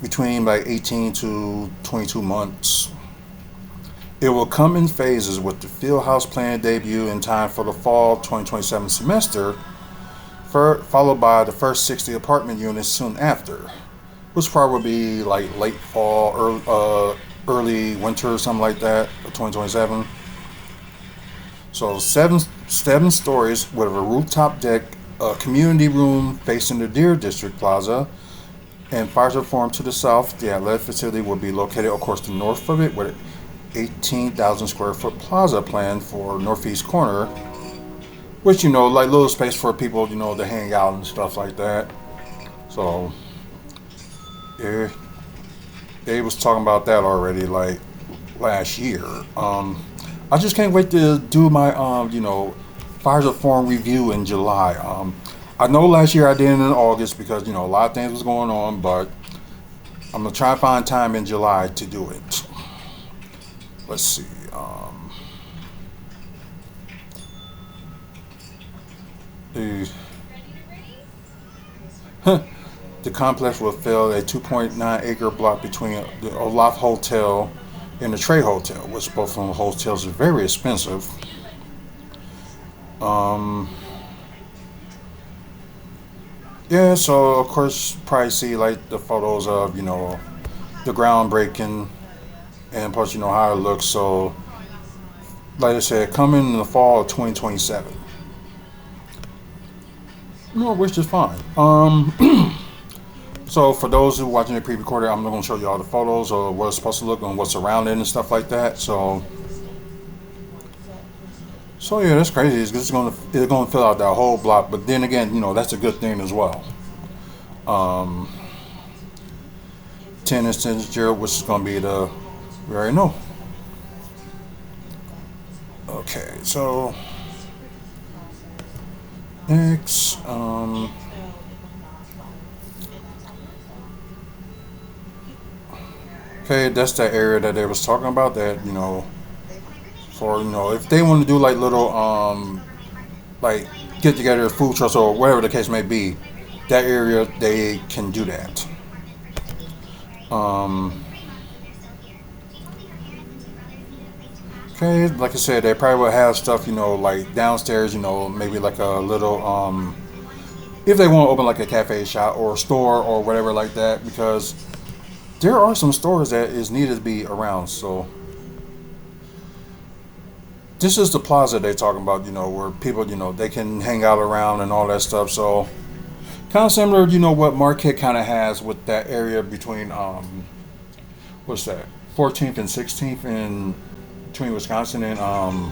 between like 18 to 22 months. It will come in phases with the Fieldhouse plan debut in time for the fall 2027 semester. followed by the first 60 apartment units soon after, which probably would be like late fall, early winter or something like that, 2027. So seven stories with a rooftop deck, a community room facing the Deer District Plaza, and fire reform to the south. The athletic facility will be located, of course, to the north of it, with an 18,000 square foot plaza plan for northeast corner, which like little space for people to hang out and stuff like that. So yeah, they was talking about that already, like last year. I just can't wait to do my fire reform review in July. I know last year I did it in August because a lot of things was going on, but I'm gonna try to find time in July to do it. Let's see. The, the complex will fill a 2.9 acre block between the Olaf Hotel and the Trey Hotel, which both of them hotels are very expensive. Yeah, so of course, probably see like the photos of the groundbreaking, and plus how it looks. So, like I said, coming in the fall of 2027. Which is fine. So for those who are watching the pre-recorded, I'm not going to show you all the photos or what it's supposed to look and what's around it and stuff like that. So yeah, that's crazy. It's going to fill out that whole block. But then again, that's a good thing as well. 10 and 0, which is going to be we already know. Okay, so next, okay, that's that area that they was talking about. That for if they want to do like little like get together food trucks or whatever the case may be, that area they can do that. Okay, like I said, they probably will have stuff like downstairs, maybe like a little if they want to open like a cafe shop or a store or whatever like that, because there are some stores that is needed to be around. So this is the plaza they're talking about, where people, they can hang out around and all that stuff. So kind of similar, what Marquette kind of has with that area between what's that, 14th and 16th in between Wisconsin and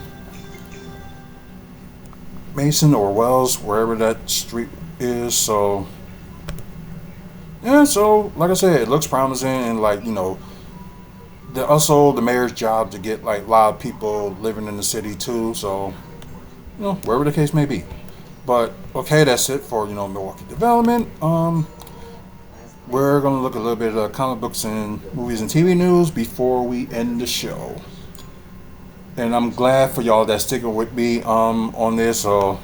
Mason or Wells, wherever that street is. So yeah, so like I said, it looks promising, and like also the mayor's job to get like a lot of people living in the city too. So wherever the case may be. But okay, that's it for Milwaukee Development. We're gonna look a little bit at comic books and movies and TV news before we end the show. And I'm glad for y'all that's sticking with me on this. So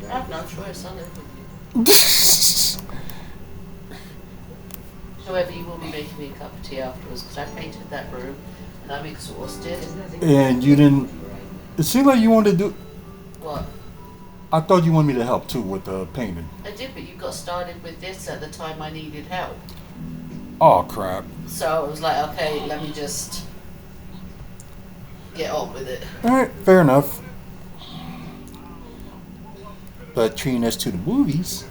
I have no choice. I live with you. However, you will be making me a cup of tea afterwards because I painted that room and I'm exhausted. And you didn't. It seemed like you wanted to do. What? I thought you wanted me to help too with the painting. I did, but you got started with this at the time I needed help. Oh crap! So I was like, okay, let me just get on with it. All right, fair enough. But treating us to the movies.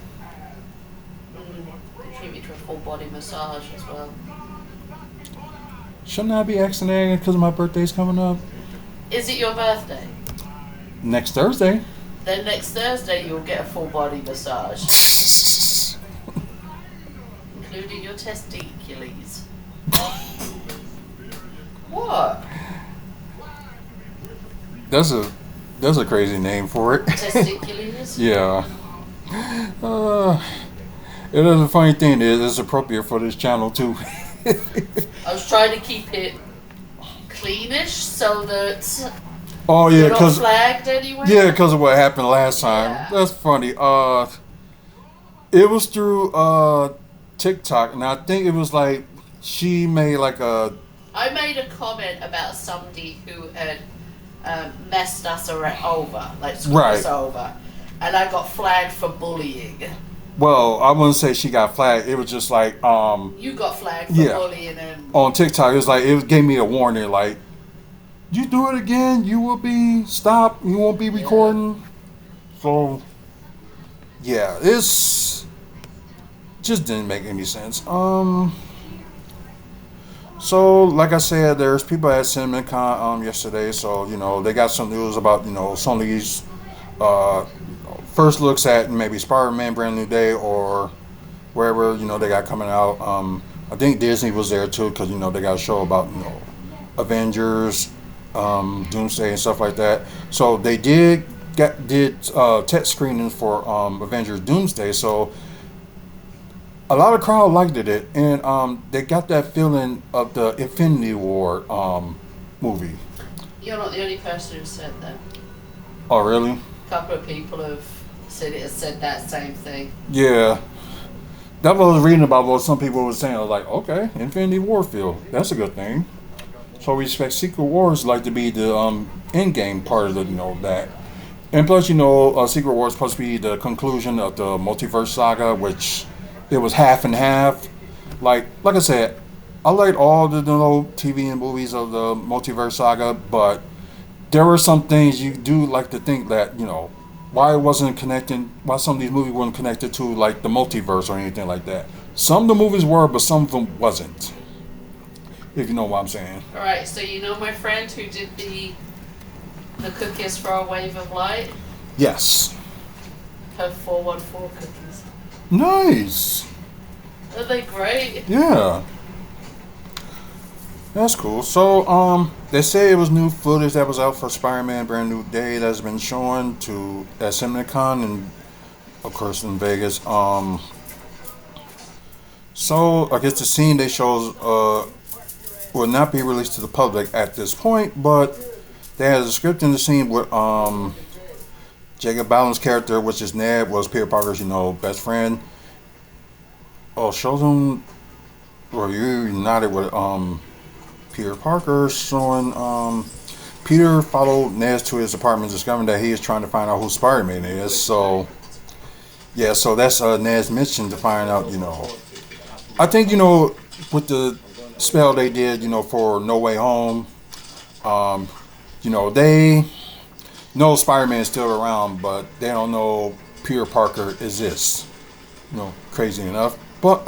Treat me to a full body massage as well. Shouldn't I be asking that because my birthday's coming up? Is it your birthday? Next Thursday. Then next Thursday you'll get a full body massage. Including your testicles. What? That's a crazy name for it. Testicles? Yeah. It is a funny thing. It's appropriate for this channel too. I was trying to keep it cleanish so that oh yeah, because flagged anyway. Yeah, because of what happened last time. Yeah. That's funny. It was through TikTok, and I think it was like she made like a. I made a comment about somebody who had messed us over, like screwed us over, and I got flagged for bullying. Well, I wouldn't say she got flagged. It was just like, You got flagged for yeah, bullying and on TikTok. It was like it gave me a warning, like, you do it again, you will be stopped. You won't be yeah. recording. So yeah, it's just didn't make any sense. So like I said, there's people at CinemaCon yesterday. So they got some news about Sony's uh first looks at maybe Spider-Man Brand New Day or wherever they got coming out. I think Disney was there too because they got a show about Avengers, Doomsday and stuff like that. So they did test screenings for Avengers Doomsday. So a lot of crowd liked it, and they got that feeling of the Infinity War movie. You're not the only person who said that. Oh, really? A couple of people have said that same thing. Yeah. That was I was reading about what some people were saying. I was like, okay, Infinity War feel. That's a good thing. So we expect Secret Wars like to be the end game part of the that. And plus, Secret Wars supposed to be the conclusion of the multiverse saga, which it was half and half. Like I said, I liked all the TV and movies of the multiverse saga, but there were some things you do like to think that why it wasn't connecting, why some of these movies weren't connected to like the multiverse or anything like that. Some of the movies were, but some of them wasn't. If you know what I'm saying. All right, so my friend who did the cookies for a wave of light. Yes. Her 414 cookies. Nice. Are they great? Yeah. That's cool. So, they say it was new footage that was out for Spider-Man Brand New Day that's been shown at CinemaCon and, of course, in Vegas. So I guess the scene they show will not be released to the public at this point, but they had a script in the scene with Jacob Baum's character, which is Ned, was Peter Parker's best friend. Oh, shows him or you united with Peter Parker, showing Peter followed Ned to his apartment, discovering that he is trying to find out who Spider-Man is. So yeah, so that's Ned's mission to find out. I think with the spell they did, for No Way Home, they know Spider-Man is still around, but they don't know Peter Parker exists. Crazy enough. But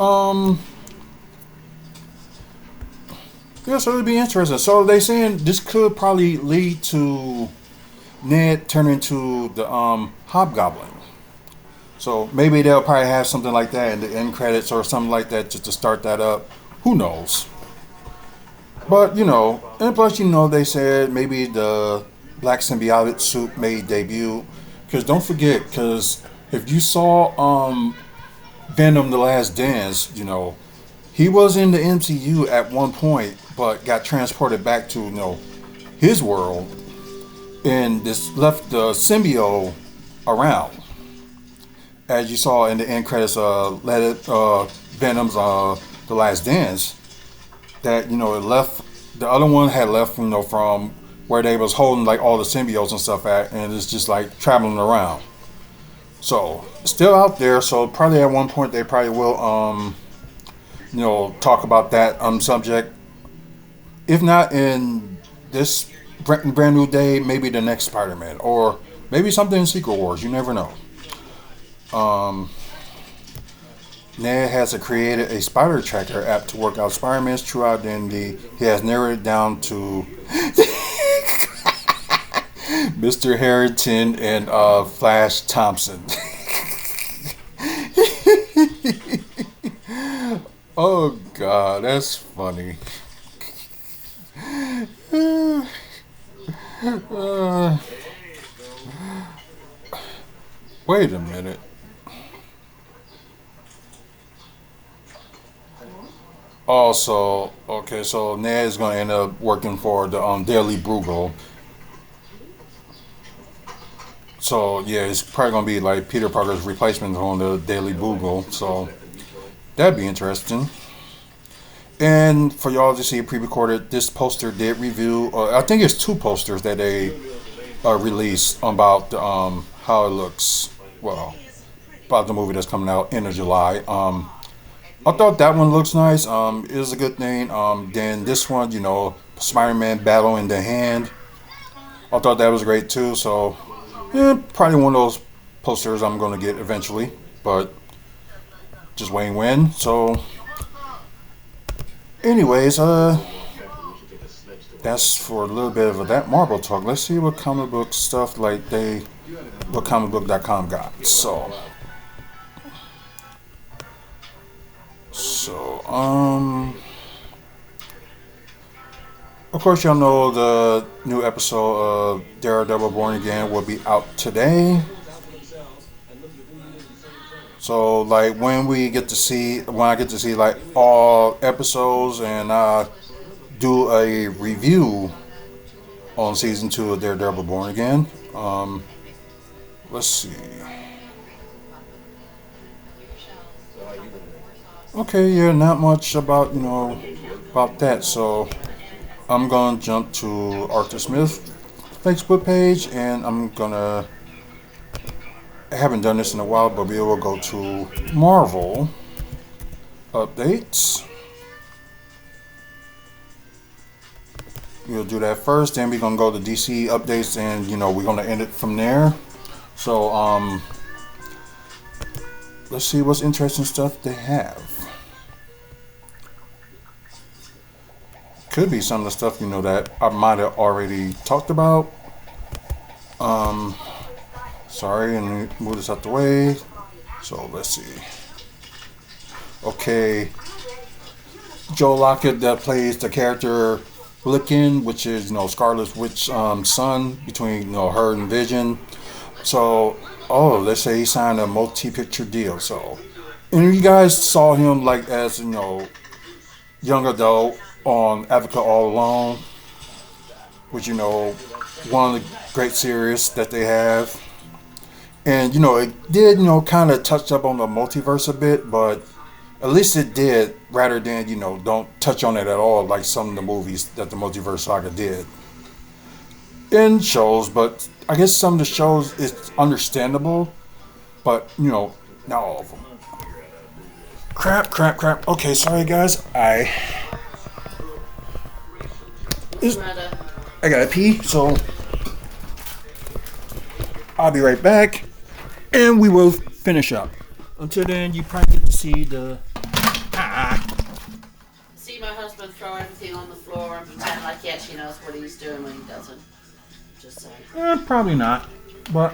yeah, so it'll be interesting. So they saying this could probably lead to Ned turning into the Hobgoblin. So maybe they'll probably have something like that in the end credits or something like that just to start that up. Who knows? But and plus they said maybe the black symbiotic suit may debut. Because don't forget, because if you saw Venom: The Last Dance, he was in the MCU at one point, but got transported back to his world, and this left the symbiote around, as you saw in the end credits. Venom's The Last Dance. That it left. The other one had left, from where they was holding like all the symbiotes and stuff at, and it's just like traveling around. So still out there. So probably at one point they probably will talk about that subject. If not in this brand new day, maybe the next Spider-Man, or maybe something in Secret Wars. You never know. Ned has created a spider tracker app to work out Spider-Man's true identity. He has narrowed it down to Mr. Harrington and Flash Thompson. Oh God, that's funny. Wait a minute. Also, okay, so Ned is going to end up working for the Daily Bugle. So yeah, it's probably going to be like Peter Parker's replacement on the Daily Bugle. So that'd be interesting. And for y'all to see pre-recorded, this poster did review. I think it's two posters that they released about how it looks. well, about the movie that's coming out end of July. I thought that one looks nice. It is a good thing. Then this one, Spider-Man Battle in the Hand. I thought that was great too. So, yeah, probably one of those posters I'm gonna get eventually, but just waiting when. So, anyways, that's for a little bit of that Marvel talk. Let's see what comic book stuff what comicbook.com got. So, of course, y'all know the new episode of Daredevil Born Again will be out today. So, like, when I get to see like all episodes and do a review on season 2 of Daredevil Born Again. Let's see. Okay, yeah, not much about about that. So I'm gonna jump to Arthur Smith's Facebook page, and I haven't done this in a while, but we will go to Marvel updates. We'll do that first, then we're gonna go to DC updates, and we're gonna end it from there. So let's see what's interesting stuff they have. Could be some of the stuff that I might have already talked about. Sorry, and move this out the way. So let's see. Okay, Joe Lockett that plays the character Blicken, which is Scarlet Witch's son, between her and Vision. So, let's say he signed a multi-picture deal. So, and you guys saw him like as young adult on Africa All Alone, which one of the great series that they have. And it did kind of touch up on the multiverse a bit, but at least it did, rather than don't touch on it at all like some of the movies that the multiverse saga did in shows. But I guess some of the shows it's understandable, but not all of them. Crap. Okay, sorry guys, I gotta pee, so I'll be right back, and we will finish up. Until then, you probably get to see see my husband throw everything on the floor and pretend like he actually knows what he's doing when he doesn't. Just saying. Probably not. But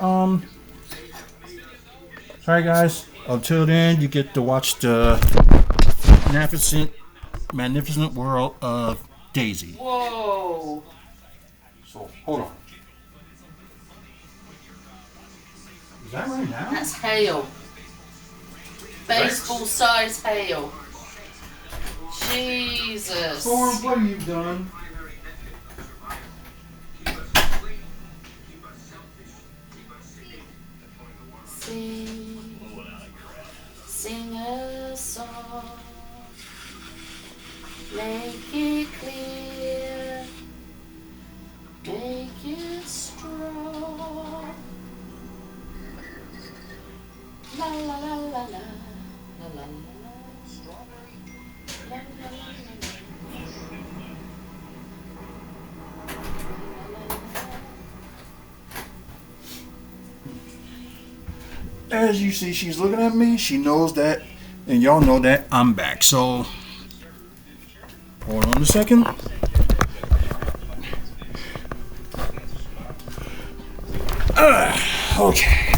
sorry guys. Until then, you get to watch the magnificent world of Daisy. Whoa. So hold on. Is that right now? That's hail. Baseball size hail. Jesus. Thorn, what have you done? Sing a song. Make it clear. Make it strong. La la la la la. La la la la. La la la la. As you see, she's looking at me. She knows that, and y'all know that I'm back. So, hold on a second. Okay.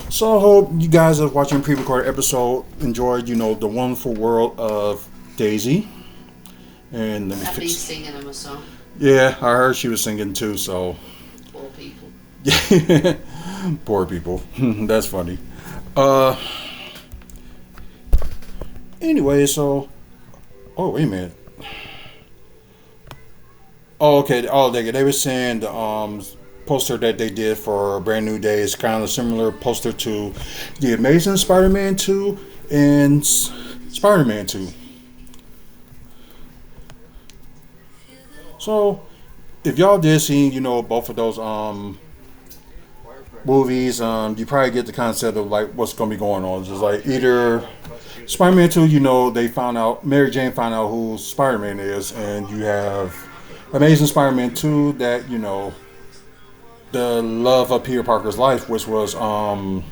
So I hope you guys are watching pre-recorded episode enjoyed, the wonderful world of Daisy. And let me fix. Singing him a song. Yeah, I heard she was singing too. So. Poor people. Poor people. That's funny. Anyway, so. Oh, wait a minute. Oh, okay. Oh, they were saying the poster that they did for Brand New Day is kind of a similar poster to The Amazing Spider-Man 2 and Spider-Man 2. So, if y'all did see, both of those movies, you probably get the concept of like what's going to be going on. Just like either Spider-Man 2, they found out, Mary Jane found out who Spider-Man is, and you have Amazing Spider-Man 2 that, the love of Peter Parker's life, which was Gwen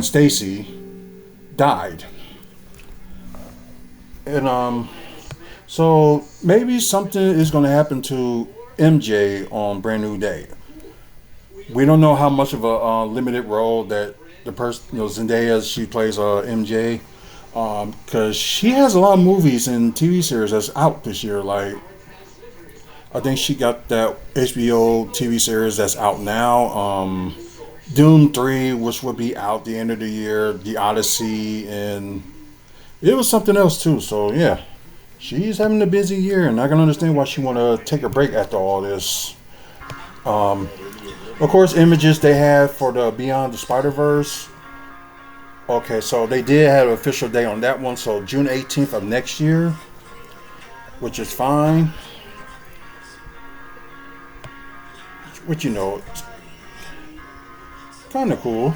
Stacy, died. And so maybe something is going to happen to MJ on Brand New Day. We don't know how much of a limited role that the person, Zendaya, she plays MJ, because she has a lot of movies and TV series that's out this year. Like, I think she got that HBO TV series that's out now. Doom 3, which will be out the end of the year. The Odyssey, and it was something else too. So yeah, she's having a busy year, and I can understand why she want to take a break after all this. Of course, images they have for the Beyond the Spider-Verse. Okay, so they did have an official day on that one, so June 18th of next year, which is fine. Which, it's kind of cool.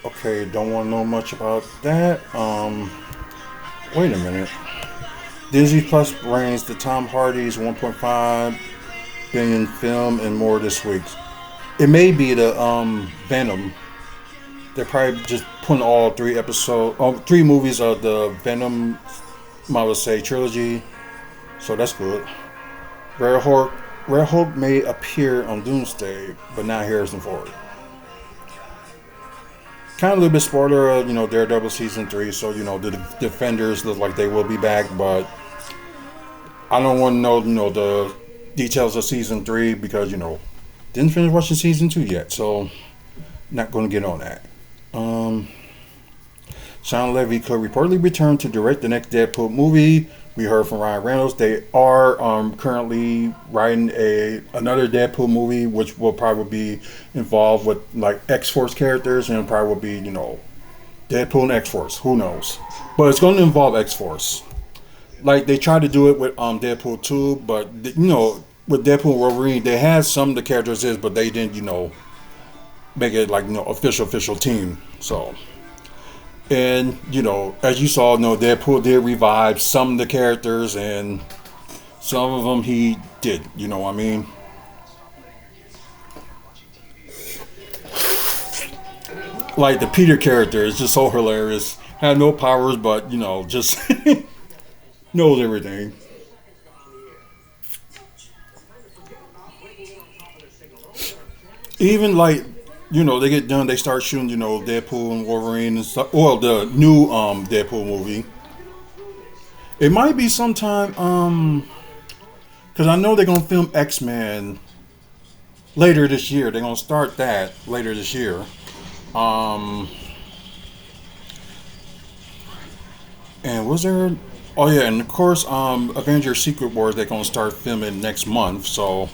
Okay, don't want to know much about that. Wait a minute. Disney Plus brings the Tom Hardy's 1.5 billion film and more this week. It may be the Venom. They're probably just putting all three movies of the Venom, I would say, trilogy. So that's good. Red Hulk may appear on Doomsday, but not Harrison Ford. Kind of a little bit spoiler of, Daredevil season 3. So, the Defenders look like they will be back, but I don't want to know, the details of season 3 because, didn't finish watching season 2 yet. So, not going to get on that. Sean Levy could reportedly return to direct the next Deadpool movie. We heard from Ryan Reynolds. They are currently writing another Deadpool movie, which will probably be involved with like X-Force characters, and probably will be, Deadpool and X-Force. Who knows? But it's going to involve X-Force. Like they tried to do it with Deadpool 2, but with Deadpool and Wolverine, they had some of the characters, but they didn't, make it like official team. So. And, as you saw, Deadpool did revive some of the characters, and some of them he did, you know what I mean? Like, the Peter character is just so hilarious. Had no powers, but, just knows everything. Even, like, they get done, they start shooting, Deadpool and Wolverine and stuff. Well, the new Deadpool movie. It might be sometime, because I know they're going to film X-Men later this year. They're going to start that later this year. And was there... Oh, yeah, and of course, Avengers Secret Wars, they're going to start filming next month. So,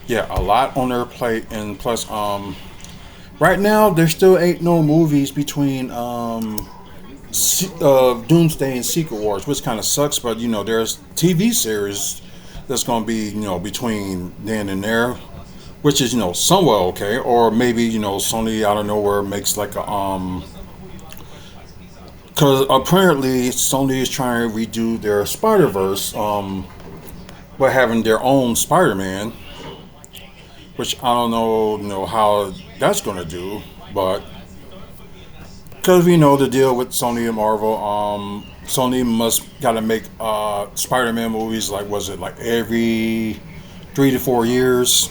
yeah, a lot on their plate. And plus, right now, there still ain't no movies between Doomsday and Secret Wars, which kind of sucks. But there's TV series that's going to be between then and there, which is somewhat okay. Or maybe Sony out of nowhere makes like a because apparently Sony is trying to redo their Spider-Verse by having their own Spider-Man. Which I don't know, how that's going to do, but because we know the deal with Sony and Marvel, Sony must got to make Spider-Man movies like, was it like every 3 to 4 years,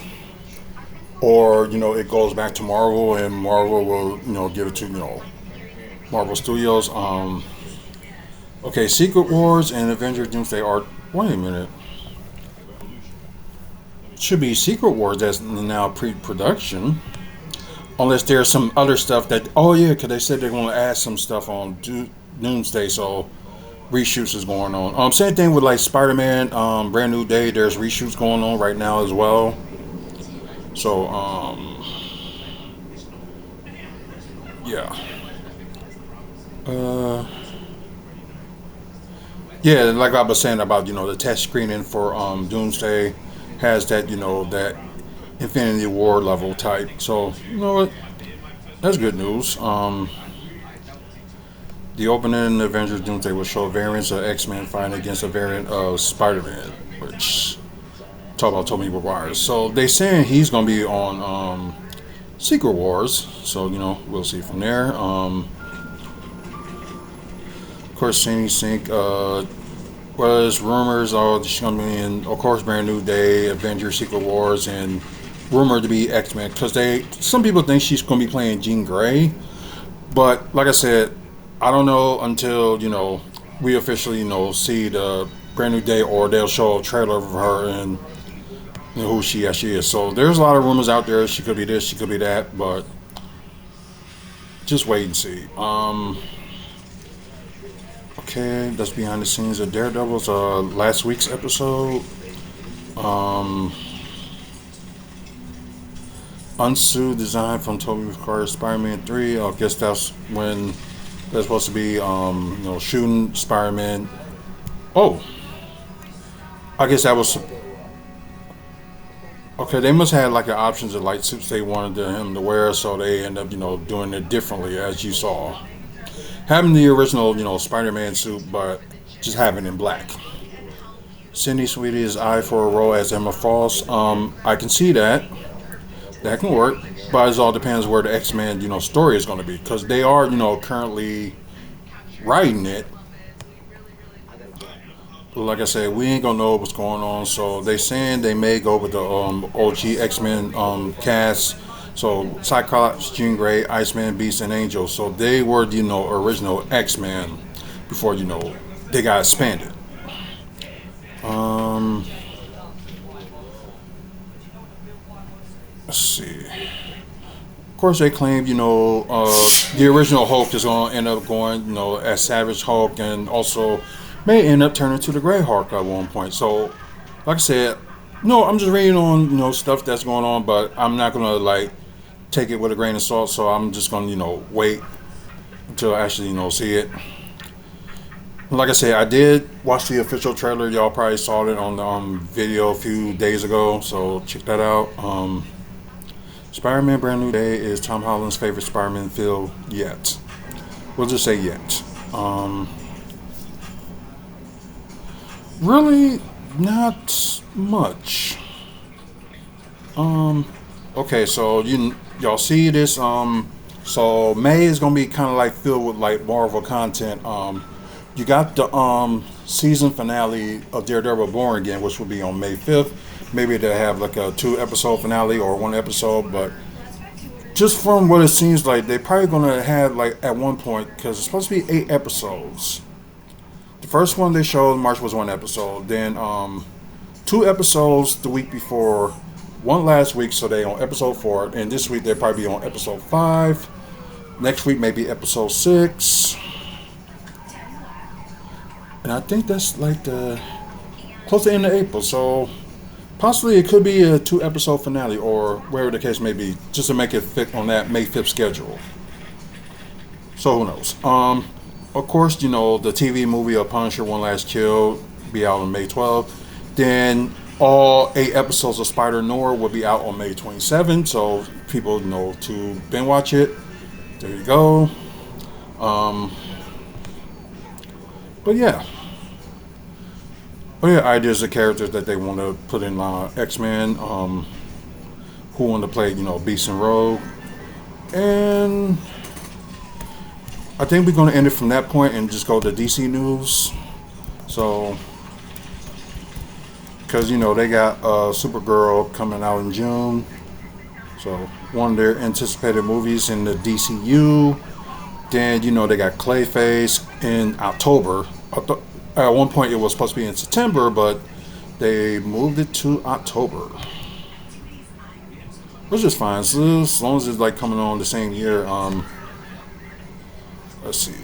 or it goes back to Marvel and Marvel will give it to Marvel Studios. Okay, Secret Wars and Avengers Doomsday are. Wait a minute. Should be Secret Wars that's now pre-production, unless there's some other stuff that because they said they're going to add some stuff on Doomsday, so reshoots is going on. Same thing with like Spider-Man, Brand New Day. There's reshoots going on right now as well. So yeah. Yeah, like I was saying about the test screening for Doomsday has that that Infinity War level type. So you know what, that's good news. The opening Avengers Doomsday will show variants of X-Men fighting against a variant of Spider-Man, which talk about Tobey Maguire. So they saying he's gonna be on Secret Wars. So we'll see from there. Of course, Sandy Sink was rumors of she's gonna be in, of course, Brand New Day, Avengers, Secret Wars, and rumored to be X-Men because some people think she's gonna be playing Jean Grey, but like I said, I don't know until we officially see the Brand New Day or they'll show a trailer of her and who she actually is. So there's a lot of rumors out there. She could be this, she could be that, but just wait and see. Okay, that's behind the scenes of Daredevil's last week's episode. Um, Unsued design from Tobey Maguire's Spider-Man 3. I guess that's when they're supposed to be shooting Spider-Man. Oh, I guess that was okay. They must have like an options of light suits they wanted him to wear, so they end up doing it differently as you saw. Having the original Spider-Man suit, but just having it in black. Cindy Sweetie is eye for a role as Emma Frost. I can see that. That can work, but it all depends where the X-Men story is going to be, because they are currently writing it. But like I said, we ain't gonna know what's going on. So they saying they may go with the OG X-Men cast. So Cyclops, Jean Grey, Iceman, Beast, and Angel. So they were the original X-Men before they got expanded. Let's see. Of course, they claim the original Hulk is gonna end up going as Savage Hulk, and also may end up turning to the Grey Hulk at one point. So, like I said, no, I'm just reading on stuff that's going on, but I'm not gonna like take it with a grain of salt. So I'm just gonna wait until I actually see it. Like I said, I did watch the official trailer. Y'all probably saw it on the video a few days ago, so check that out. Spider-Man Brand New Day is Tom Holland's favorite Spider-Man film yet. We'll just say yet. Really, not much. Okay, so y'all see this. So May is gonna be kind of like filled with like Marvel content. You got the season finale of Daredevil Born Again, which will be on May 5th. Maybe they'll have like a 2 episode finale or 1 episode, but just from what it seems like, they're probably gonna have like at one point, because it's supposed to be 8 episodes. The first one they showed in March was 1 episode. Then 2 episodes the week before, one last week, so they on episode 4, and this week they'll probably be on episode 5. Next week maybe episode 6. And I think that's like the close to the end of April. So possibly it could be a 2 episode finale or wherever the case may be, just to make it fit on that May 5th schedule. So who knows? Of course, the TV movie of Punisher One Last Kill be out on May 12th. Then all 8 episodes of Spider Noir will be out on May 27th. So people to binge watch it. There you go. But yeah. Oh yeah, ideas of characters that they want to put in X-Men. Who want to play, Beast and Rogue. And I think we're going to end it from that point and just go to DC news. So, because, they got Supergirl coming out in June. So, one of their anticipated movies in the DCU. Then, they got Clayface in October. At one point it was supposed to be in September, but they moved it to October. Which is fine. So as long as it's like coming on the same year. Let's see.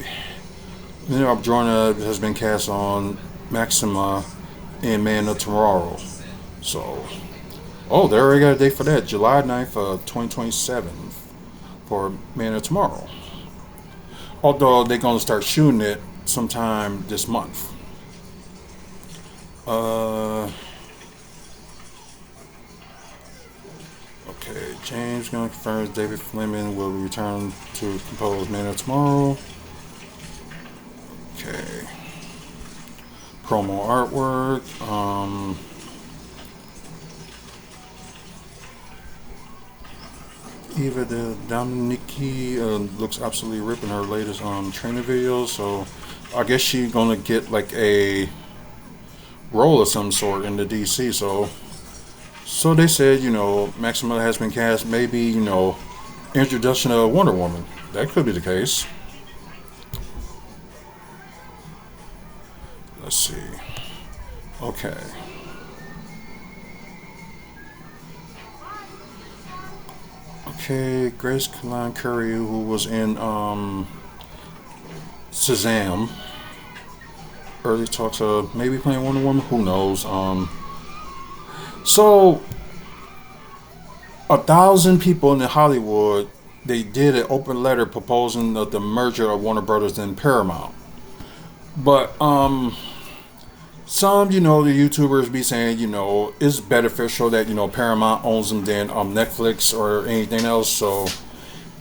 Jorna has been cast on Maxima in Man of Tomorrow. So, they already got a date for that. July 9th of 2027 for Man of Tomorrow. Although they're going to start shooting it sometime this month. Uh, okay, James Gunn confirms David Fleming will return to compose Man of Tomorrow. Okay. Promo artwork. Eva the Dominiki looks absolutely ripping her latest training videos. So I guess she's gonna get like a role of some sort in the DC. So they said, Maxima has been cast. Maybe introduction of Wonder Woman. That could be the case. Let's see. Okay. Okay, Grace Kalon Curry, who was in Shazam. Early talks of maybe playing Wonder Woman. Who knows? So 1,000 people in Hollywood, they did an open letter proposing the merger of Warner Brothers and Paramount. But some, the YouTubers be saying, it's beneficial that, Paramount owns them than Netflix or anything else. So,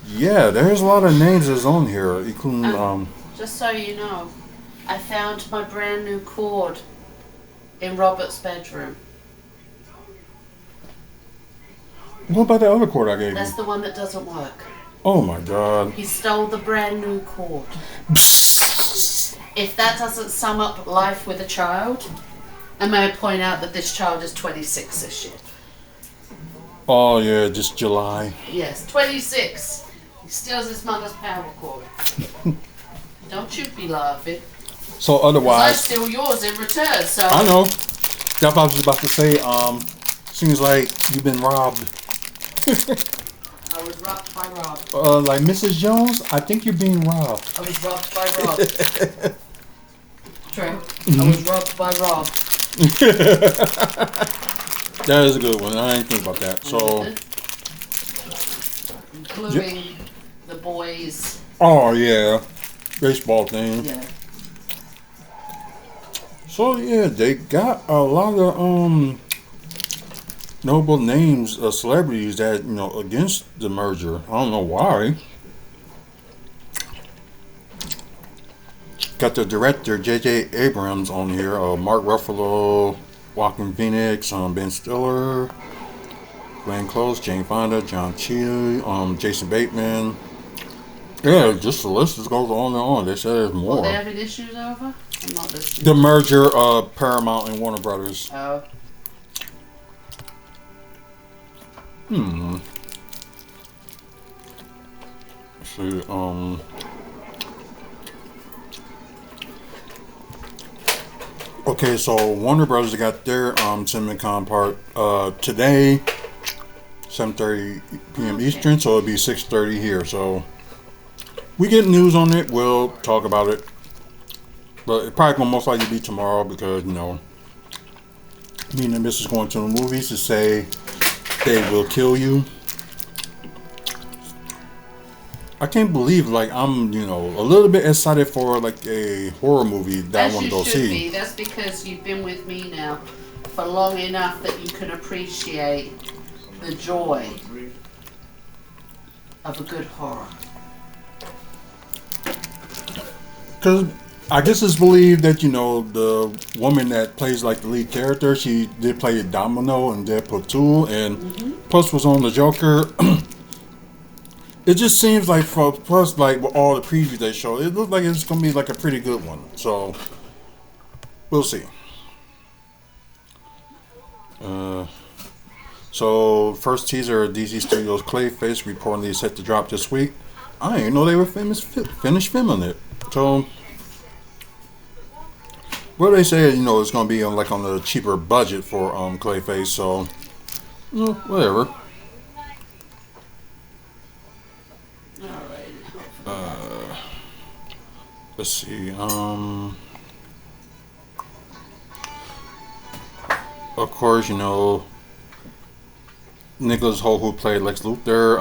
yeah, there's a lot of names that's on here, including... Just so you know, I found my brand new cord in Robert's bedroom. What about the other cord I gave you? That's the one that doesn't work. Oh, my God. He stole the brand new cord. If that doesn't sum up life with a child, I may point out that this child is 26 this year. Oh, yeah, just July. Yes, 26. He steals his mother's power cord. Don't you be laughing. So otherwise... I steal yours in return, so... I know. That's what I was just about to say. Seems like you've been robbed. I was robbed by Rob. Like Mrs. Jones, I think you're being robbed. I was robbed by Rob. True. I was robbed by Rob. That is a good one. I didn't think about that. So, including the boys. Oh yeah, baseball thing. Yeah. So yeah, they got a lot of notable names of celebrities that against the merger. I don't know why. Got the director J.J. Abrams on here. Mark Ruffalo, Joaquin Phoenix, Ben Stiller, Glenn Close, Jane Fonda, John Cheadle, Jason Bateman. Yeah, just the list just goes on and on. They said there's more. Well, they having issues over? I'm not listening. The merger of Paramount and Warner Brothers. Oh. Let's see, okay, so Warner Brothers got their CinemaCon part today, 7:30 p.m. Eastern, so it'll be 6:30 here. So we get news on it, we'll talk about it. But it probably gonna most likely be tomorrow because me and the missus going to the movies to say they will kill you. I can't believe I'm a little bit excited for a horror movie that I want to go see. Be. That's because you've been with me now for long enough that you can appreciate the joy of a good horror. Because I guess it's believed that the woman that plays the lead character, she did play Domino in Deadpool 2, and plus was on the Joker. It just seems plus with all the previews they showed, it looks like it's gonna be a pretty good one. So we'll see. So first teaser of DC Studios' Clayface reportedly is set to drop this week. I didn't know they were finished filming it. So well, they say it's gonna be on the cheaper budget for Clayface. So whatever. Let's see. Of course, Nicholas Hoult, who played Lex Luthor,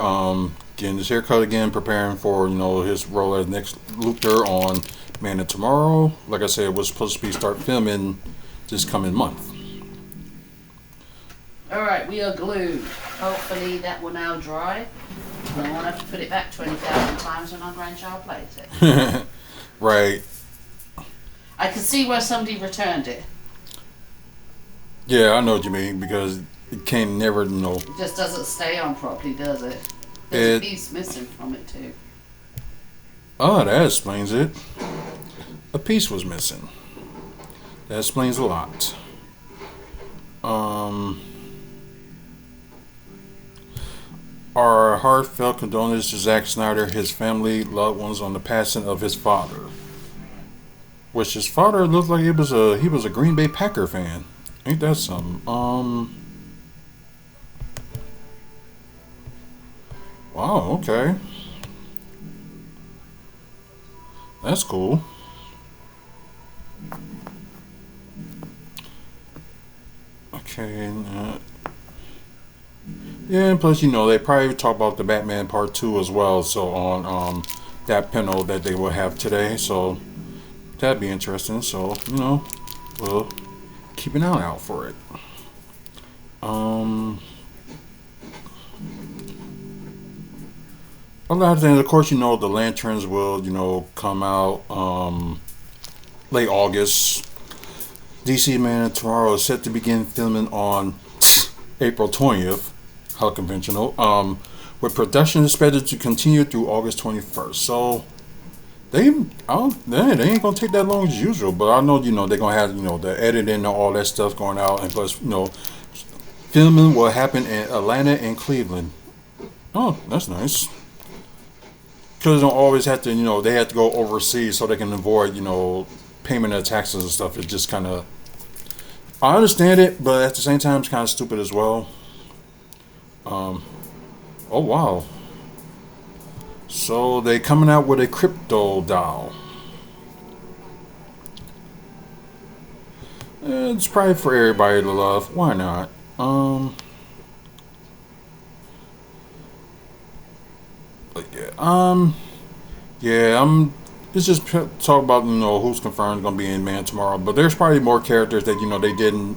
getting his haircut again, preparing for his role as next Luthor on Man of Tomorrow. Like I said, it was supposed to start filming this coming month. Alright, we are glued. Hopefully that will now dry. And I won't have to put it back 20,000 times when my grandchild plays it. Right. I can see where somebody returned it. Yeah, I know what you mean, because it can't never, It just doesn't stay on properly, does it? There's a piece missing from it too. Oh, that explains it. A piece was missing. That explains a lot. Our heartfelt condolences to Zack Snyder, his family, loved ones on the passing of his father. Which his father looked like he was a Green Bay Packer fan. Ain't that something? Wow, okay. That's cool. Okay. Yeah, and plus, they probably talk about the Batman Part 2 as well, so on that panel that they will have today, so that'd be interesting, so, we'll keep an eye out for it. A lot of things, of course, the Lanterns will, come out late August. DC Man and Tomorrow is set to begin filming on April 20th. How conventional. With production expected to continue through August 21st. So they ain't gonna take that long as usual. But I know they're gonna have the editing and all that stuff going out, and plus filming will happen in Atlanta and Cleveland. Oh, that's nice. Because they don't always have to they have to go overseas so they can avoid payment of taxes and stuff. It just kind of, I understand it, but at the same time it's kind of stupid as well. Oh wow. So they coming out with a crypto doll. It's probably for everybody to love. Why not? But yeah. Let's just talk about who's confirmed going to be in Man tomorrow. But there's probably more characters that they didn't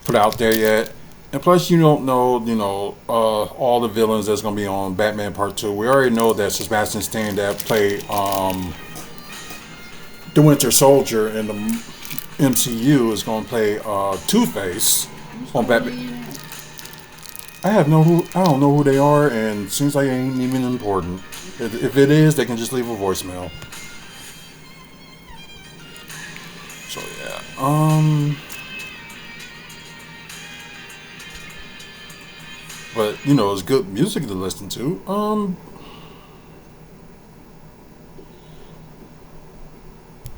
put out there yet. And plus, you don't know, all the villains that's going to be on Batman Part 2. We already know that Sebastian Stan that played the Winter Soldier in the MCU is going to play Two-Face on Batman. I don't know who they are, and it seems like it ain't even important. If it is, they can just leave a voicemail. So yeah, but it's good music to listen to.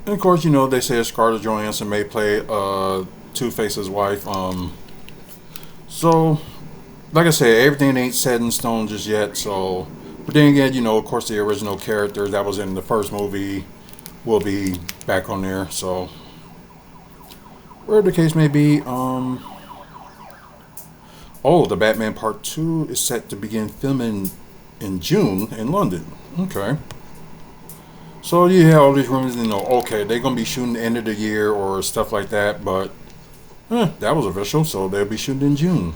And of course, they say Scarlett Johansson may play Two-Face's wife. So, like I said, everything ain't set in stone just yet. So, but then again, of course, the original characters that was in the first movie will be back on there. So, wherever the case may be, the Batman Part 2 is set to begin filming in June in London. Okay. So you have all these rumors, okay, they're going to be shooting the end of the year or stuff like that, but that was official, so they'll be shooting in June.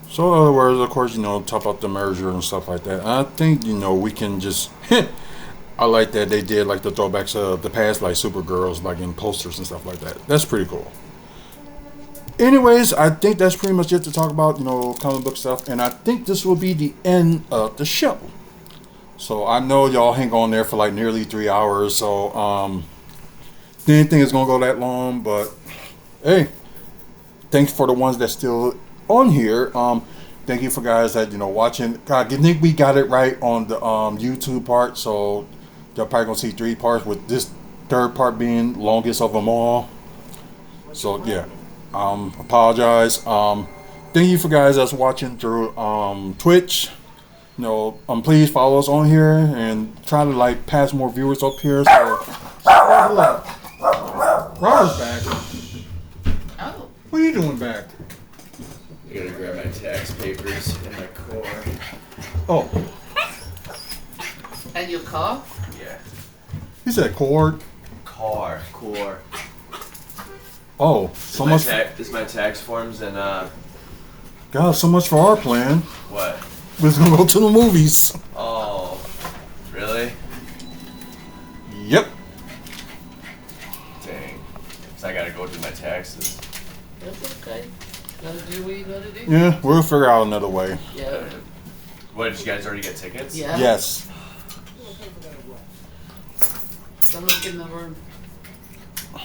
So in other words, of course, talk about the merger and stuff like that. I think, we can just... I like that they did like the throwbacks of the past, like Supergirls, like in posters and stuff like that. That's pretty cool. Anyways, I think that's pretty much it to talk about, comic book stuff. And I think this will be the end of the show. So I know y'all hang on there for like nearly 3 hours. So didn't think it's going to go that long. But hey, thanks for the ones that's still on here. Thank you for guys that, watching. God, I think we got it right on the YouTube part. So y'all probably going to see 3 parts with this third part being longest of them all. So yeah. Apologize. Thank you for guys that's watching through Twitch. Please follow us on here and try to pass more viewers up here. So Robert's back. Oh. What are you doing back? I gotta grab my tax papers in my car. Oh. And your car? Yeah. He said cord. Core. Oh, so much. This is my tax forms and God, so much for our plan. what? We're gonna go to the movies. Oh, really? Yep. Dang. So I gotta go do my taxes. That's okay. Gotta do what you gotta do. Yeah, we'll figure out another way. Yeah. What, did you guys already get tickets? Yeah. Yes. So look in the room.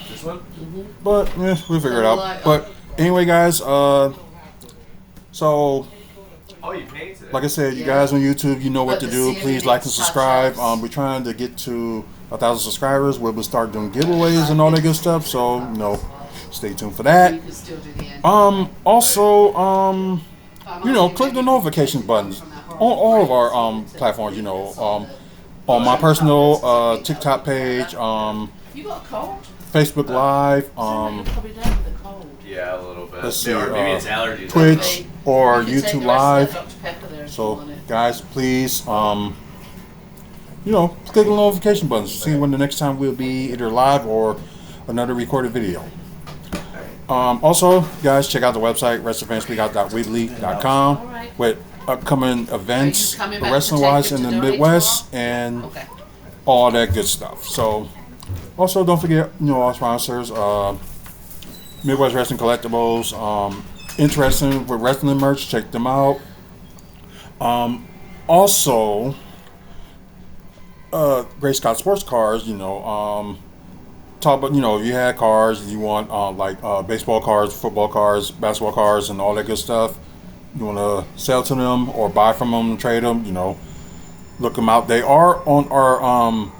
This one? Mm-hmm. But yeah, we'll figure it out. Like, But anyway, guys, so Oh, you paid today. like I said, you Yeah. guys on YouTube, you know what But to the do. ceiling Please like and needs subscribe. touch-ups. We're trying to get to 1,000 subscribers where we'll start doing giveaways and all that good stuff. So, stay tuned for that. You can still do the end. Also, click the notification buttons on all of our platforms. On my personal TikTok page, You got a cold? Facebook Live, Somebody probably down with a cold. Yeah, a little bit. Let's see, Or maybe it's allergies. Twitch or You can take YouTube the rest of Live. that Dr. Pepper there if you So, want it. guys, please, click the notification buttons to see when the next time we'll be either live or another recorded video. Also, guys, check out the website, wrestlingfanspeakout.weebly.com Alright. with upcoming events, coming back to wrestling-wise take in it the to donate Midwest and Okay. all that good stuff. So, also don't forget, our sponsors, Midwest Wrestling Collectibles. Interested with wrestling merch, check them out. Also, Great Scott Sports Cars. Talk about if you had cars, you want baseball cars, football cars, basketball cars, and all that good stuff. You want to sell to them or buy from them, trade them. Look them out. They are on our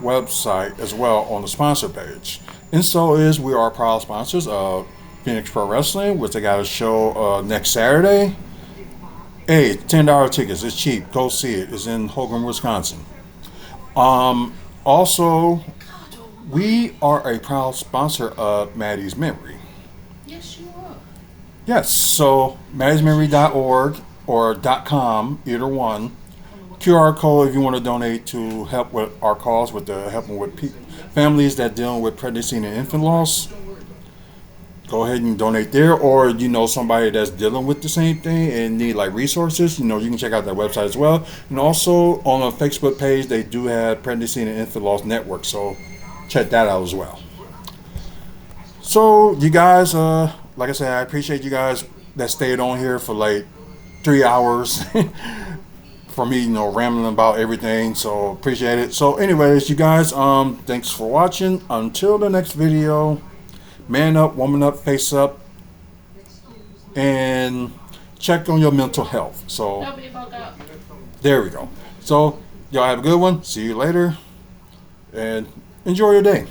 website as well on the sponsor page. And so we are proud sponsors of Phoenix Pro Wrestling, which they got a show next Saturday. Hey, $10 tickets. It's cheap. Go see it. It's in Hogan, Wisconsin. Also, we are a proud sponsor of Maddie's Memory. Yes, you are. Yes, so maddiesmemory.org or .com, either one. QR code if you want to donate to help with our cause with helping with families that dealing with pregnancy and infant loss. Go ahead and donate there, or somebody that's dealing with the same thing and need resources. You can check out that website as well. And also on a Facebook page, they do have Pregnancy and Infant Loss Network, so check that out as well. So you guys, like I said, I appreciate you guys that stayed on here for 3 hours for me, rambling about everything. So appreciate it. So anyways, you guys, thanks for watching. Until the next video, man up, woman up, face up, and check on your mental health. So Don't be bugged out. there we go. So y'all have a good one. See you later, and enjoy your day.